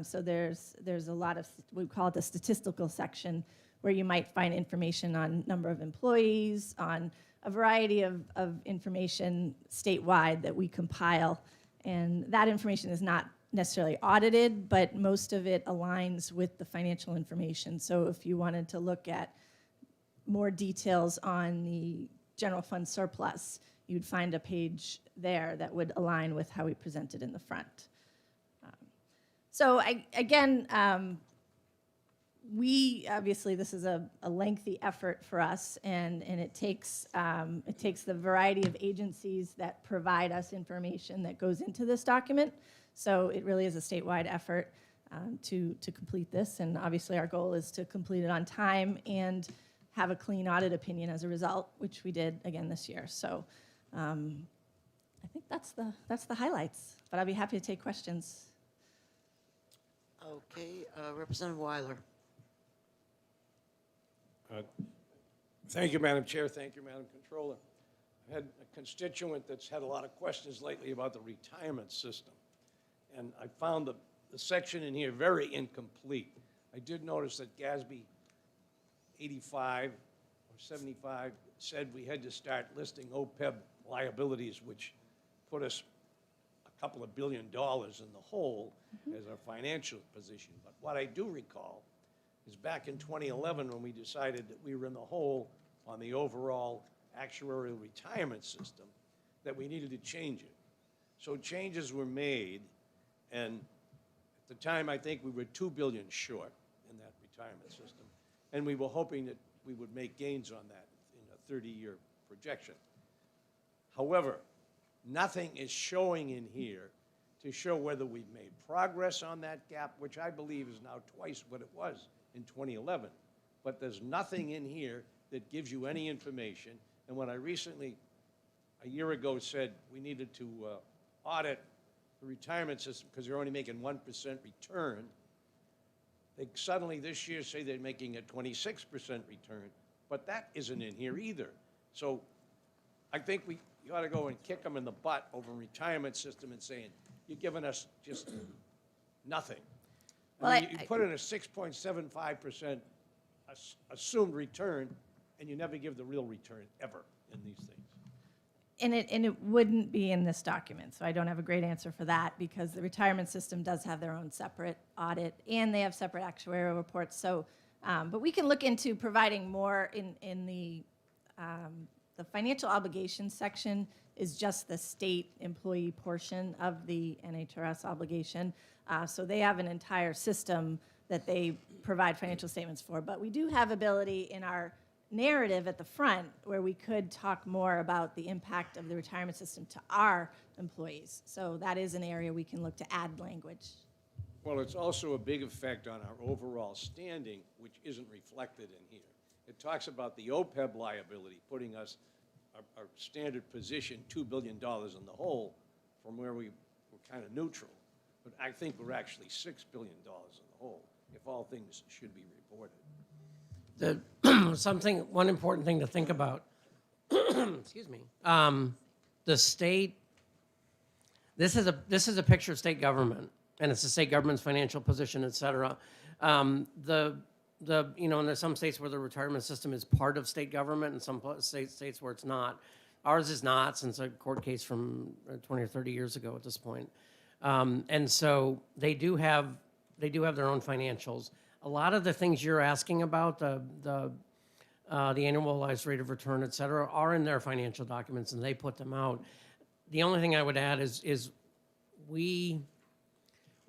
So there's a lot of, we call it the statistical section, where you might find information on number of employees, on a variety of information statewide that we compile. And that information is not necessarily audited, but most of it aligns with the financial information. So if you wanted to look at more details on the general fund surplus, you'd find a page there that would align with how we present it in the front. So we obviously, this is a lengthy effort for us, and it takes the variety of agencies that provide us information that goes into this document. So it really is a statewide effort to complete this, and obviously our goal is to complete it on time and have a clean audit opinion as a result, which we did again this year. So I think that's the highlights, but I'll be happy to take questions. Okay, Representative Weiler. Thank you, Madam Chair. Thank you, Madam Controller. I've had a constituent that's had a lot of questions lately about the retirement system. And I found the section in here very incomplete. I did notice that GASB 85 or 75 said we had to start listing OPEB liabilities, which put us a couple of $1 billion in the hole as our financial position. But what I do recall is back in 2011 when we decided that we were in the hole on the overall actuarial retirement system, that we needed to change it. So changes were made, and at the time I think we were $2 billion short in that retirement system, and we were hoping that we would make gains on that in a 30-year projection. However, nothing is showing in here to show whether we've made progress on that gap, which I believe is now twice what it was in 2011. But there's nothing in here that gives you any information. And when I recently, a year ago, said we needed to audit the retirement system because they're only making 1% return, they suddenly this year say they're making a 26% return, but that isn't in here either. So I think we ought to go and kick them in the butt over a retirement system and saying, you're giving us just nothing. Well, I mean, you put in a 6.75% assumed return, and you never give the real return ever in these things. And it wouldn't be in this document, so I don't have a great answer for that, because the retirement system does have their own separate audit, and they have separate actuarial reports. So, but we can look into providing more in the financial obligations section is just the state employee portion of the NHRS obligation. So they have an entire system that they provide financial statements for. But we do have ability in our narrative at the front where we could talk more about the impact of the retirement system to our employees. So that is an area we can look to add language. Well, it's also a big effect on our overall standing, which isn't reflected in here. It talks about the OPEB liability, putting us, our standard position, $2 billion in the hole from where we were kind of neutral. But I think we're actually $6 billion in the hole, if all things should be reported. One important thing to think about, excuse me, the state, this is a picture of state government, and it's the state government's financial position, et cetera. And there's some states where the retirement system is part of state government, and some states where it's not. Ours is not, since a court case from 20 or 30 years ago at this point. And so they do have their own financials. A lot of the things you're asking about, the annualized rate of return, et cetera, are in their financial documents, and they put them out. The only thing I would add is we're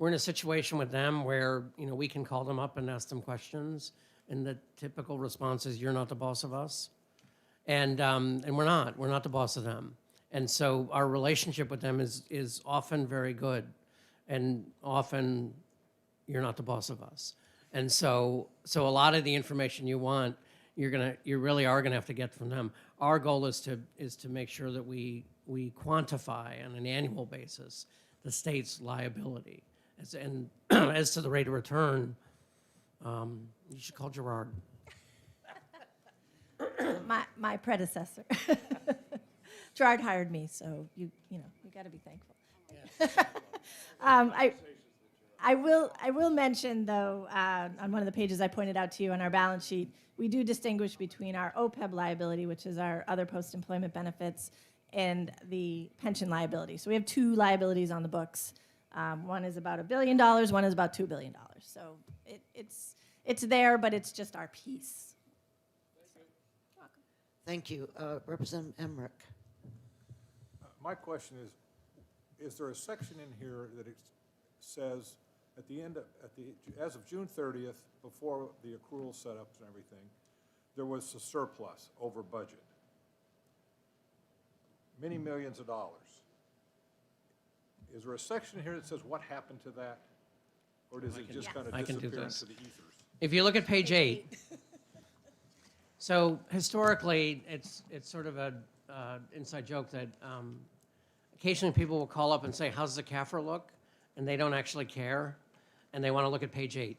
in a situation with them where, we can call them up and ask them questions, and the typical response is, you're not the boss of us. And we're not the boss of them. And so our relationship with them is often very good, and often you're not the boss of us. And so a lot of the information you want, you really are gonna have to get from them. Our goal is to make sure that we quantify on an annual basis the state's liability. And as to the rate of return, you should call Gerard. My predecessor. Gerard hired me, so you got to be thankful. I will mention, though, on one of the pages I pointed out to you on our balance sheet, we do distinguish between our OPEB liability, which is our other post-employment benefits, and the pension liability. So we have two liabilities on the books. One is about $1 billion, one is about $2 billion. So it's there, but it's just our piece. Thank you. Representative Emmerich. My question is there a section in here that it says at the end as of June 30th, before the accrual setups and everything, there was a surplus over budget, many millions of dollars. Is there a section here that says what happened to that, or does it just kind of disappear into the ethers? If you look at page 8, so historically, it's sort of a inside joke that occasionally people will call up and say, how's the CAFR look? And they don't actually care, and they want to look at page 8.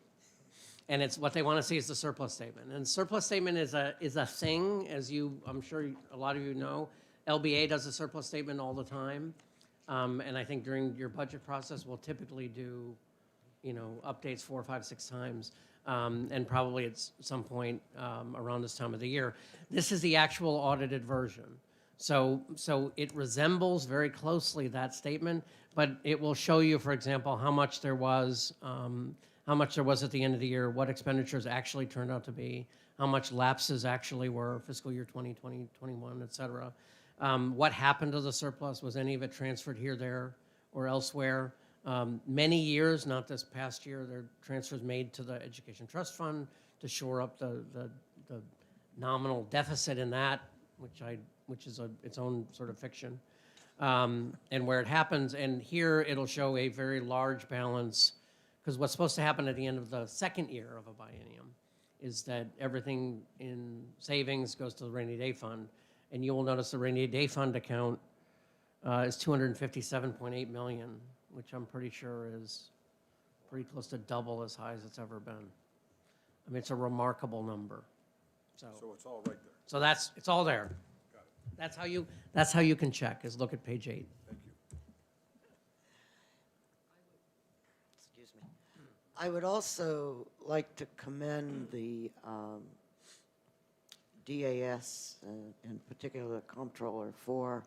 And it's what they want to see is the surplus statement. And the surplus statement is a thing, as I'm sure a lot of you know. LBA does a surplus statement all the time. And I think during your budget process, we'll typically do, updates 4, 5, 6 times. And probably at some point around this time of the year. This is the actual audited version. So it resembles very closely that statement, but it will show you, for example, how much there was at the end of the year, what expenditures actually turned out to be, how much lapses actually were, fiscal year 2020, 21, et cetera. What happened to the surplus? Was any of it transferred here, there, or elsewhere? Many years, not this past year, there are transfers made to the Education Trust Fund to shore up the nominal deficit in that, which is its own sort of fiction. and where it happens. And here it'll show a very large balance, because what's supposed to happen at the end of the second year of a biennium is that everything in savings goes to the rainy day fund. And you will notice the rainy day fund account is 257.8 million, which I'm pretty sure is pretty close to double as high as it's ever been. I mean, it's a remarkable number. So it's all right there. So it's all there. That's how you can check, is look at page 8. Thank you. Excuse me. I would also like to commend the DAS, in particular the comptroller, for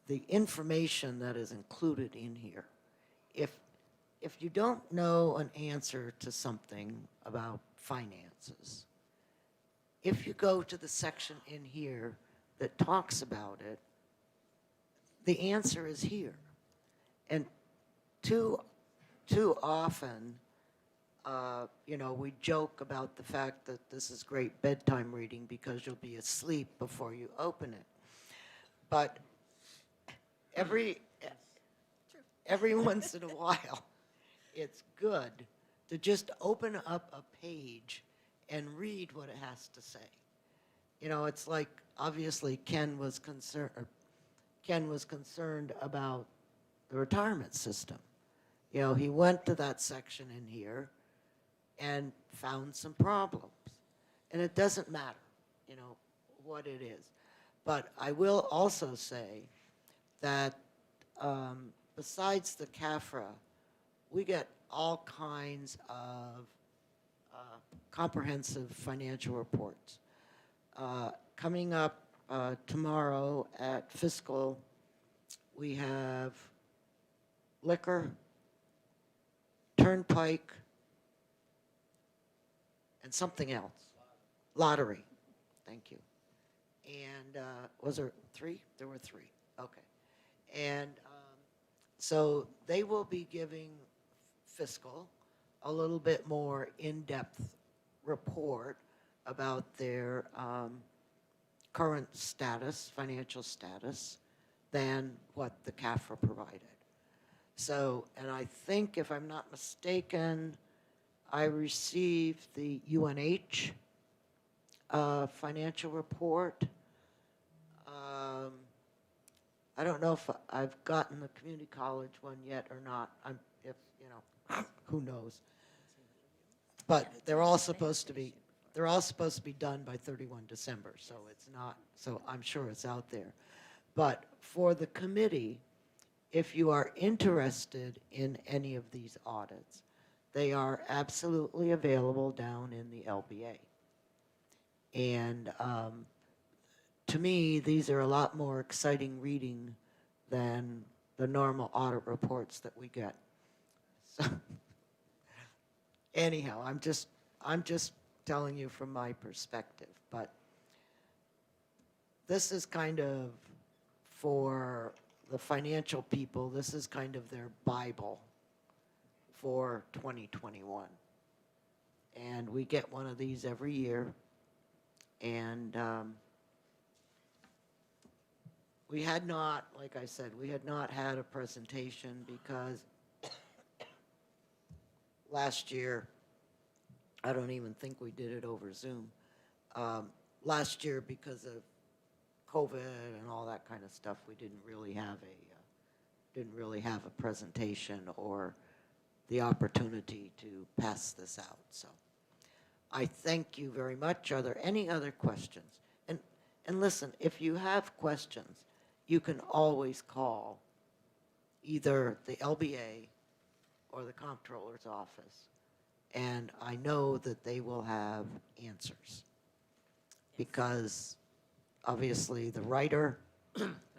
the information that is included in here. If you don't know an answer to something about finances, if you go to the section in here that talks about it, the answer is here. And too often, we joke about the fact that this is great bedtime reading because you'll be asleep before you open it. But every once in a while, it's good to just open up a page and read what it has to say. It's like, obviously Ken was concerned about the retirement system. He went to that section in here and found some problems. And it doesn't matter, what it is. But I will also say that besides the CAFRA, we get all kinds of comprehensive financial reports. Coming up tomorrow at fiscal, we have liquor, turnpike, and something else. Lottery. Thank you. And was there 3? There were 3. Okay. And so they will be giving fiscal a little bit more in-depth report about their current status, financial status, than what the CAFRA provided. So, and I think, if I'm not mistaken, I received the UNH financial report. I don't know if I've gotten the community college one yet or not. Who knows? But they're all supposed to be done by 31 December, so it's not, so I'm sure it's out there. But for the committee, if you are interested in any of these audits, they are absolutely available down in the LBA. And to me, these are a lot more exciting reading than the normal audit reports that we get. So anyhow, I'm just telling you from my perspective. But this is kind of, for the financial people, this is kind of their Bible for 2021. And we get one of these every year. And we had not, like I said, we had not had a presentation because last year, I don't even think we did it over Zoom. Last year, because of COVID and all that kind of stuff, we didn't really have a presentation or the opportunity to pass this out. So I thank you very much. Are there any other questions? And listen, if you have questions, you can always call either the LBA or the comptroller's office, and I know that they will have answers. Because obviously the writer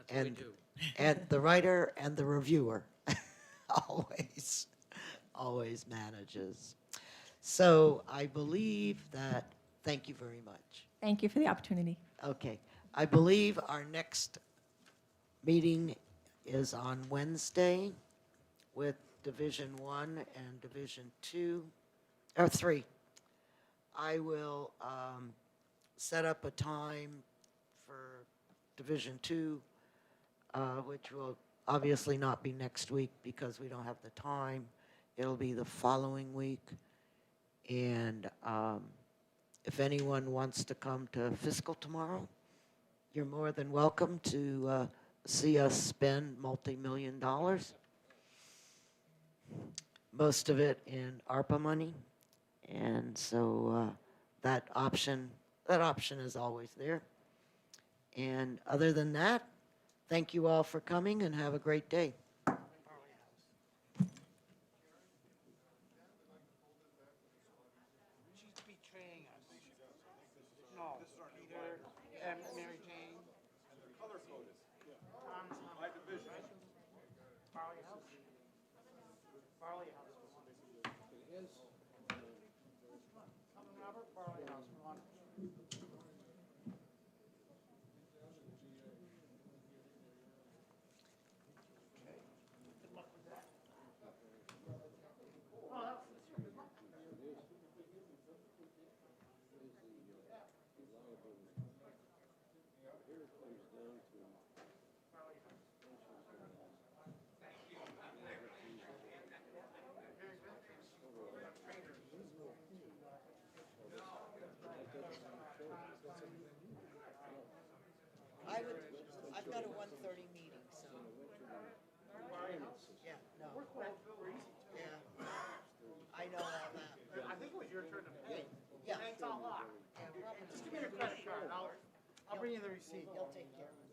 and the writer and the reviewer always manages. So I believe that, thank you very much. Thank you for the opportunity. Okay, I believe our next meeting is on Wednesday with Division 1 and Division 2, or 3. I will set up a time for Division 2 which will obviously not be next week because we don't have the time. It'll be the following week. And if anyone wants to come to fiscal tomorrow, you're more than welcome to see us spend multi-million dollars. Most of it in ARPA money. And so that option is always there. And other than that, thank you all for coming and have a great day. She's betraying us. No, Peter and Mary Jane. Color coded. Tom's not. By division. Barley House. Barley House. Come on, Robert, Barley House, we want. I've got a 1:30 meeting, so. Yeah, no. Yeah, I know all that. I think it was your turn to pay. Yeah. Thanks a lot. Just give me your credit card, I'll bring you the receipt. You'll take care.